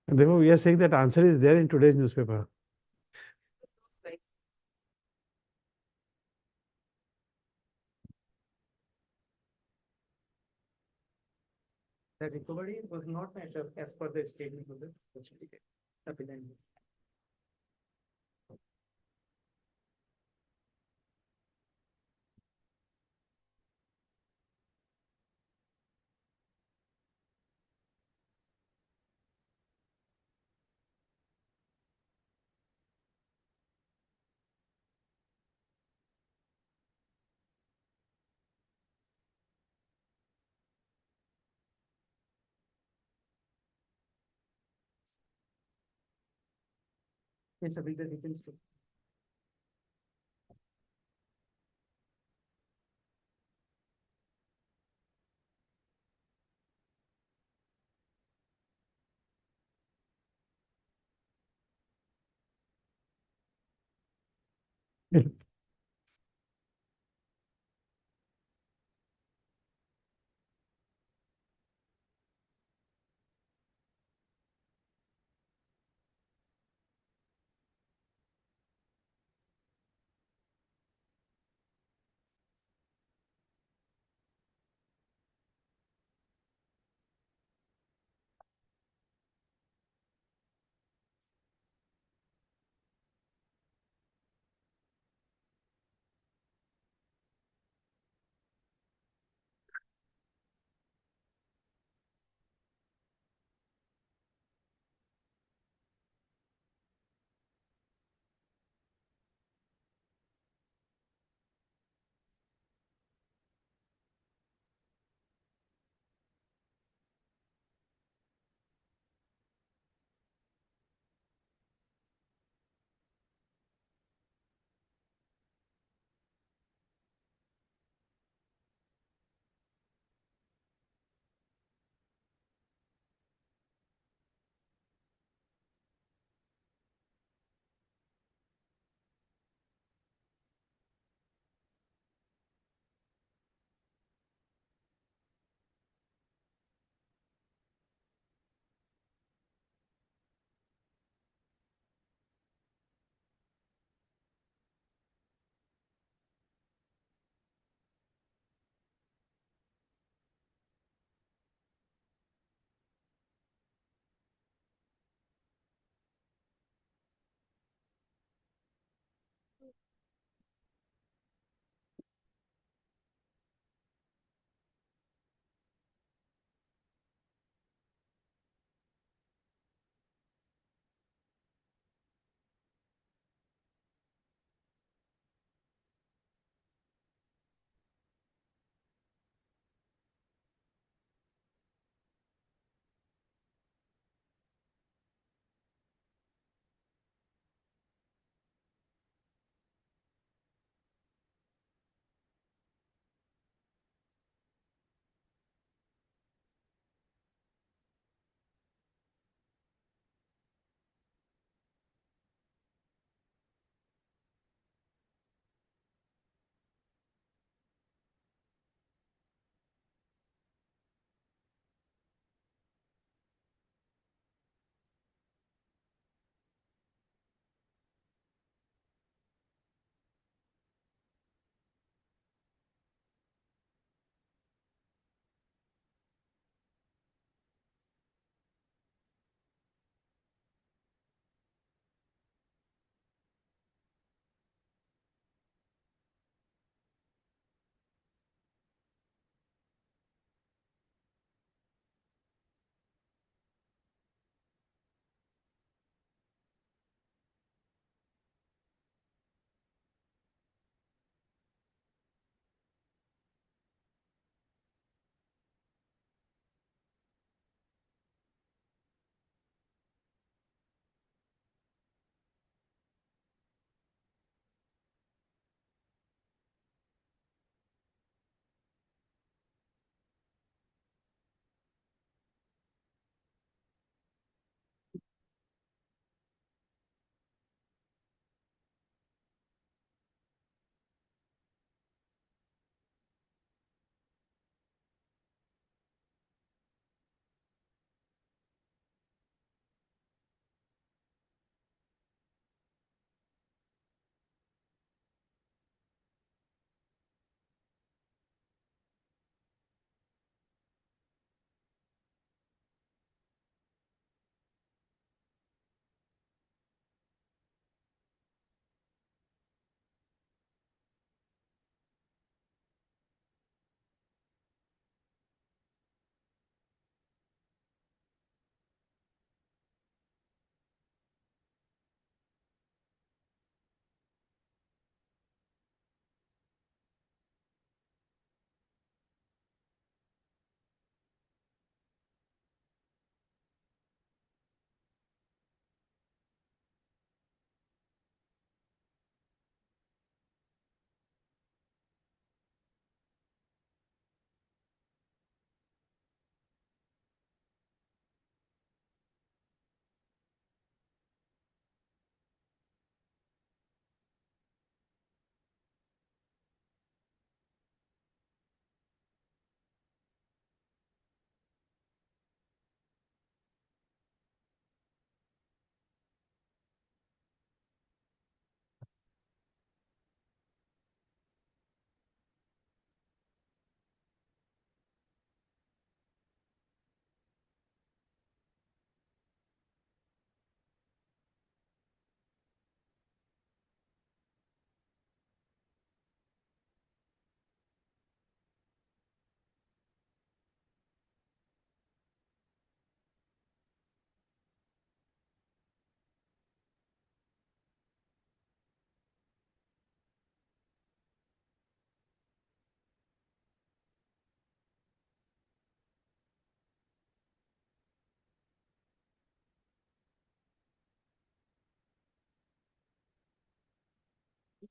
And therefore, we are saying that answer is there in today's newspaper. The recovery was not as per the statement of the appellant. Yes, submit the defense.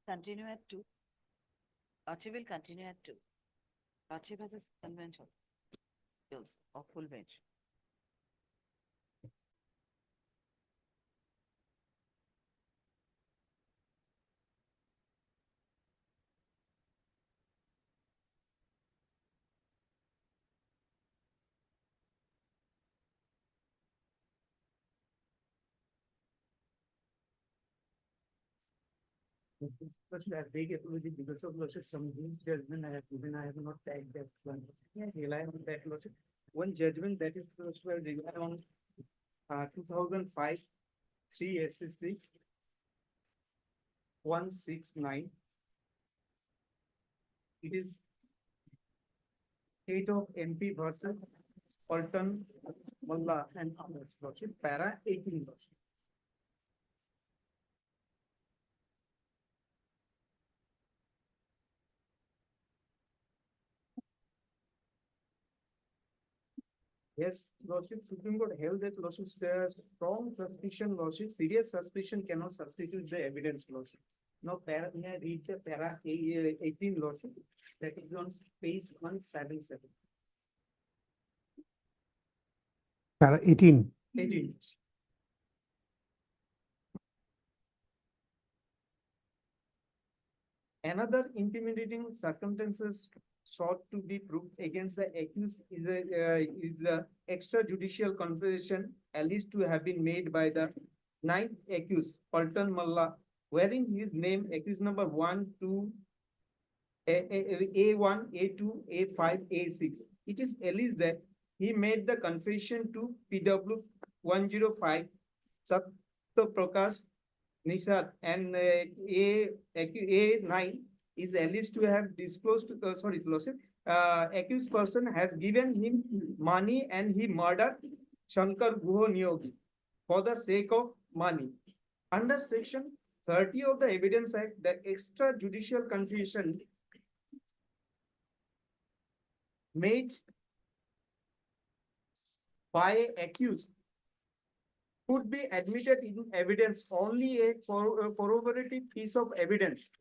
Continue at 2. Lordship will continue at 2. Lordship has a second bench of those or full bench. But I beg apology because of lordship, some news judgment I have given, I have not tagged that one. I rely on that lordship. One judgment that is supposed to rely on 2005, 3 SCC 169. It is state of MP versus Alton Mullah and others, lordship, para 18 lordship. Yes, lordship, Supreme Court held that lordship, there's strong suspicion, lordship, serious suspicion cannot substitute the evidence, lordship. Now, may I read the para 18 lordship, that is on page 177. Para 18. 18. Another intimidating circumstances sought to be proved against the accused is the extrajudicial confession alleged to have been made by the ninth accused, Alton Mullah, wherein his name accused number 1, 2, A1, A2, A5, A6. It is alleged that he made the confession to PW 105, Satya Prakash Nisad, and A9 is alleged to have disclosed, accused person has given him money and he murdered Shankar Guho Niyogi for the sake of money. Under section 30 of the Evidence Act, the extrajudicial confession made by accused could be admitted in evidence only a corroborative piece of evidence.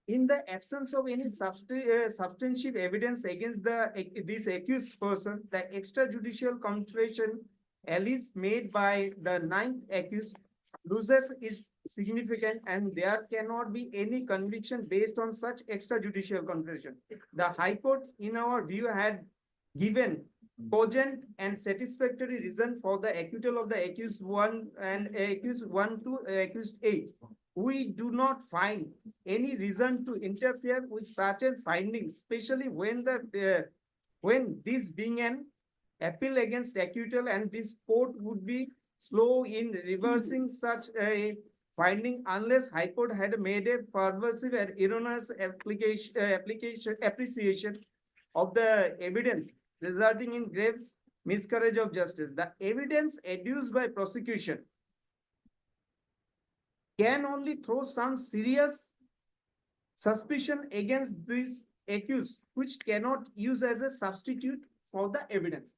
In the absence of any substantive evidence against this accused person, the extrajudicial confession alleged made by the ninth accused loses its significance and there cannot be any conviction based on such extrajudicial confession. The High Court, in our view, had given cogent and satisfactory reason for the acquittal of the accused 1 and accused 1 to accused 8. We do not find any reason to interfere with such a finding, especially when this being an appeal against acquittal, and this court would be slow in reversing such a finding unless High Court had made a perversive and erroneous appreciation of the evidence, resulting in grave miscarriage of justice. The evidence adduced by prosecution can only throw some serious suspicion against this accused, which cannot use as a substitute for the evidence.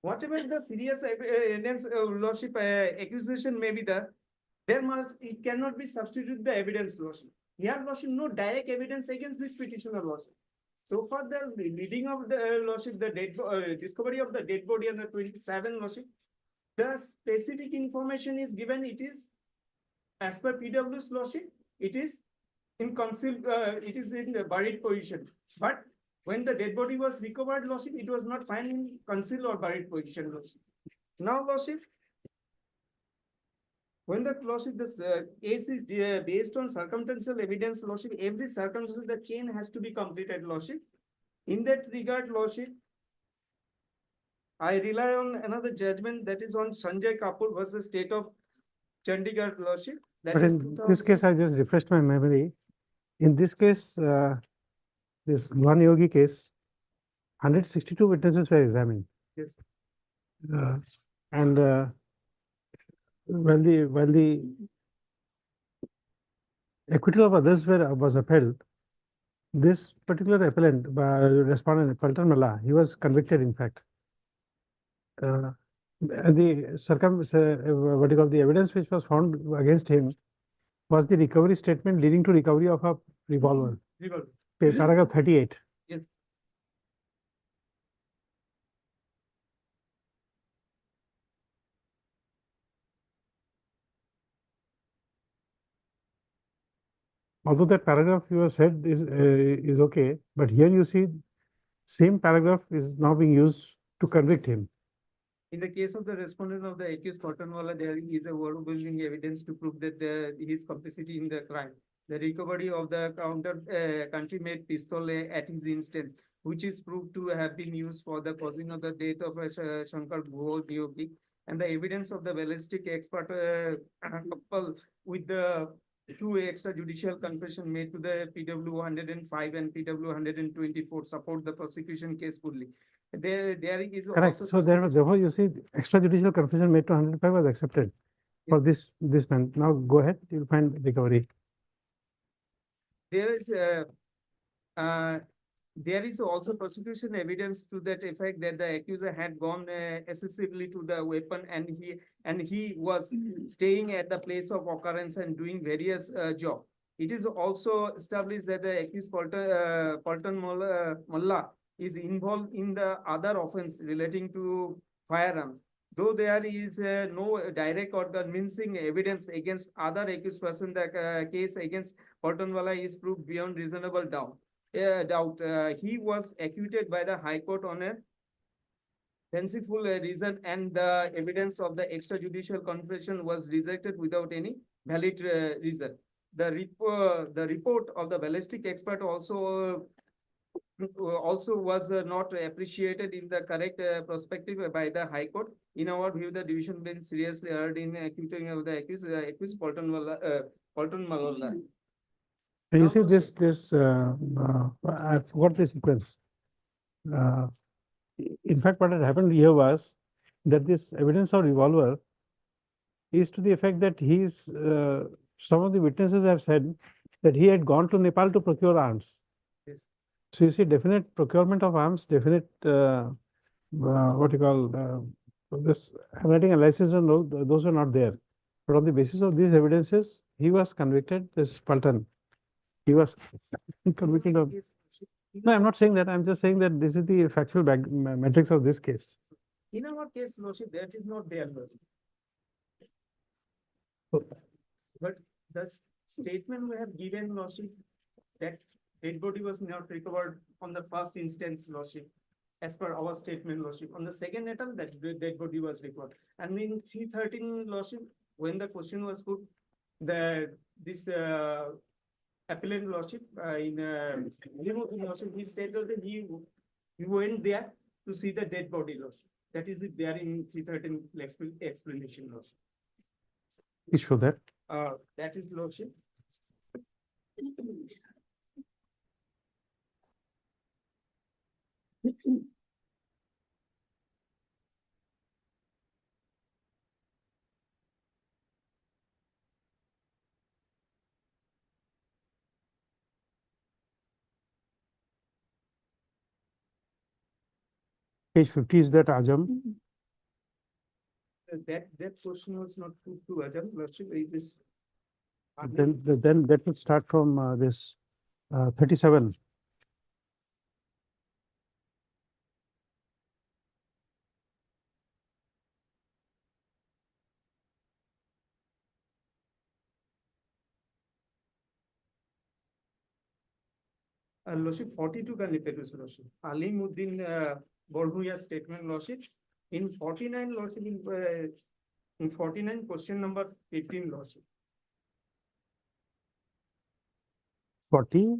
Whatever the serious evidence, lordship, accusation may be there, it cannot be substitute the evidence, lordship. Here, lordship, no direct evidence against this petitioner, lordship. So far, the reading of the lordship, the discovery of the dead body under 27, lordship, the specific information is given. It is as per PW's lordship. It is in concealed. It is in the buried position. But when the dead body was recovered, lordship, it was not found in concealed or buried position, lordship. Now, lordship, when the lordship, this case is based on circumstantial evidence, lordship, every circumstance, the chain has to be completed, lordship. In that regard, lordship, I rely on another judgment that is on Sanjay Kapoor versus State of Chandigarh, lordship. That But is in this case, I just refreshed my memory. In this case, this Guhan Yogi case, 162 witnesses were examined. Yes. And when the acquittal of others was upheld, this particular appellant, respondent, Alton Mullah, he was convicted, in fact. And the the evidence which was found against him was the recovery statement leading to recovery of a revolver. Revolver. Paragraph 38. Yes. Although that paragraph you have said is okay, but here you see same paragraph is now being used to convict him. In the case of the respondent of the accused Cottonwalla, there is a overwhelming evidence to prove that his complicity in the crime. The recovery of the country-made pistol at his instance, which is proved to have been used for the causing of the death of Shankar Bhol DOP, and the evidence of the ballistic expert coupled with the two extrajudicial confession made to the PW 105 and PW 124 support the prosecution case fully. There is Correct. also So therefore you see extrajudicial confession made to 105 was accepted for this man. Now go ahead, you'll find recovery. there is also prosecution evidence to that effect that the accuser had gone excessively to the weapon and he was staying at the place of occurrence and doing various jobs. It is also established that the accused Paltan Mullah is involved in the other offense relating to firearms. Though there is no direct or convincing evidence against other accused person, the case against Paltanwala is proved beyond reasonable doubt. He was acquitted by the High Court on a fanciful reason, and the evidence of the extrajudicial confession was rejected without any valid reason. The report of the ballistic expert also was not appreciated in the correct perspective by the High Court. In our view, the division bench seriously erred in acquitting of the accused Paltan Malala. And you see I forgot the sequence. In fact, what had happened here was that this evidence of revolver is to the effect that some of the witnesses have said that he had gone to Nepal to procure arms. Yes. So you see definite procurement of arms, definite what you call this handwriting and license and those were not there. But on the basis of these evidences, he was convicted, this Paltan. He was convicted of. No, I'm not saying that. I'm just saying that this is the factual matrix of this case. In our case, Lordship, that is not there, Lordship. But the statement we have given, Lordship, that dead body was not recovered on the first instance, Lordship, as per our statement, Lordship. On the second attempt, that dead body was recovered. And in 313, Lordship, when the question was put, this appellant, Lordship, Lordship, he stated that he went there to see the dead body, Lordship. That is it there in 313 explanation, Lordship. Please show that. That is, Lordship. Page 50 is that Ajam. That question was not put to Ajam, Lordship. It is. Then that would start from this 37. Lordship, 42 can repeat, Lordship. Alimuddin Borhuya statement, Lordship. In 49, Lordship, in 49, question number 15, Lordship. 40,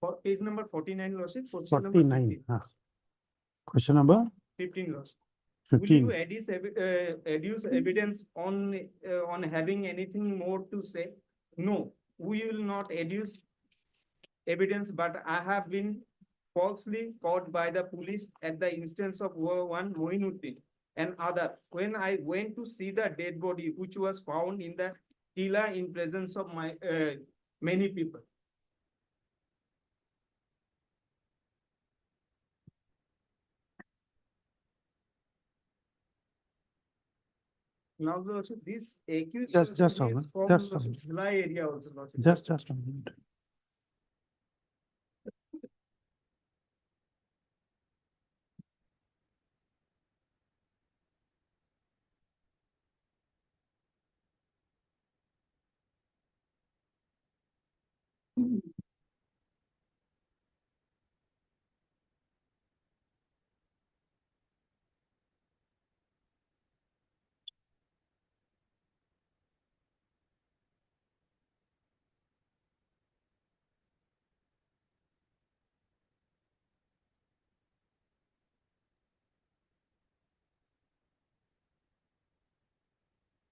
For page number 49, Lordship. Question number 49. 15. Question number 15, Lordship. 15. Will you adduce evidence on having anything more to say? No, we will not adduce evidence, but I have been falsely caught by the police at the instance of one Moinuddin and other when I went to see the dead body, which was found in the Tila in presence of many people. Now, Lordship, this accused. Just Lordship a is minute, from just a Lordship minute. Bhilai area also, Lordship. Just a minute.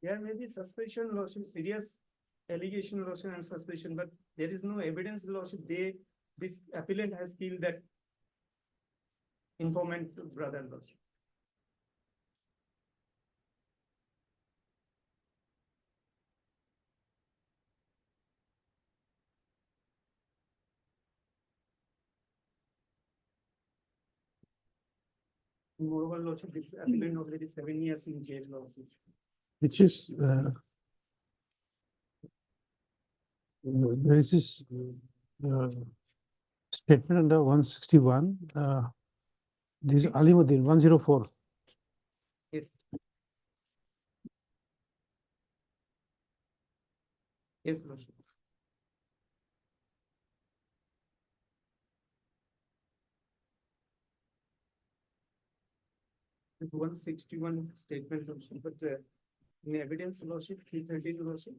There may be suspicion, Lordship, serious allegation, Lordship, and suspicion, but there is no evidence, Lordship. This appellant has killed that informant brother, Lordship. Moreover, Lordship, this appellant already 7 years in jail, Lordship. Which is, there is this statement under 161, this is Alimuddin, 104. Yes. Yes, Lordship. 161 statement, Lordship, but in evidence, Lordship, 330, Lordship.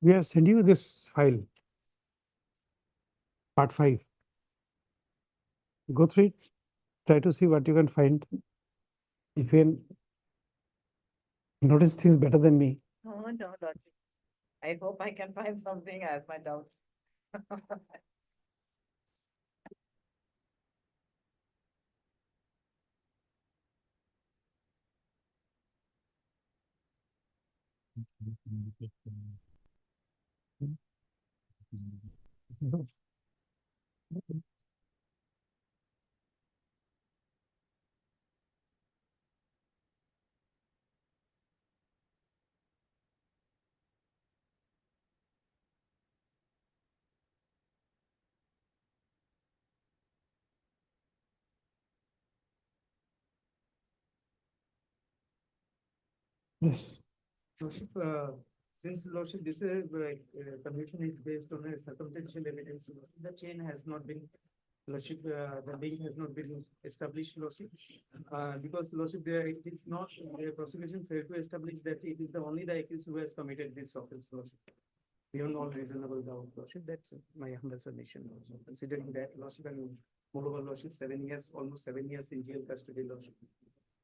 We have sent you this file. Part 5. Go through it, try to see what you can find. If you can notice things better than me. Oh, no, Lordship. I hope I can find something. I have my doubts. Yes. Lordship, since Lordship, this conviction is based on a circumstantial evidence, the chain has not been, Lordship, the link has not been established, Lordship. Because Lordship, it is not, the prosecution failed to establish that it is the only the accused who has committed this offense, Lordship. Beyond all reasonable doubt, Lordship, that's my humble submission, Lordship. Considering that, Lordship, and moreover, Lordship, 7 years, almost 7 years in jail custody, Lordship.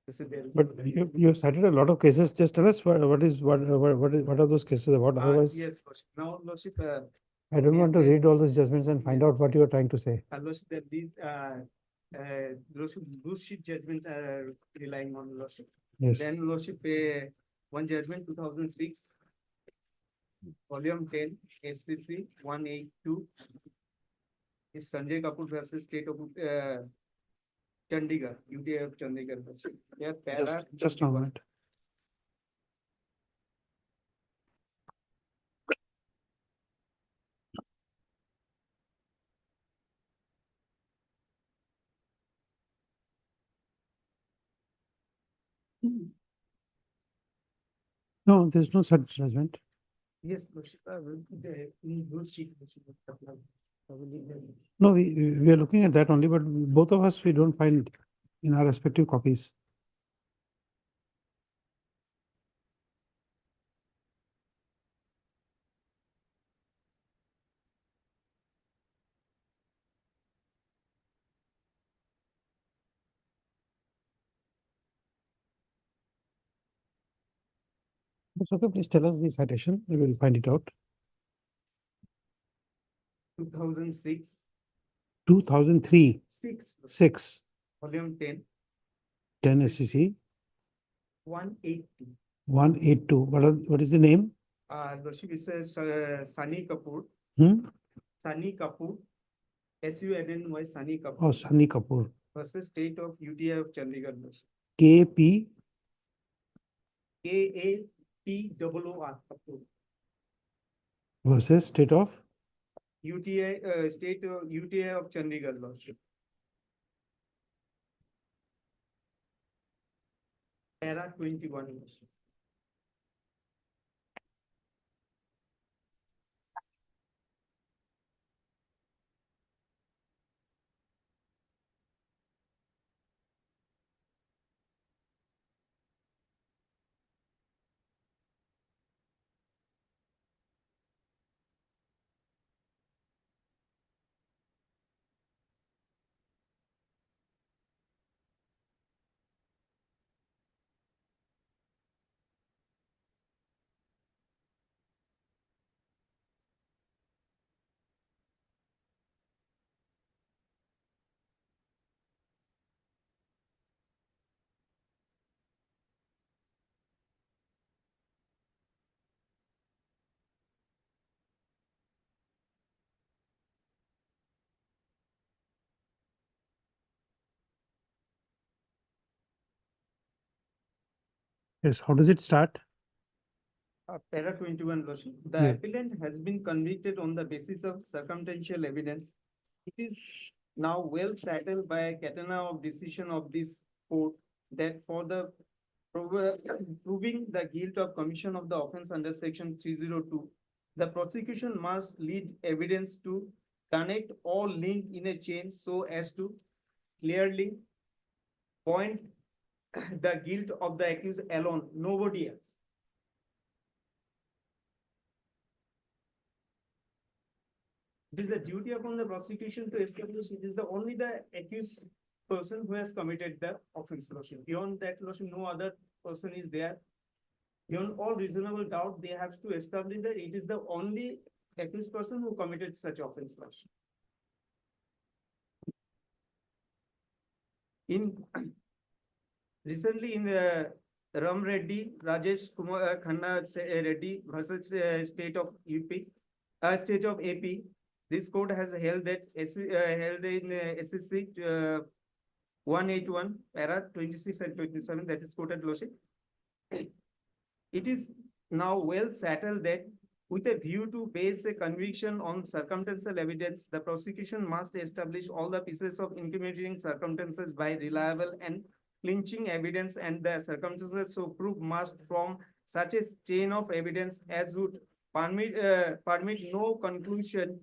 This is there. But you have cited a lot of cases. Just tell us what are those cases about? Otherwise, Yes, Lordship. Now, Lordship, I don't want to read all these judgments and find out what you are trying to say. Lordship, that these, Lordship, loose sheet judgment are relying on Lordship. Yes. Then Lordship, one judgment, 2006, volume 10, SCC 182, is Sanjay Kapoor versus State of Chandigarh, UTI of Chandigarh. Lordship. Yeah, para Just a moment. No, there's no such judgment. Yes, Lordship, in loose sheet, Lordship. No, we are looking at that only, but both of us, we don't find in our respective copies. That's okay, please tell us the citation, we will find it out. 2006, 2003, 6, 6, volume 10, 10 SCC, 180. 182. What is the name? Lordship, it says Sunny Kapoor, Hmm? Sunny Kapoor, SUNNY Sunny Oh, Kapoor Sunny Kapoor. versus State of UTI of Chandigarh. Lordship. KP, KAPOOR Kapoor. versus State of UTI, State of UTI of Chandigarh. Lordship. Para 21. Lordship. Yes, how does it start? Para 21, Lordship. The Yeah. appellant has been convicted on the basis of circumstantial evidence. It is now well settled by a catena of decision of this court that for the proving the guilt of commission of the offense under section 302, the prosecution must lead evidence to connect all link in a chain so as to clearly point the guilt of the accused alone, nobody else. It is a duty upon the prosecution to establish it is the only the accused person who has committed the offense, Lordship. Beyond that, Lordship, no other person is there. Beyond all reasonable doubt, they have to establish that it is the only accused person who committed such offense, Lordship. In recently in Ram Reddy, Rajesh Kumar Khanna Reddy versus state of UP, state of AP, this court has held that held in SSC 181 para 26 and 27, that is quoted, Lordship. It is now well settled that with a view to base a conviction on circumstantial evidence, the prosecution must establish all the pieces of incriminating circumstances by reliable and clinching evidence, and the circumstances so proved must form such a chain of evidence as would permit no conclusion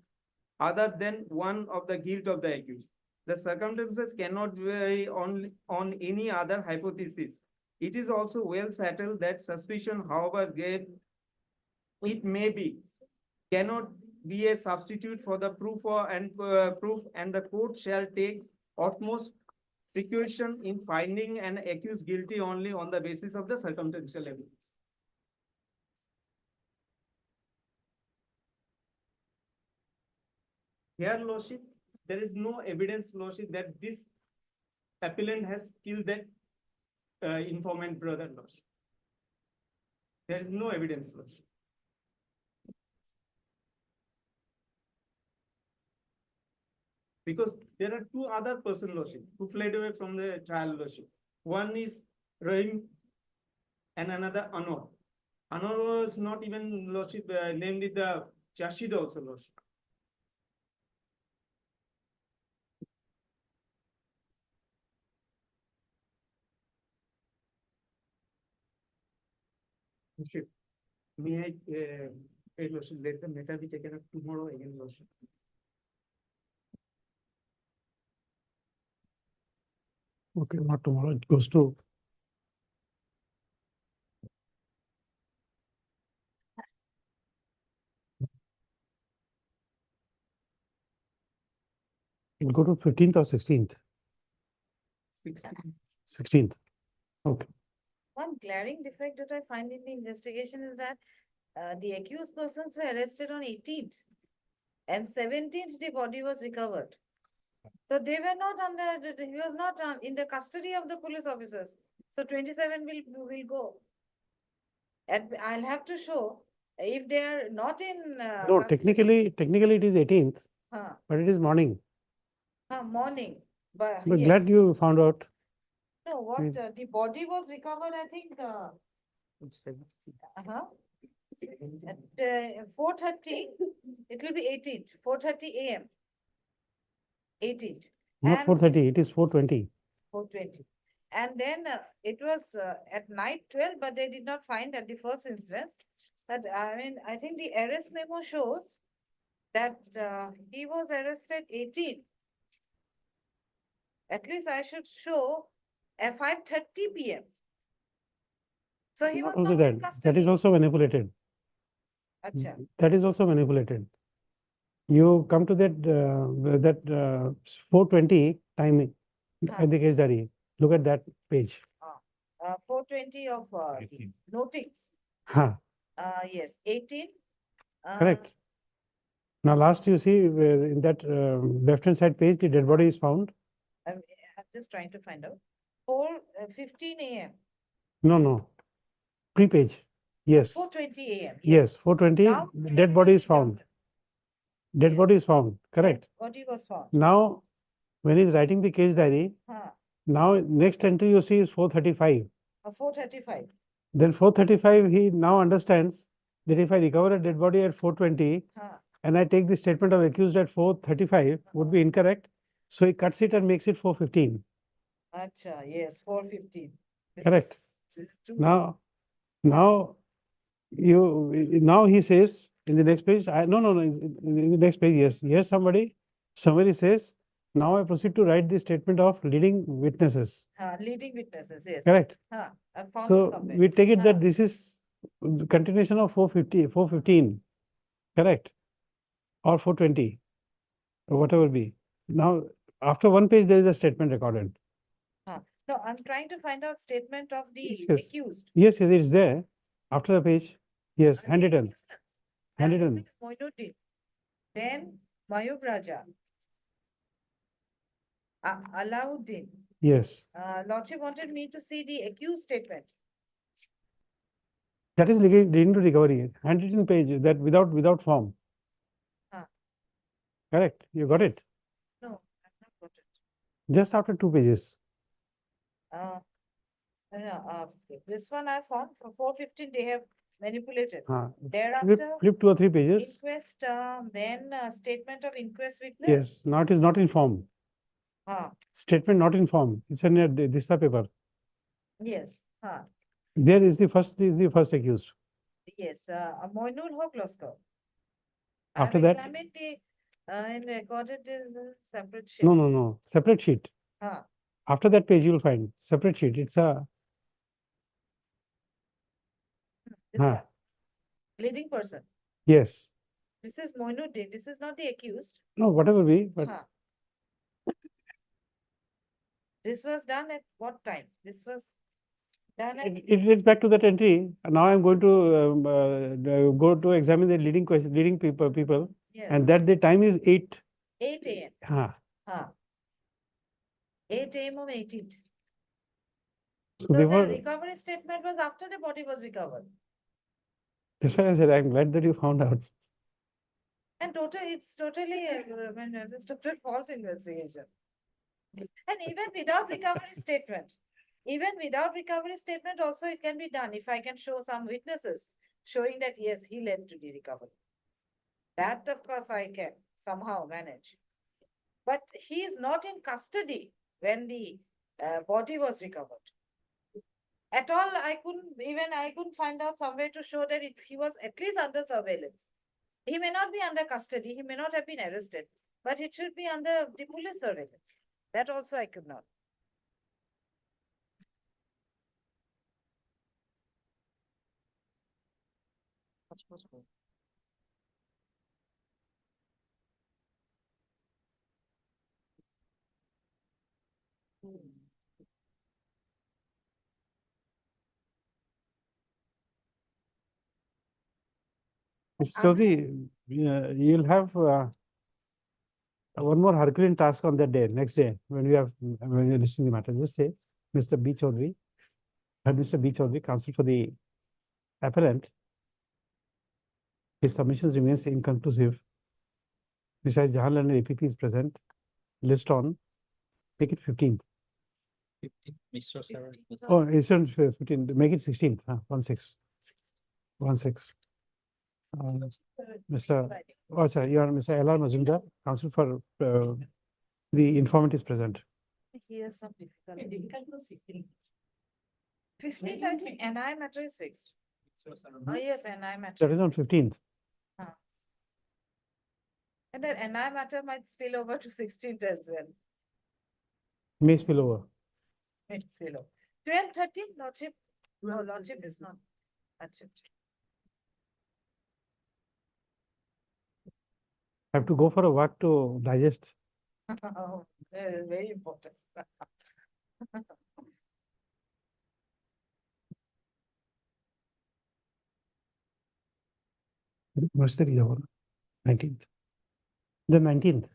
other than one of the guilt of the accused. The circumstances cannot vary on any other hypothesis. It is also well settled that suspicion, however grave it may be, cannot be a substitute for the proof, and the court shall take utmost precaution in finding an accused guilty only on the basis of the circumstantial evidence. Here, Lordship, there is no evidence, Lordship, that this appellant has killed that informant brother, Lordship. There is no evidence, Lordship. Because there are two other persons, Lordship, who fled away from the trial, Lordship. One is Rahim and another Anwar. Anwar was not even, Lordship, named in the charge sheet also, Lordship. Lordship, may I, Lordship, let the matter be taken up tomorrow again, Lordship. Okay, not tomorrow, it goes to. It'll go to 15th or 16th? 16th. Okay. One glaring defect that I find in the investigation is that the accused persons were arrested on 18th and 17th the body was recovered. So they were not under, he was not in the custody of the police officers. So 27 will go. And I'll have to show if they are not in. No, custody- technically it is 18th, Huh, but it is morning. morning, but But yes. glad you found out. No, what, Mm. the body was recovered, I think, uh-huh. At 4:30, it will be 18th, 4:30 AM. 18th. Not And 4:30, it is 4:20. 4:20. And then it was at night 12, but they did not find at the first instance. But I mean, I think the arrest memo shows that he was arrested 18. At least I should show at 5:30 PM. So he was Also not in that is custody. also manipulated. Acha. That is also manipulated. You come to that 4:20 timing at the case diary. Look at that page. 4:20 of notings. Huh, Yes, 18. correct. Now last you see where in that left-hand side page, the dead body is found. I'm just trying to find out. 4:15 AM. No. Pre-page. Yes, 4:20 AM. yes, 4:20, Now the dead body is found. Dead Yes. body is found, correct. Body was found. Now, when he's writing the case diary, Huh. now next entry you see is 4:35. 4:35. Then 4:35, he now understands that if I recover a dead body at 4:20 Huh. and I take the statement of accused at 4:35 would be incorrect. So he cuts it and makes it 4:15. Acha, yes, 4:15. This Correct. is too- Now he says in the next page, no, in the next page, yes, somebody says, now I proceed to write the statement of leading witnesses, leading witnesses, yes. correct? Huh, I found it So somewhere. we take it that Huh. this is continuation of 4:15, correct? Or 4:20. whatever be. Now, after one page, there is a statement recorded. No, I'm trying to find out statement of the Yes, yes. accused. Yes, yes, it's there. After the page, yes, The handwritten, accused. handwritten. This is Moinuddin. Then Mayub Raja. Alauddin. Yes, Lordship wanted me to see the accused statement. that is leading to recovery. Handwritten page that without form. Ah. Correct. You got it. No, I've not got it. Just after 2 pages. This one I found for 415 they have manipulated. Flip, Thereafter, flip 2 or 3 pages. inquest, then statement of inquest witness. Yes, not is not in form. Ah, Statement not in form. It's in this paper. yes, There is the first accused. yes, Moinul Haq Loskar. After I've that- examined the, and recorded this separate sheet. No. Separate sheet. Ah, After that page, you will find separate sheet. It's a this Huh. one. Leading person. yes. This is Moinuddin. This is not the accused. No, whatever be, but Huh. This was done at what time? This was done at it leads back to that entry. Now I'm going to go to examine the leading people, yes, and that the time is 8. 8 AM. Huh. 8 AM on 18th. So So the therefore, recovery statement was after the body was recovered. that's why I said I'm glad that you found out. And it's totally, it's total false investigation. And even without recovery statement, also it can be done if I can show some witnesses showing that yes, he led to the recovery. That of course I can somehow manage. But he is not in custody when the body was recovered. At all, I couldn't find out some way to show that he was at least under surveillance. He may not be under custody, he may not have been arrested, but it should be under the police surveillance. That also I could not. So you'll have one more Herculean task on that day, next day, when you're listening to the matter. Just say, Mr. B. Chaudhary, Mr. B. Chaudhary, counsel for the appellant, his submissions remains inconclusive. Besides, Jawaharlal and APP is present. List on, make it 15th. Mr. Sarah. Oh, it's on 15th, make it 16th, 1/6. 1/6. Mr. Oh, sorry, you are Mr. L.R. Mazumdar, counsel for the informant is present. He has some difficulty. 15th, I think NI matter is fixed. Oh, yes, NI That matter. is on 15th. And that NI matter might spill over to 16th as well. May spill over. Might spill over. 12:30, Lordship? No, Lordship is not. That's it. I have to go for a walk to digest. Oh, very important. What's the reason? 19th. The 19th.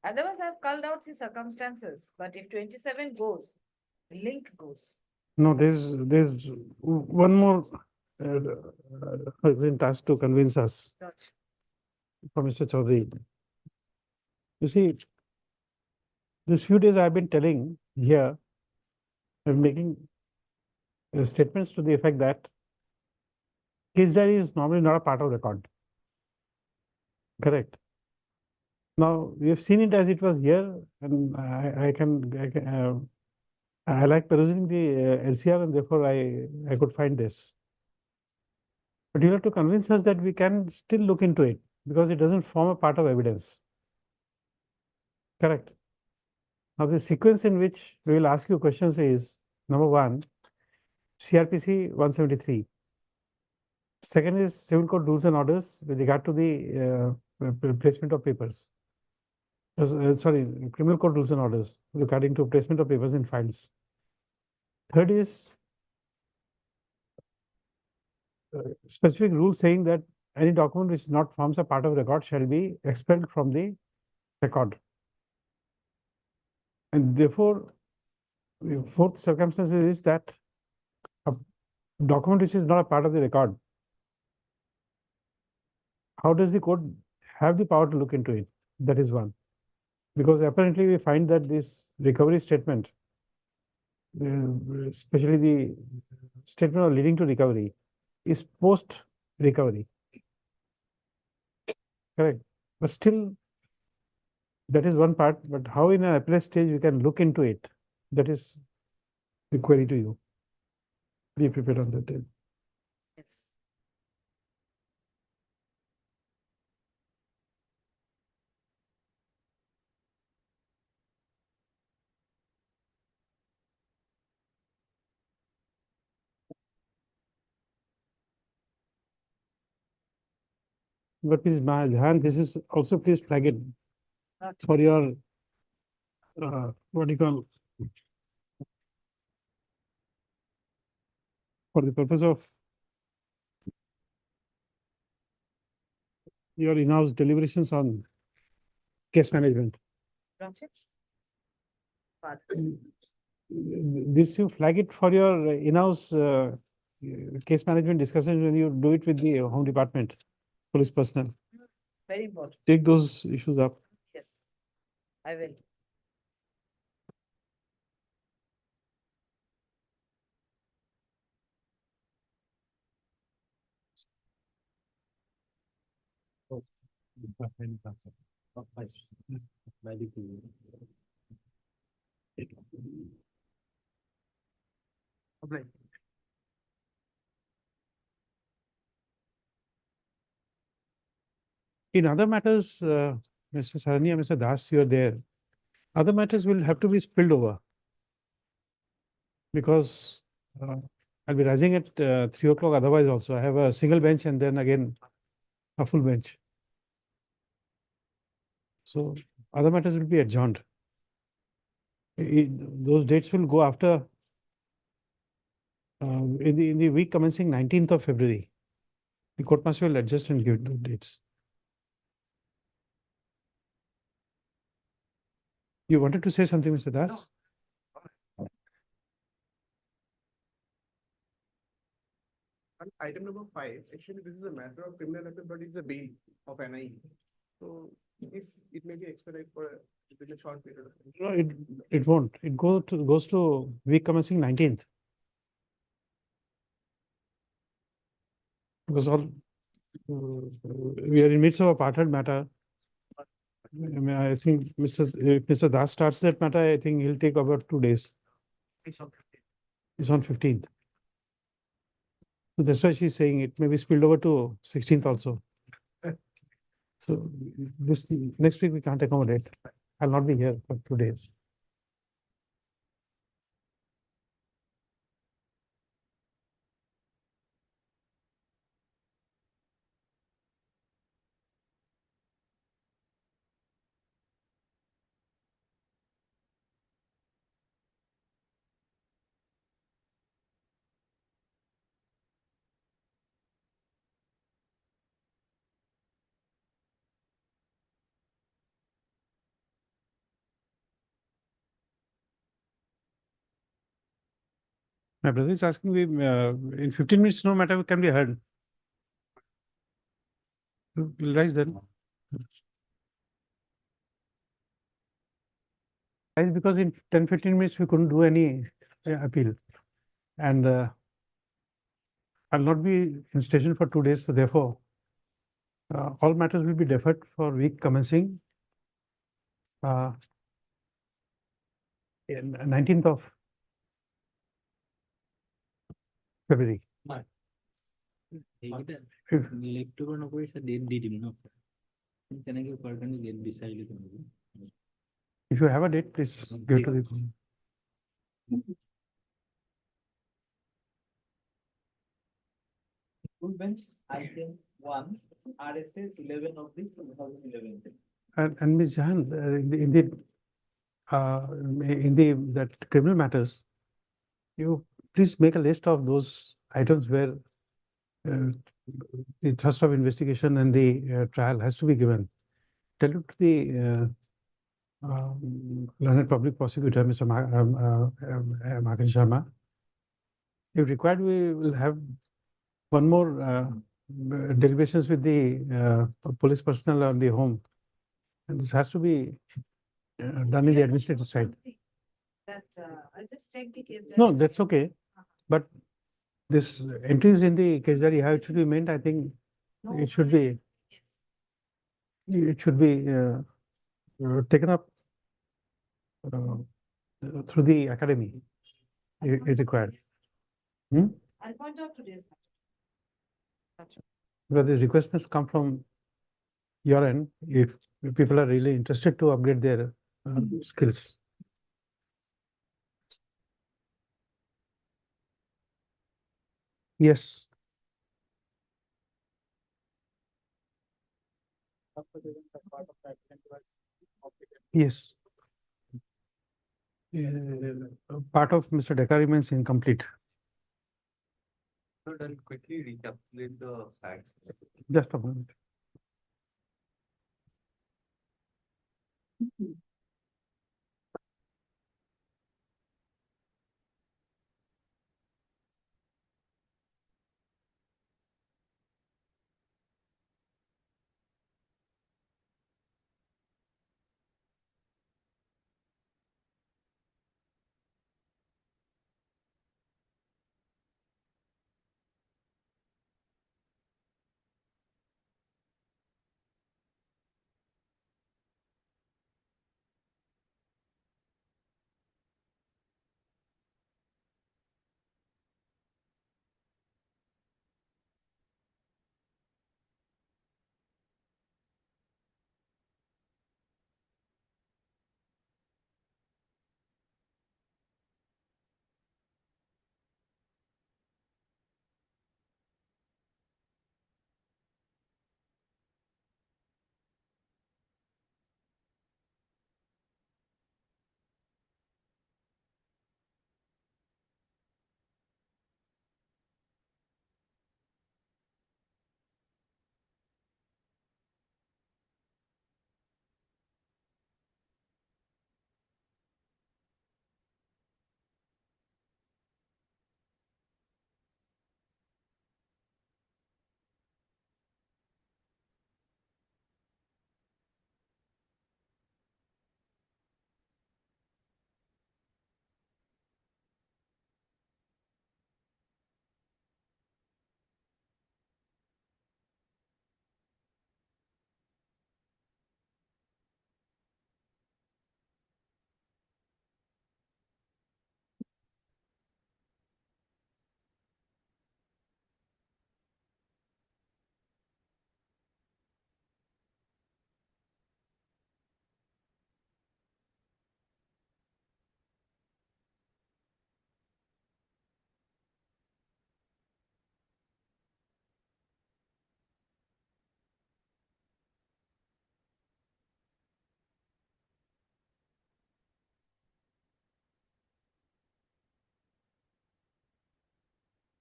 Otherwise, I've called out the circumstances, but if 27 goes, link goes. No, there's one more task to convince us Lordship. for Mr. Chaudhary. You see, this few days I've been telling here, I'm making statements to the effect that case diary is normally not a part of record. Correct. Now, we have seen it as it was here, and I like perusing the LCR, and therefore I could find this. But you have to convince us that we can still look into it because it doesn't form a part of evidence. Correct. Now, the sequence in which we will ask you questions is number 1, CRPC 173. Second is Civil Code Rules and Orders with regard to the placement of papers. Sorry, criminal court rules and orders regarding to placement of papers in files. Third is specific rule saying that any document which not forms a part of record shall be expelled from the record. And therefore, the fourth circumstance is that a document which is not a part of the record, how does the court have the power to look into it? That is one. Because apparently we find that this recovery statement, especially the statement of leading to recovery, is post recovery. Correct. But still, that is one part. But how in an appellate stage we can look into it? That is the query to you. Be prepared on that day. Yes. But please, Jahan, this is also please flag it for your what do you call, for the purpose of your in-house deliberations on case management. Lordship? This you flag it for your in-house case management discussions when you do it with the Home Department, police personnel. Very important. Take those issues up. Yes, I will. In other matters, Mr. Sarania, Mr. Das, you are there. Other matters will have to be spilled over. Because I'll be rising at 3 o'clock otherwise also. I have a single bench and then again a full bench. So other matters will be adjourned. Those dates will go after in the week commencing 19th of February. The court master will adjust and give those dates. You wanted to say something, Mr. Das? Item number 5, actually, this is a matter of criminal appeal, but it's a bail of NIE. So if it may be expedited within a short period of time. No, it won't. It goes to week commencing 19th. Because all we are in midst of a partnered matter. I mean, I think if Mr. Das starts that matter, I think he'll take about 2 days. It's on 15th. So that's why she's saying it may be spilled over to 16th also. So this next week we can't accommodate. I'll not be here for 2 days. My brother is asking me in 15 minutes, no matter can be heard. We'll rise then. Rise because in 10-15 minutes we couldn't do any appeal. And I'll not be in station for 2 days, so therefore all matters will be deferred for week commencing 19th of February. If you have a date, please give to the. Full bench item 1, RSA 11 of the 2011. And Ms. Jahan, in the that criminal matters, you please make a list of those items where the thrust of investigation and the trial has to be given. Tell it to the learned public prosecutor, Mr. Makan Sharma. If required, we will have one more deliberations with the police personnel on the home. And this has to be done in the administrative side. That, I'll just check the case. No, that's okay. But this entries in the case diary, how it should be meant, I think No, it should be, Yes. it should be taken up through the academy, if required. Hmm? I'll point out today's. Gotcha. Because this request must come from your end, if people are really interested to upgrade their skills. Yes. Yes. Part of Mr. Dekar remains incomplete. So I'll quickly recapitulate the facts. Just a moment.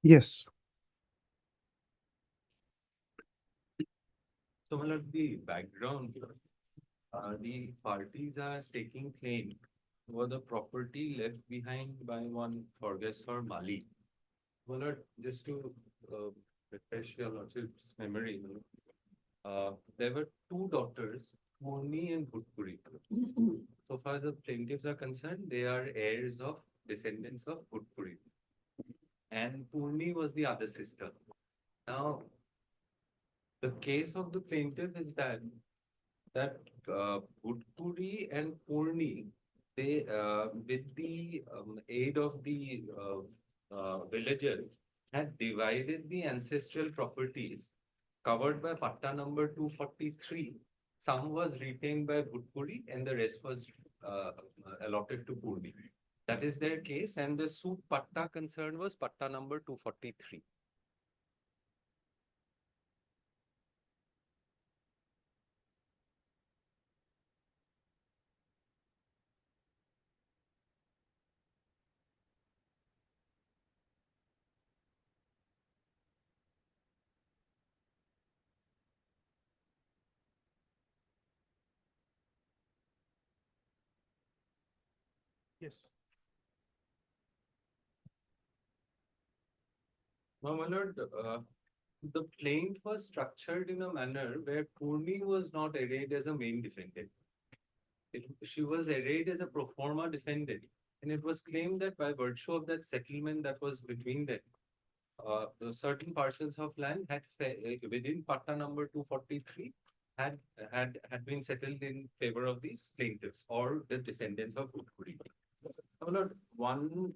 Yes. So well, the background, the parties are taking claim over the property left behind by one Forgesor Mali. Well, just to refresh your lordship's memory, there were two daughters, Purni and Bhutpuri. So far as the plaintiffs are concerned, they are heirs of descendants of Bhutpuri. And Purni was the other sister. Now, the case of the plaintiff is that Bhutpuri and Purni, they with the aid of the villager, had divided the ancestral properties covered by Patta number 243. Some was retained by Bhutpuri and the rest was allotted to Purni. That is their case, and the suit Patta concerned was Patta number 243. Yes. No, my lord, the plaint was structured in a manner where Purni was not arrayed as a main defendant. She was arrayed as a pro forma defendant, and it was claimed that by virtue of that settlement that was between them, the certain parcels of land had within Patta number 243 had been settled in favor of the plaintiffs or the descendants of Bhutpuri. Now, Lord, one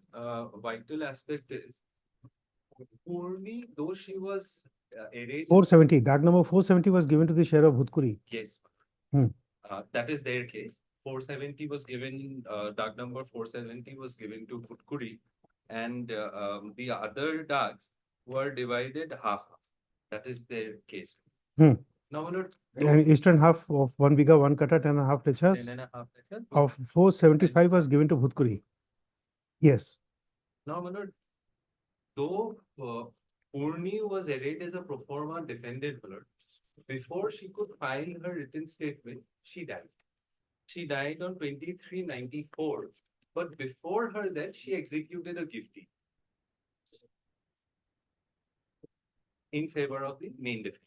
vital aspect is Purni, though she was arrayed. 470, that number 470 was given to the share of Bhutkuri. Yes. Hmm. That is their case. 470 was given, Dag number 470 was given to Putkuri, and the other Dags were divided half. That is their case. Hmm. Now, my lord, And eastern half of 1 bigha, 1 kata, 10.5 lechas 10.5 acres of 475 was given to Bhutkuri. Yes. Now, my lord, though Purni was arrayed as a pro forma defendant, my lord, before she could file her written statement, she died. She died on 2394, but before her death, she executed a gift deed in favor of the main defendant.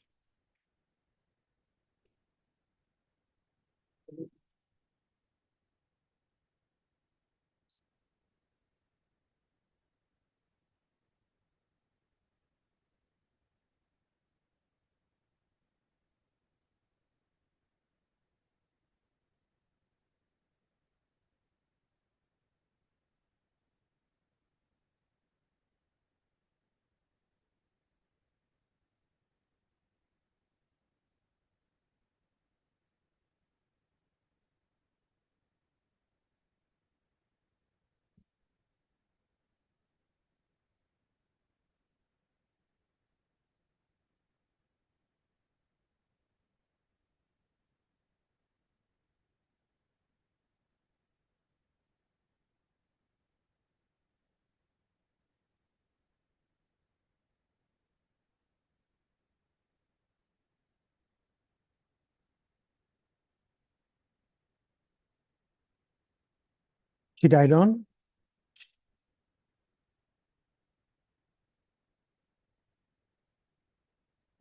She died on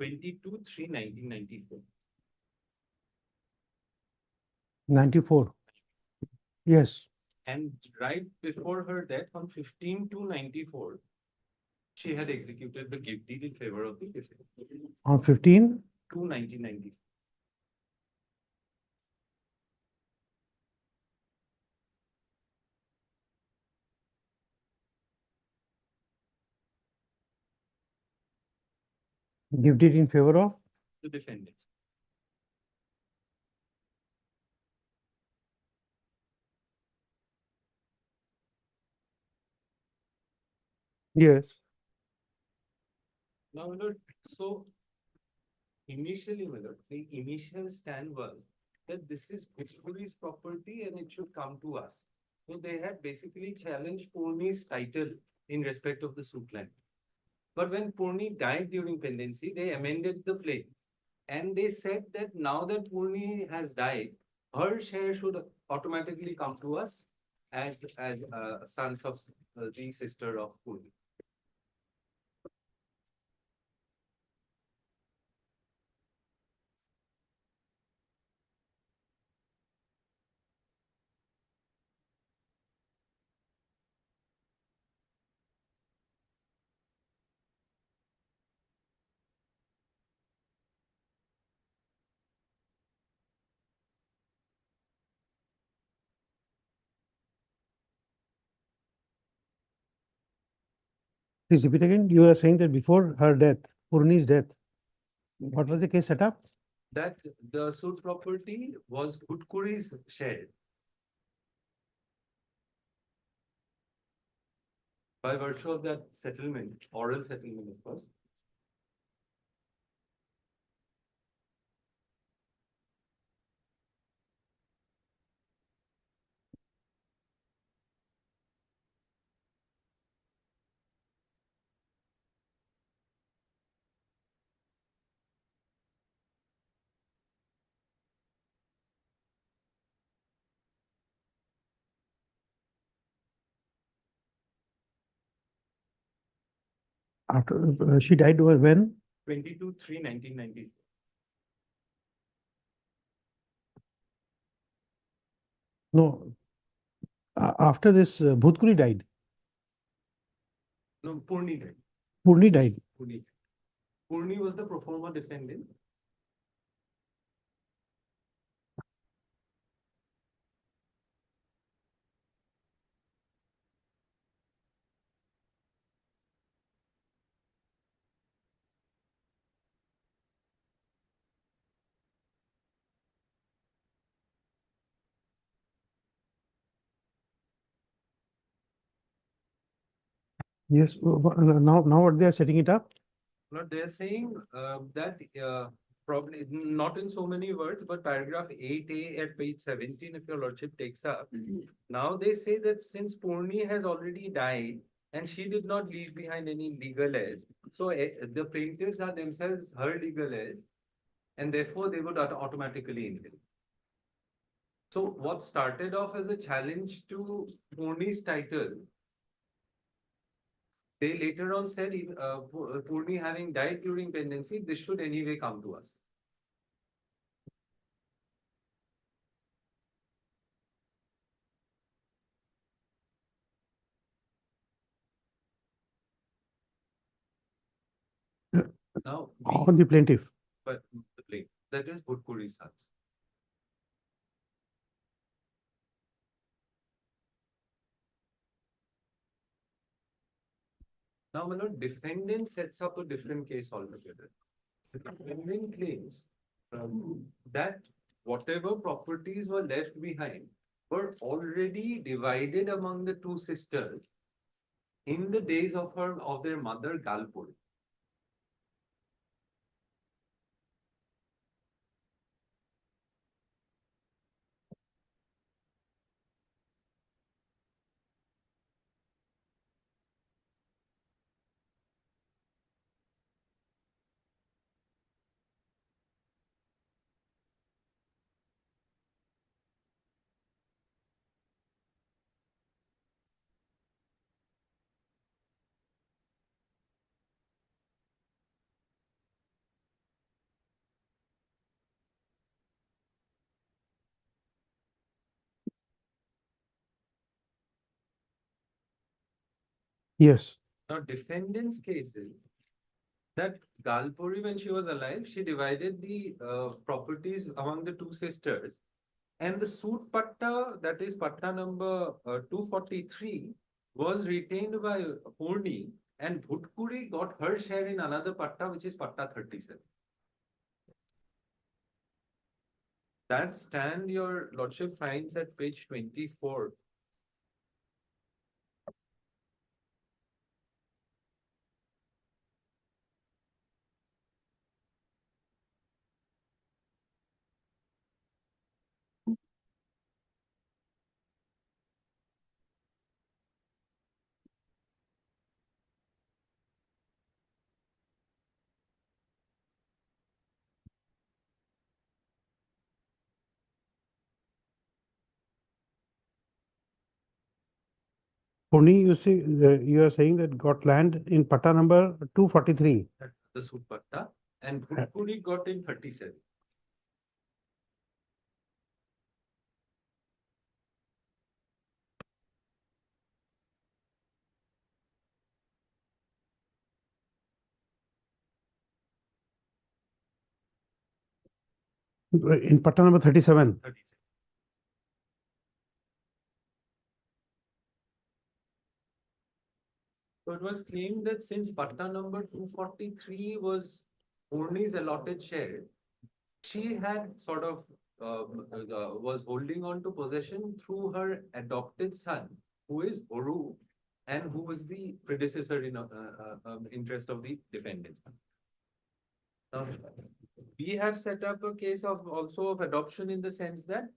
22/3/1994. 94. Yes. And right before her death on 15/2/94, she had executed the gift deed in favor of the defendant. On 15. 2/1994. Gifted in favor of The defendants. yes. Now, my lord, so initially, my lord, the initial stand was that this is Bhojpuri's property and it should come to us. So they had basically challenged Purni's title in respect of the suit land. But when Purni died during pendency, they amended the play. And they said that now that Purni has died, her share should automatically come to us as sons of the sister of Purni. Please repeat again. You are saying that before her death, Purni's death, what was the case set up? That the suit property was Bhutkuri's share. By virtue of that settlement, oral settlement, of course. After, she died when? 22/3/1990. No, after this, Bhutkuri died. No, Purni died. Purni died. Purni. Purni was the pro forma defendant. Yes, now what they are setting it up? No, they're saying that probably not in so many words, but paragraph 8A at page 17, if your lordship takes up. Now they say that since Purni has already died and she did not leave behind any legal heirs, so the plaintiffs are themselves her legal heirs, and therefore they would automatically inherit. So what started off as a challenge to Purni's title, they later on said, Purni having died during pendency, this should anyway come to us. Now, On the plaintiff. but the plaintiff, that is Bhutkuri's sons. Now, my lord, defendant sets up a different case altogether. The defendant claims that whatever properties were left behind were already divided among the two sisters in the days of their mother Galpuri. Yes. Now, defendant's case is that Galpuri, when she was alive, she divided the properties among the two sisters. And the suit patta, that is patta number 243, was retained by Purni, and Bhutkuri got her share in another patta, which is patta 37. That stand your lordship finds at page 24. Purni, you see, you are saying that got land in Patta number 243. The suit patta, and Bhutkuri got in 37. In Patta number 37. 37. So it was claimed that since patta number 243 was Purni's allotted share, she had sort of was holding on to possession through her adopted son, who is Horu, and who was the predecessor in interest of the defendant. Now, we have set up a case of also of adoption in the sense that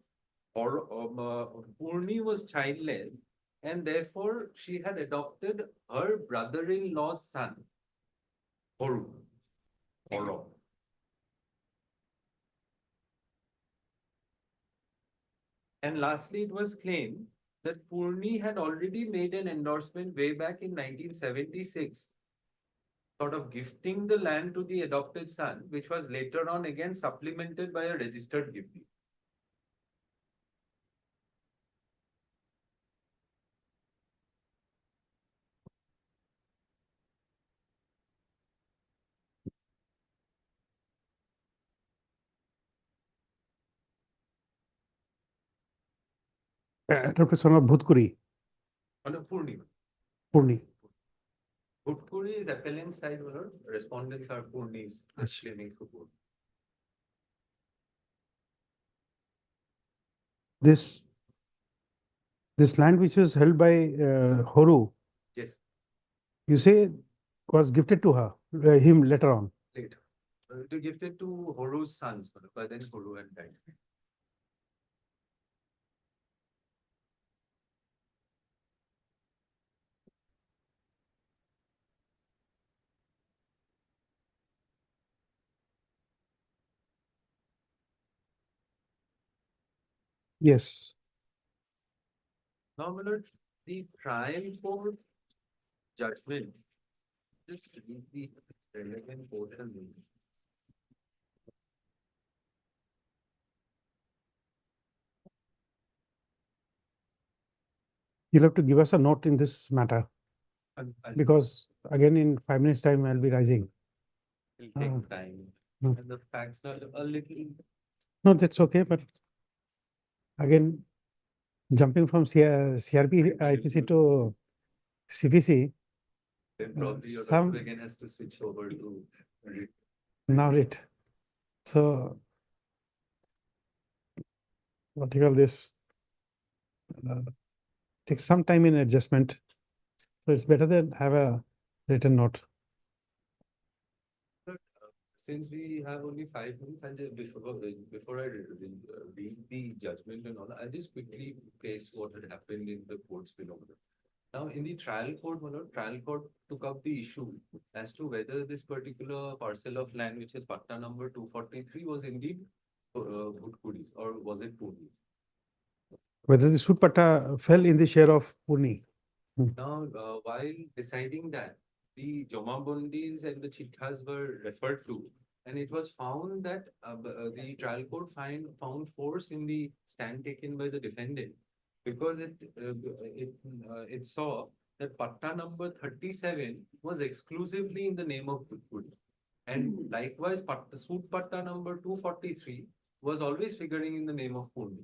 Purni was childless, and therefore she had adopted her brother-in-law's son, Horu. Horo. And lastly, it was claimed that Purni had already made an endorsement way back in 1976 sort of gifting the land to the adopted son, which was later on again supplemented by a registered gift deed. Adopted son of Bhutkuri, On a Purnima. Purni. Bhutkuri is appellant side, my lord. Respondents are Purnis claiming for both. This land which was held by Horu, Yes, you say was gifted to her, him later on. later. To gift it to Horu's sons, my lord, but then Horu had died. Yes. Now, my lord, the trial court judgment, just read the relevant portion. You'll have to give us a note in this matter I'll because again in 5 minutes time I'll be rising. take time. Hmm. And the facts are a little. No, that's okay, but again, jumping from CRP IPC to CPC, Then probably your some- doctor again has to switch over to. now it. So what do you call this? Takes some time in adjustment. So it's better than have a written note. Since we have only 5 minutes, and before I read the judgment and all, I'll just quickly place what had happened in the courts below. Now, in the trial court, my lord, trial court took up the issue as to whether this particular parcel of land, which is Patta number 243, was indeed Bhutkuri's or was it Purni's? Whether the Sutpatta fell in the share of Purni. Now, while deciding that, the Jomabundis and the Chittas were referred to, and it was found that the trial court found force in the stand taken by the defendant because it saw that Patta number 37 was exclusively in the name of Bhutkuri. And likewise, Suit Patta number 243 was always figuring in the name of Purni.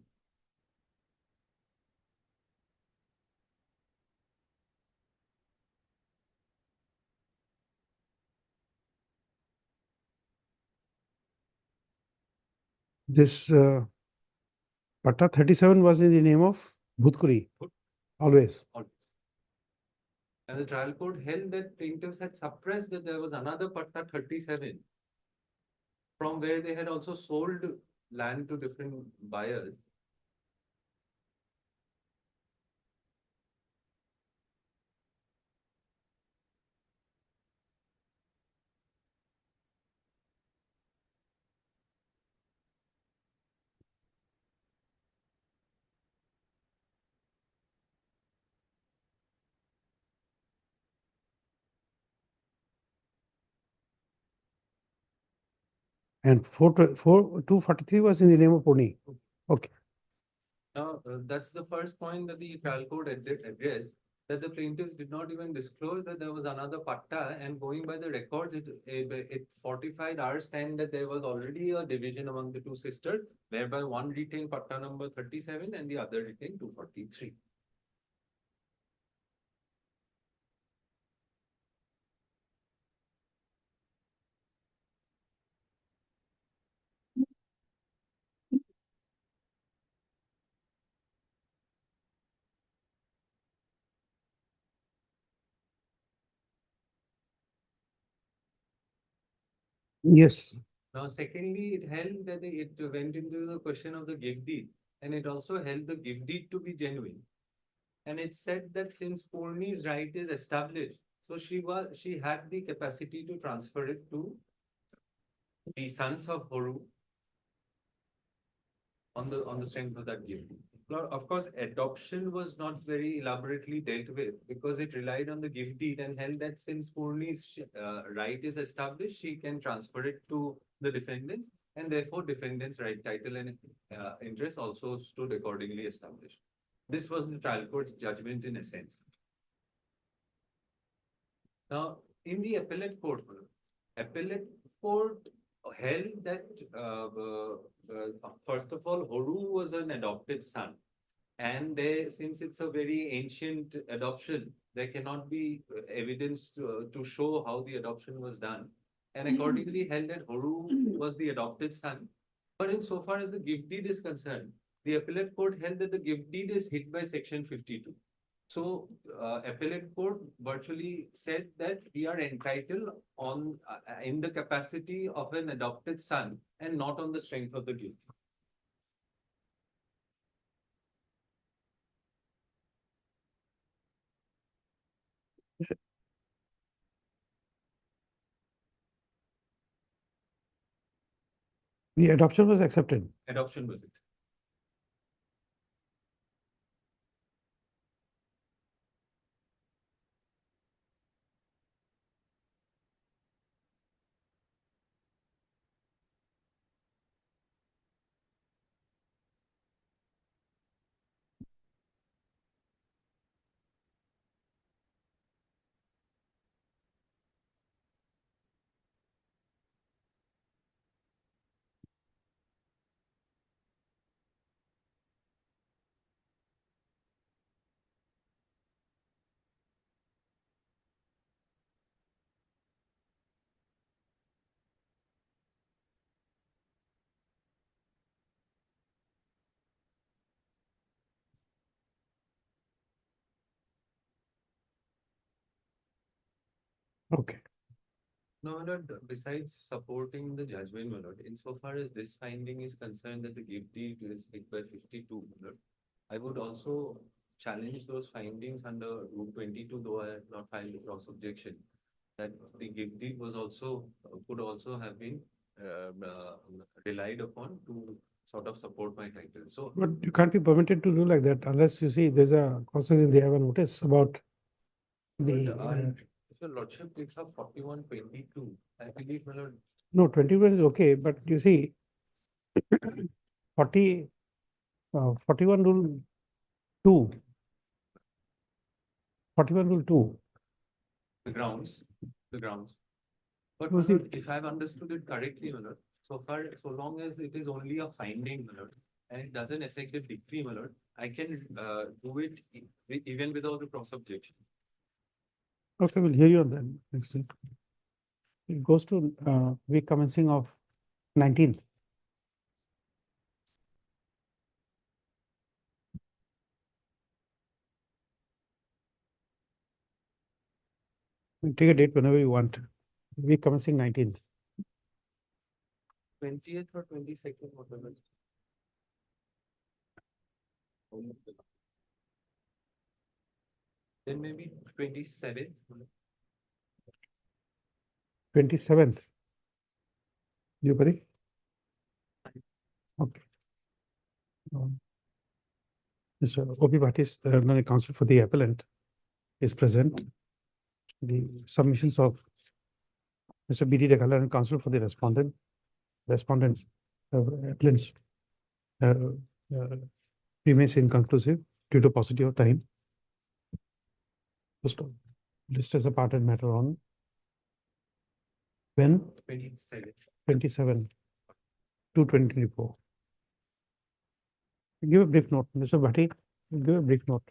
This Patta 37 was in the name of Bhutkuri. Always. Always. And the trial court held that plaintiffs had suppressed that there was another Patta 37 from where they had also sold land to different buyers. And 243 was in the name of Purni. Okay. Now, that's the first point that the trial court addressed, that the plaintiffs did not even disclose that there was another Patta, and going by the records, it fortified our stand that there was already a division among the two sisters, whereby one retained Patta number 37 and the other retained 243. Yes. Now, secondly, it held that it went into the question of the gift deed, and it also held the gift deed to be genuine. And it said that since Purni's right is established, so she had the capacity to transfer it to the sons of Horu on the strength of that gift deed. Well, of course, adoption was not very elaborately dealt with because it relied on the gift deed and held that since Purni's right is established, she can transfer it to the defendants, and therefore defendants' right, title, and interest also stood accordingly established. This was the trial court's judgment in essence. Now, in the appellate court held that first of all, Horu was an adopted son, and since it's a very ancient adoption, there cannot be evidence to show how the adoption was done, and accordingly held that Horu was the adopted son. But insofar as the gift deed is concerned, the appellate court held that the gift deed is hit by Section 52. So, appellate court virtually said that we are entitled on in the capacity of an adopted son and not on the strength of the gift. The adoption was accepted. Adoption was accepted. Okay. No, my lord, besides supporting the judgment, my lord, insofar as this finding is concerned that the gift deed is hit by 52, my lord, I would also challenge those findings under Rule 22, though I have not filed a cross objection, that the gift deed was also, could also have been relied upon to sort of support my title. So, But you can't be permitted to do like that unless you see there's a constantly they have a notice about the if your lordship takes up 4122, I believe, my lord, no 21 is okay, but you see 40 41 rule 2 41 rule 2 the grounds. But No, my see- lord, if I've understood it correctly, my lord, so long as it is only a finding, my lord, and it doesn't affect the decree, my lord, I can do it even without the cross objection. Okay, we'll hear you on that next week. It goes to week commencing of 19th. You take a date whenever you want. Week commencing 19th. 20th or 22nd, whatever. Then maybe 27th. 27th. You agree? Okay. Mr. Obi Bhatis, the counsel for the appellant, is present. The submissions of Mr. B.D. Degala and counsel for the respondents, appellants, remains inconclusive due to paucity of time. Just list as a parted matter on when 27th. 27 to 2024. Give a brief note, Mr. Bhatti, give a brief note.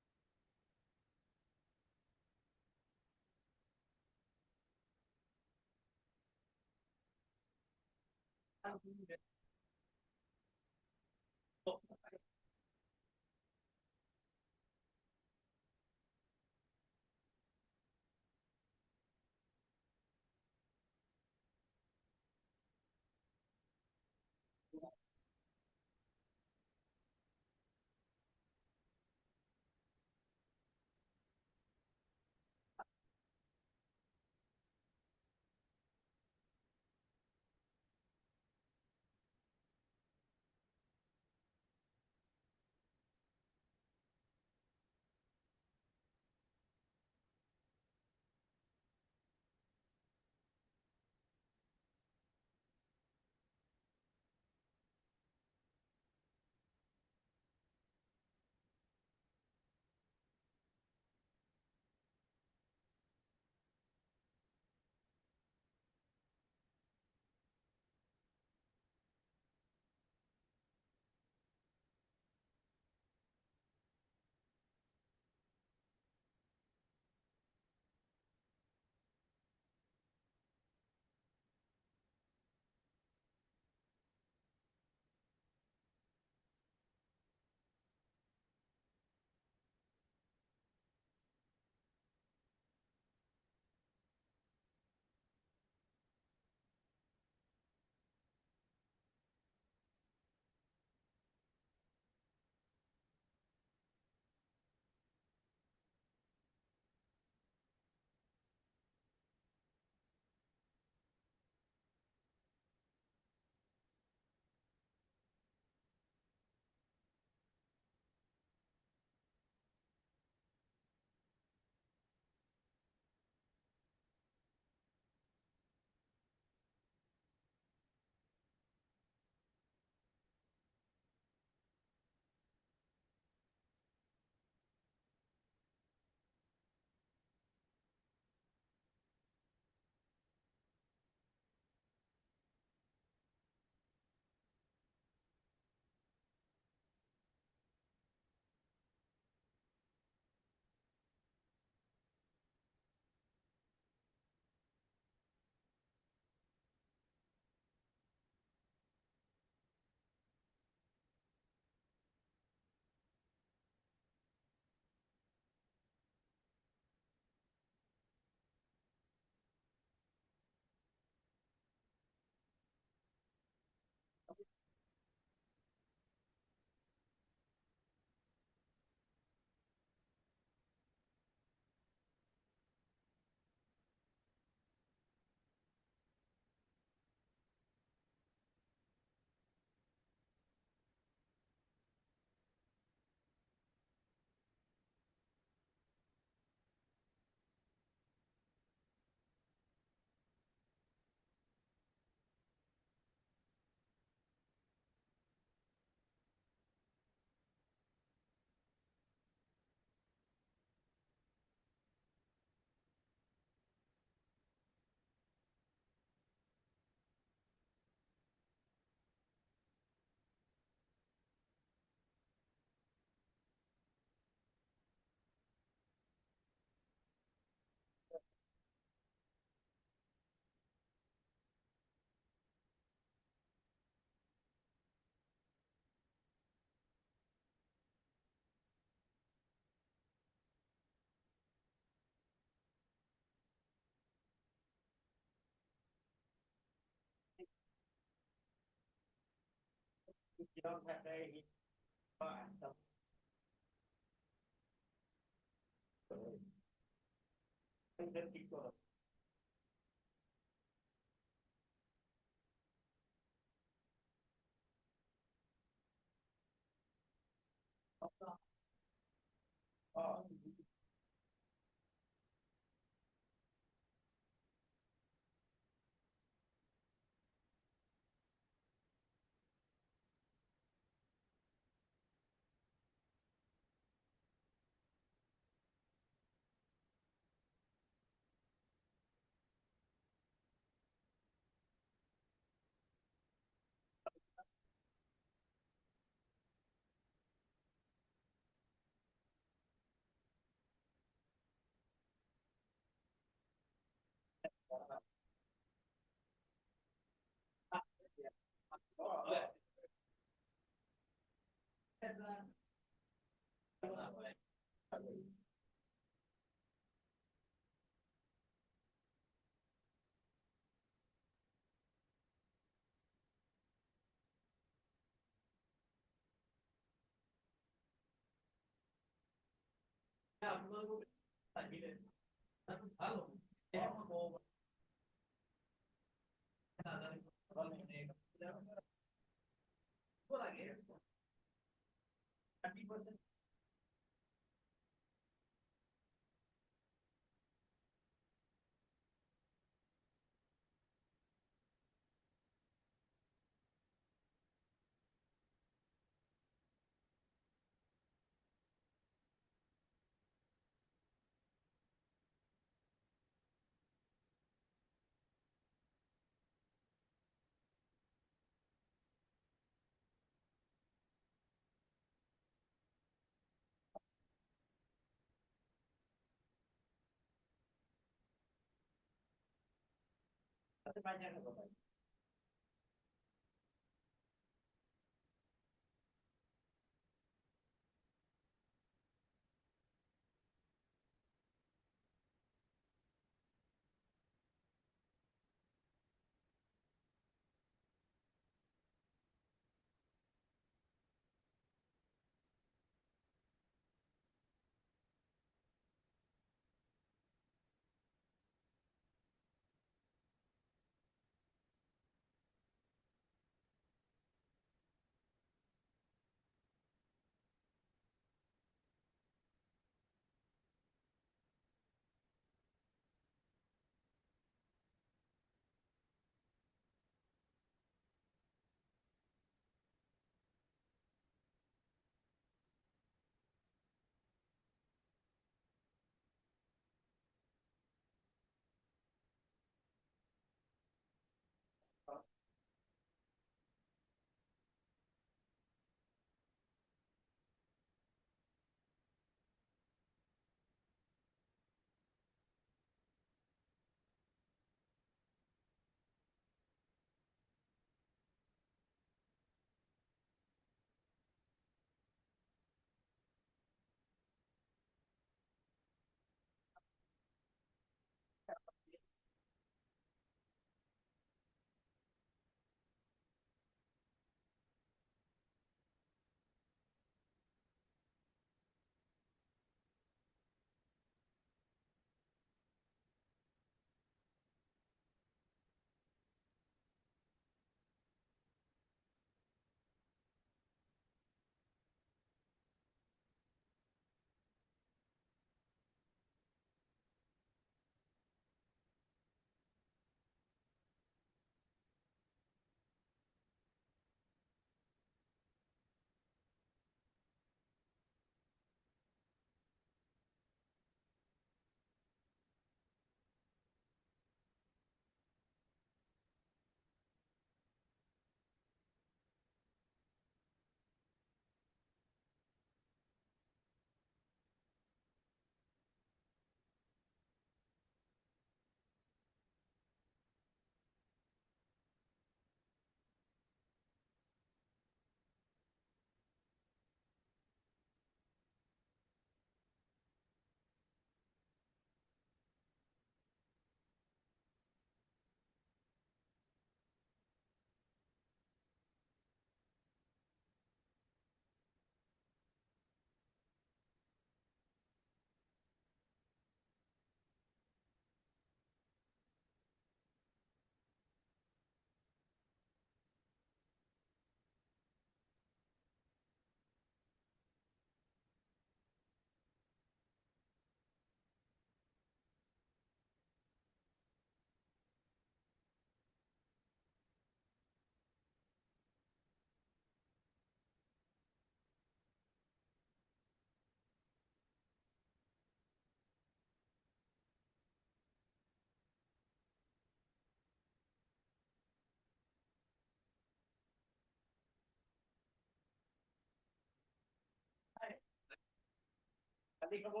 Yeah.